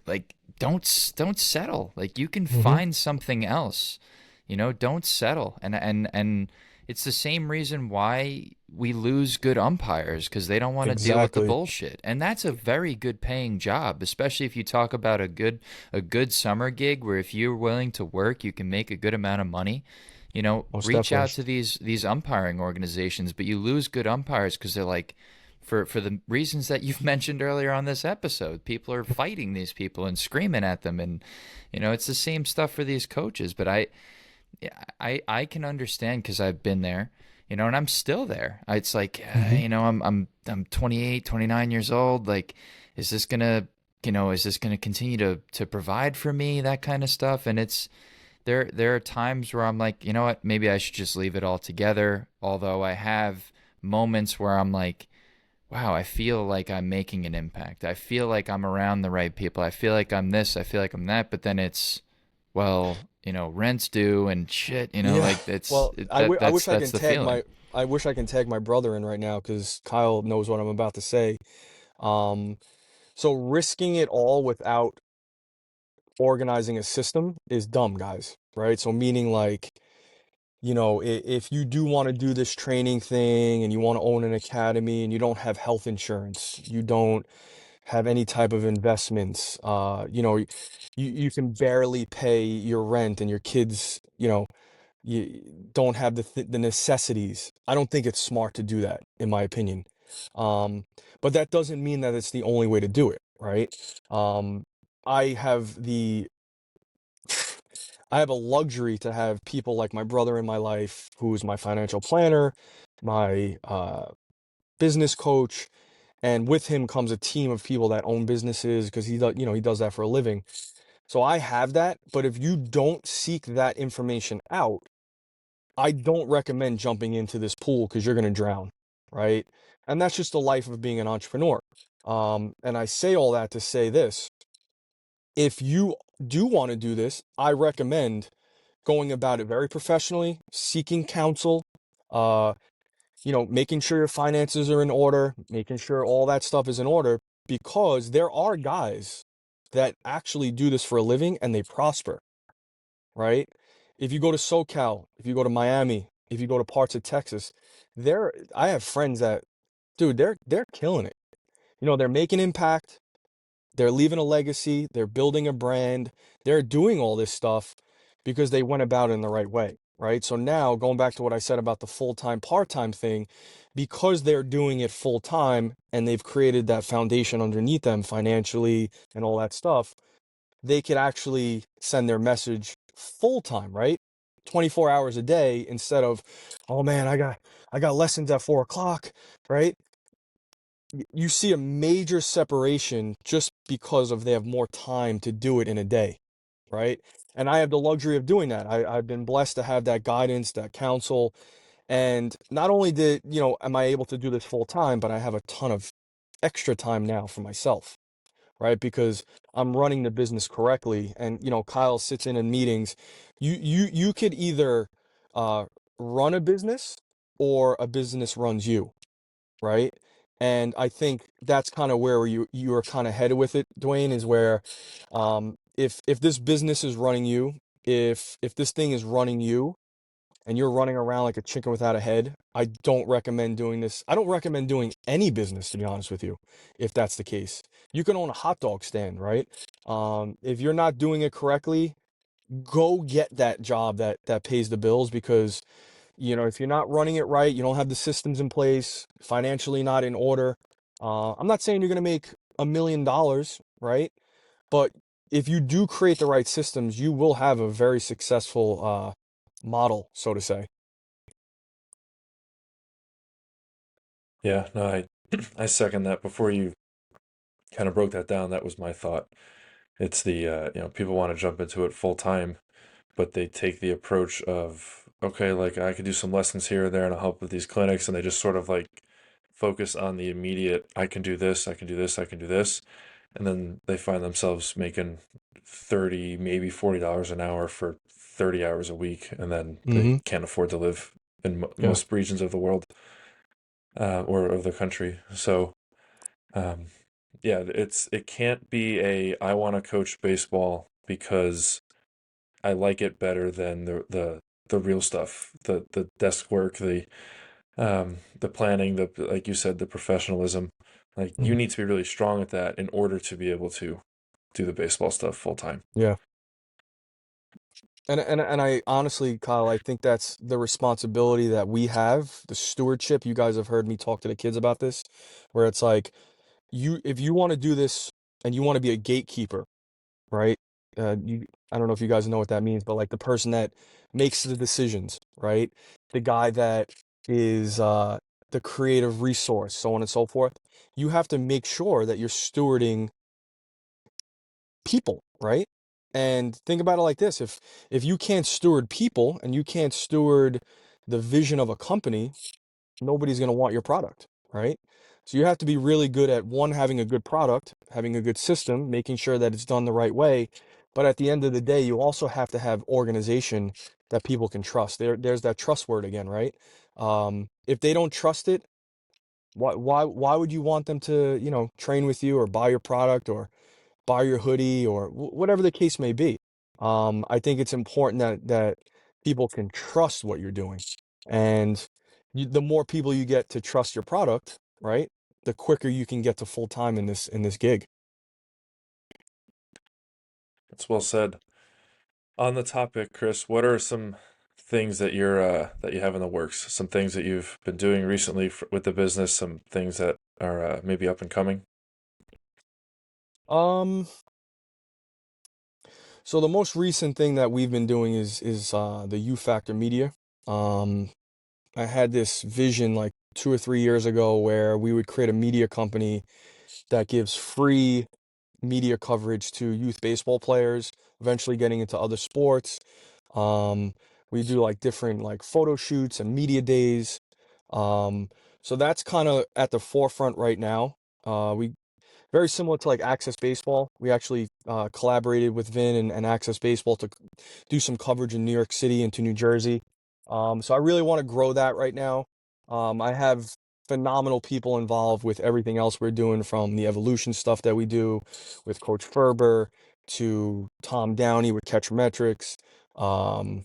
A: like, don't settle. Like, you can
C: Hmm.
A: find something else. Don't settle. And it's the same reason why we lose good umpires, because they don't want to deal with the
C: Exactly.
A: bullshit. And that's a very good paying job, especially if you talk about a good summer gig where if you're willing to work, you can make a good amount of money.
C: Most
A: Reach
C: definitely.
A: out to these umpiring organizations, but you lose good umpires because they're like, for the reasons that you've mentioned earlier on this episode, people are fighting these people and screaming at them, and it's the same stuff for these coaches. But I can understand because I've been there, and I'm still there. It's like,
C: Hmm.
A: I'm 28, 29 years old. Like, is this gonna is this going to continue to provide for me, that kind of stuff. And it's there are times where I'm like, you know what, maybe I should just leave it all together. Although I have moments where I'm like, wow, I feel like I'm making an impact. I feel like I'm around the right people. I feel like I'm this, I feel like I'm that. But then it's, well, rent's due and shit,
C: Yeah.
A: like
C: Well, I wish I
A: that's
C: can
A: the feeling.
C: tag my brother in right now because Kyle knows what I'm about to say. Um, so risking it all without organizing a system is dumb, guys, right? So meaning like, if you do want to do this training thing and you want to own an academy and you don't have health insurance, you don't have any type of investments, you can barely pay your rent and your kids, you don't have the necessities. I don't think it's smart to do that, in my opinion. Um, but that doesn't mean that it's the only way to do it, right? Um, I have the I have a luxury to have people like my brother in my life, who's my financial planner, my business coach, and with him comes a team of people that own businesses because he does that for a living. So I have that, but if you don't seek that information out, I don't recommend jumping into this pool because you're going to drown, right? And that's just the life of being an entrepreneur. And I say all that to say this: if you do want to do this, I recommend going about it very professionally, seeking counsel, uh, making sure your finances are in order, making sure all that stuff is in order, because there are guys that actually do this for a living and they prosper, right? If you go to SoCal, if you go to Miami, if you go to parts of Texas, I have friends that, dude, they're killing it. They're making impact, they're leaving a legacy, they're building a brand, they're doing all this stuff because they went about it in the right way, right? So now, going back to what I said about the full-time, part-time thing, because they're doing it full-time and they've created that foundation underneath them financially and all that stuff, they could actually send their message full-time, right? 24 hours a day instead of, oh man, I got lessons at 4 o'clock, right? You see a major separation just because of they have more time to do it in a day, right? And I have the luxury of doing that. I've been blessed to have that guidance, that counsel. And not only am I able to do this full time, but I have a ton of extra time now for myself, right? Because I'm running the business correctly. And, Kyle sits in meetings. You could either uh, run a business or a business runs you, right? And I think that's kind of where you are kind of headed with it, Dwayne, is where if this business is running you, if this thing is running you and you're running around like a chicken without a head, I don't recommend doing this. I don't recommend doing any business, to be honest with you, if that's the case. You can own a hot dog stand, right? If you're not doing it correctly, go get that job that pays the bills because if you're not running it right, you don't have the systems in place, financially not in order. I'm not saying you're going to make $1 million, right? But if you do create the right systems, you will have a very successful model, so to say.
B: Yeah, no, I second that. Before you kind of broke that down, that was my thought. It's the people want to jump into it full time, but they take the approach of, okay, like I could do some lessons here or there and I'll help with these clinics, and they just sort of like focus on the immediate, I can do this, I can do this, I can do this, and then they find themselves making 30, maybe $40 an hour for 30 hours a week, and then they
C: Mm-hmm.
B: can't afford to live in
C: Yeah.
B: most regions of the world, or of the country. So um, yeah, it can't be a I want to coach baseball because I like it better than the real stuff, the desk work, the planning, the like you said, the professionalism. Like you
C: Mm-hmm.
B: need to be really strong at that in order to be able to do the baseball stuff full time.
C: Yeah. And I honestly, Kyle, I think that's the responsibility that we have, the stewardship. You guys have heard me talk to the kids about this, where it's like if you want to do this and you want to be a gatekeeper, right? I don't know if you guys know what that means, but like the person that makes the decisions, right? The guy that is the creative resource, so on and so forth. You have to make sure that you're stewarding people, right? And think about it like this: if you can't steward people and you can't steward the vision of a company, nobody's going to want your product, right? So you have to be really good at one, having a good product, having a good system, making sure that it's done the right way. But at the end of the day, you also have to have organization that people can trust. There's that trust word again, right? If they don't trust it, why would you want them to, train with you or buy your product or buy your hoodie or whatever the case may be? I think it's important that people can trust what you're doing, and the more people you get to trust your product, right, the quicker you can get to full time in this gig.
B: That's well said. On the topic, Chris, what are some things that you have in the works? Some things that you've been doing recently with the business, some things that are maybe up and coming?
C: Um, so the most recent thing that we've been doing is the U Factor Media. Um, I had this vision like 2 or 3 years ago where we would create a media company that gives free media coverage to youth baseball players, eventually getting into other sports. Um, we do like different like photo shoots and media days. Um, so that's kind of at the forefront right now. We very similar to like Access Baseball. We actually collaborated with Vin and Access Baseball to do some coverage in New York City and to New Jersey. So I really want to grow that right now. I have phenomenal people involved with everything else we're doing, from the evolution stuff that we do with Coach Ferber to Tom Downey with CatcherMTRX, um,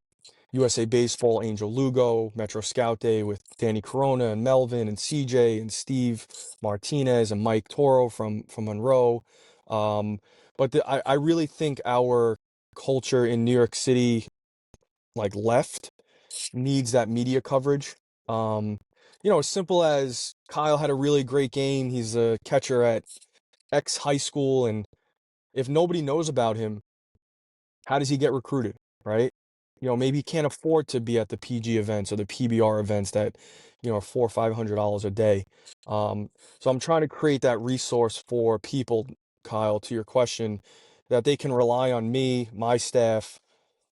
C: USA Baseball, Angel Lugo, Metro Scout Day with Danny Corona and Melvin and CJ and Steve Martinez and Mike Toro from Monroe. But I really think our culture in New York City, like left, needs that media coverage. Um, as simple as Kyle had a really great game. He's a catcher at X high school, and if nobody knows about him, how does he get recruited, right? Maybe he can't afford to be at the PG events or the PBR events that, are $400 or $500 a day. Um, so I'm trying to create that resource for people, Kyle, to your question, that they can rely on me, my staff,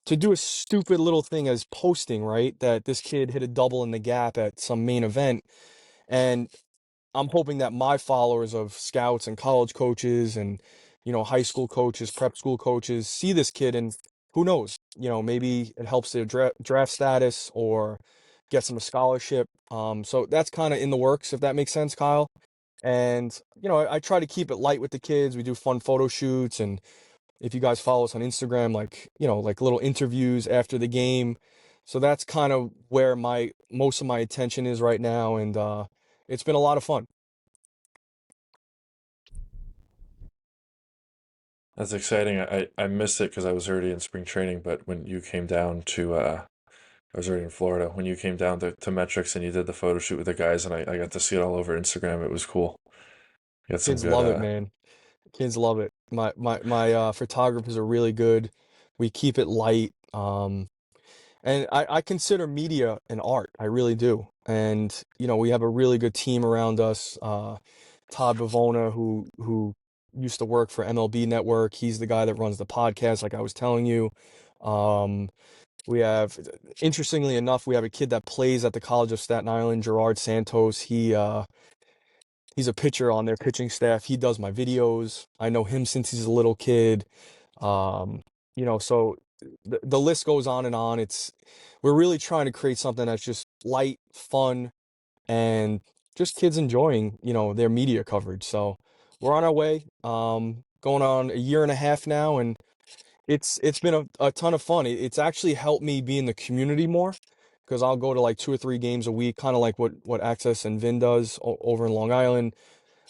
C: to do a stupid little thing as posting, right? That this kid hit a double in the gap at some main event. And I'm hoping that my followers of scouts and college coaches and, high school coaches, prep school coaches see this kid, and who knows, maybe it helps their draft status or gets them a scholarship. So that's kind of in the works, if that makes sense, Kyle. And, I try to keep it light with the kids. We do fun photo shoots, and if you guys follow us on Instagram, like, like little interviews after the game. So that's kind of where my most of my attention is right now, and it's been a lot of fun.
B: That's exciting. I missed it because I was already in spring training, but when you came down to I was already in Florida. When you came down to Metrics and you did the photo shoot with the guys, and I got to see it all over Instagram. It was cool. You had some
C: Kids
B: good
C: love it, man. Kids love it. My photographers are really good. We keep it light. And I consider media an art. I really do. And, we have a really good team around us. Todd Bavona, who used to work for MLB Network. He's the guy that runs the podcast, like I was telling you. Um, we have, interestingly enough, we have a kid that plays at the College of Staten Island, Gerard Santos. He's a pitcher on their pitching staff. He does my videos. I know him since he's a little kid. Um, so the list goes on and on. We're really trying to create something that's just light, fun, and just kids enjoying, their media coverage. So we're on our way. Going on a year and a half now, and it's been a ton of fun. It's actually helped me be in the community more, because I'll go to like 2 or 3 games a week, kind of like what Access and Vin does over in Long Island.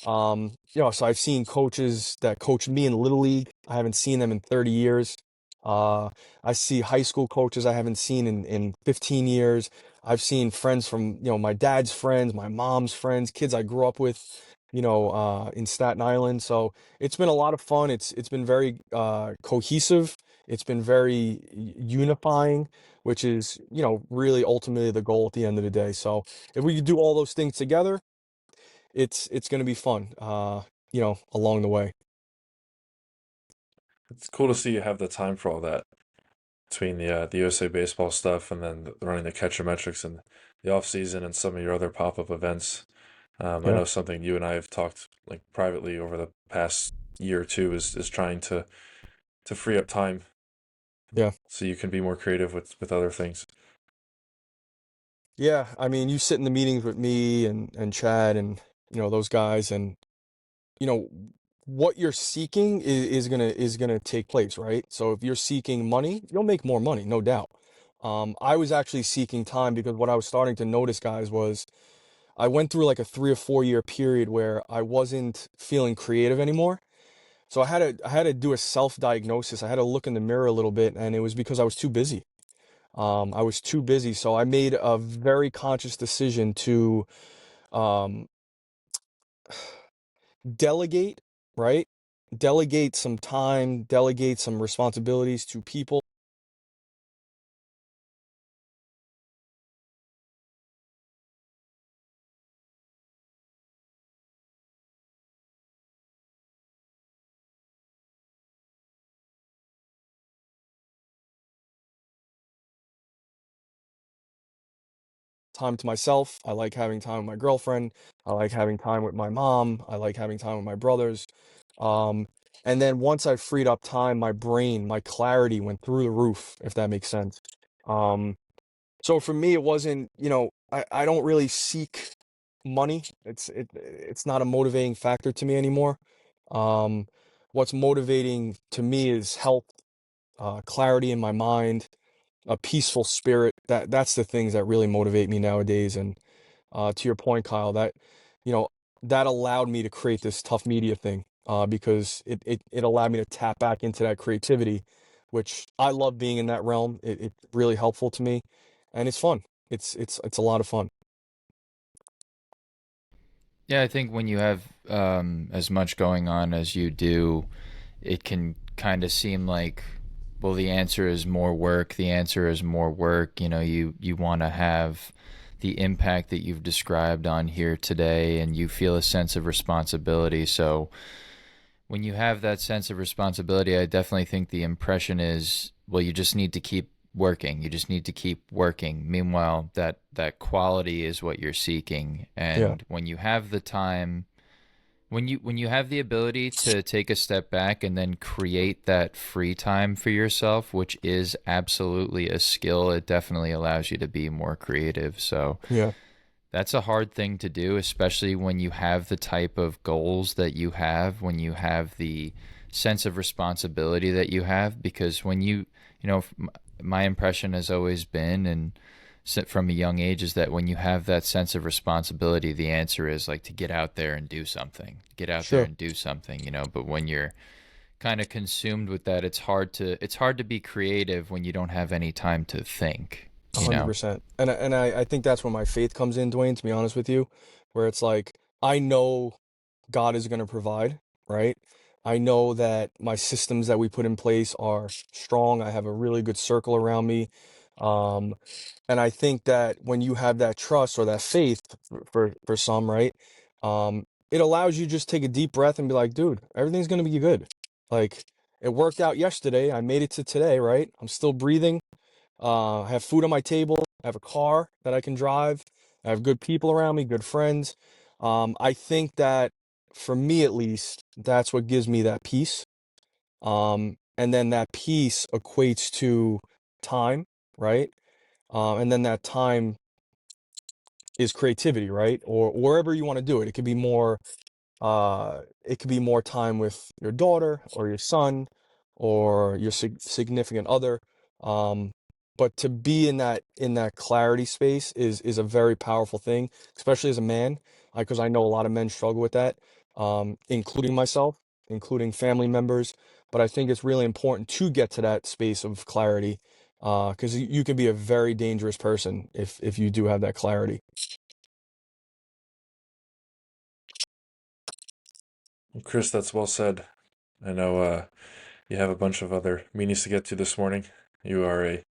C: So I've seen coaches that coached me in Little League. I haven't seen them in 30 years. Uh, I see high school coaches I haven't seen in 15 years. I've seen friends from, my dad's friends, my mom's friends, kids I grew up with, in Staten Island. So it's been a lot of fun. It's been very cohesive. It's been very unifying, which is, really ultimately the goal at the end of the day. So if we could do all those things together, it's going to be fun, along the way.
B: It's cool to see you have the time for all that between the USA baseball stuff and then running the CatcherMTRX and the off season and some of your other pop up events. I
C: Yeah,
B: know something you and I have talked like privately over the past year or two is trying to free up time
C: yeah,
B: so you can be more creative with other things.
C: yeah. I mean, you sit in the meetings with me and Chad and those guys, and you know what you're seeking is gonna take place, right? So if you're seeking money, you'll make more money, no doubt. I was actually seeking time because what I was starting to notice, guys, was I went through like a 3 or 4 year period where I wasn't feeling creative anymore. So I had to do a self-diagnosis. I had to look in the mirror a little bit, and it was because I was too busy. I was too busy. So I made a very conscious decision to um, delegate, right? Delegate some time, delegate some responsibilities to people. Time to myself. I like having time with my girlfriend. I like having time with my mom. I like having time with my brothers. Um, and then once I freed up time, my brain, my clarity went through the roof, if that makes sense. Um, so for me, it wasn't, I don't really seek money. It's not a motivating factor to me anymore. Um, what's motivating to me is health, clarity in my mind, a peaceful spirit. That's the things that really motivate me nowadays. And to your point, Kyle, you know, that allowed me to create this tough media thing because it allowed me to tap back into that creativity, which I love being in that realm. It's really helpful to me, and it's fun. It's a lot of fun.
A: Yeah, I think when you have as much going on as you do, it can kind of seem like, well, the answer is more work. The answer is more work. You want to have the impact that you've described on here today, and you feel a sense of responsibility. So when you have that sense of responsibility, I definitely think the impression is, well, you just need to keep working. You just need to keep working. Meanwhile, that quality is what you're seeking.
C: Yeah,
A: And when you have the time, when you have the ability to take a step back and then create that free time for yourself, which is absolutely a skill, it definitely allows you to be more creative. So
C: yeah,
A: that's a hard thing to do, especially when you have the type of goals that you have, when you have the sense of responsibility that you have. Because my impression has always been, and from a young age, is that when you have that sense of responsibility, the answer is like to get out there and do something, get out there
C: sure.
A: and do something. But when you're kind of consumed with that, it's hard to be creative when you don't have any time to think,
C: A
A: you
C: hundred
A: know?
C: percent. And I think that's where my faith comes in, Dwayne, to be honest with you, where it's like I know God is going to provide, right? I know that my systems that we put in place are strong. I have a really good circle around me. Um, and I think that when you have that trust or that faith for some, right? It allows you just take a deep breath and be like, dude, everything's going to be good. Like it worked out yesterday. I made it to today, right? I'm still breathing. I have food on my table. I have a car that I can drive. I have good people around me, good friends. I think that for me at least, that's what gives me that peace. And then that peace equates to time, right? And then that time is creativity, right? Or wherever you want to do it. It could be more time with your daughter or your son or your significant other. Um, but to be in that clarity space is a very powerful thing, especially as a man, because I know a lot of men struggle with that, including myself, including family members. But I think it's really important to get to that space of clarity, because you can be a very dangerous person if you do have that clarity.
B: Chris, that's well said. I know you have a bunch of other meetings to get to this morning. You are a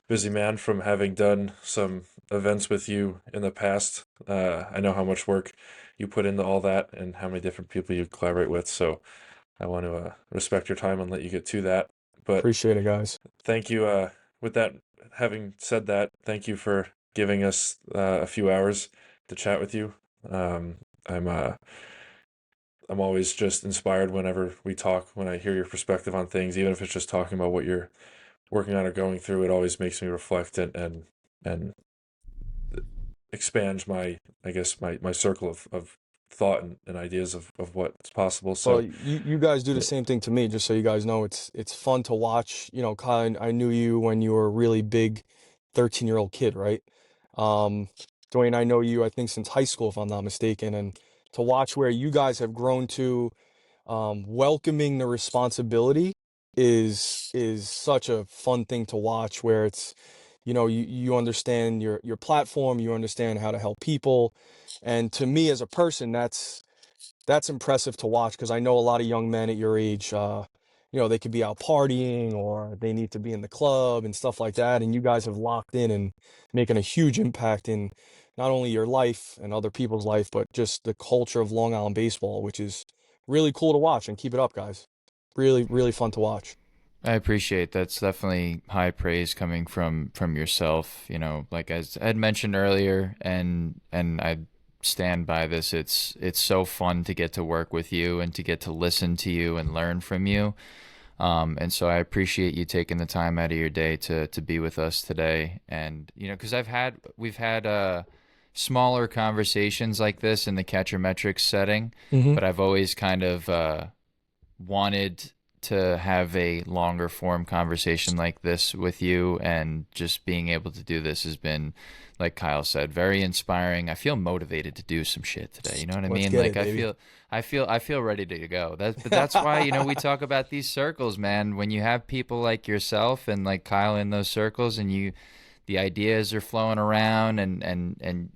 B: busy man from having done some events with you in the past. I know how much work you put into all that and how many different people you collaborate with. So I want to respect your time and let you get to that. But
C: Appreciate it, guys.
B: thank you. With that, having said that, thank you for giving us a few hours to chat with you. Um, I'm I'm always just inspired whenever we talk, when I hear your perspective on things, even if it's just talking about what you're working on or going through. It always makes me reflect and expands my, I guess, my circle of thought and ideas of what's possible.
C: Well,
B: So
C: you guys do the
B: yeah,
C: same thing to me, just so you guys know. It's fun to watch. You know, Kyle, I knew you when you were a really big 13-year-old kid, right? Um, Dwayne, I know you, I think, since high school, if I'm not mistaken. And to watch where you guys have grown to, welcoming the responsibility is such a fun thing to watch, where it's, you know, you understand your platform, you understand how to help people. And to me as a person, that's impressive to watch, because I know a lot of young men at your age, you know, they could be out partying or they need to be in the club and stuff like that. And you guys have locked in and making a huge impact in not only your life and other people's life, but just the culture of Long Island baseball, which is really cool to watch. And keep it up, guys. Really, really fun to watch.
A: I appreciate that's definitely high praise coming from yourself. You know, like as I had mentioned earlier, and I stand by this. It's so fun to get to work with you and to get to listen to you and learn from you. And so I appreciate you taking the time out of your day to be with us today. And you know, because we've had smaller conversations like this in the CatcherMTRX setting,
C: Mm-hmm.
A: but I've always kind of wanted to have a longer form conversation like this with you, and just being able to do this has been, like Kyle said, very inspiring. I feel motivated to do some shit today. You know what I
C: Let's
A: mean?
C: get
A: Like
C: it, baby.
A: I feel ready to go. That's why, you know, we talk about these circles, man. When you have people like yourself and like Kyle in those circles, and the ideas are flowing around, and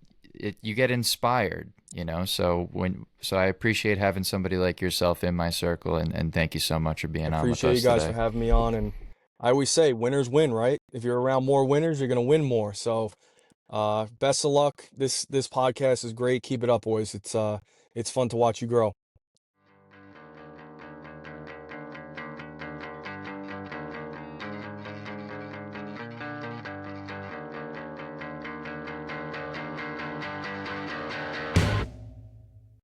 A: you get inspired, you know. So I appreciate having somebody like yourself in my circle, and thank you so much for
C: I
A: being on with
C: appreciate you
A: us
C: guys for
A: today.
C: having me on. And I always say, winners win, right? If you're around more winners, you're gonna win more. So, best of luck. This podcast is great. Keep it up, boys. It's fun to watch you grow.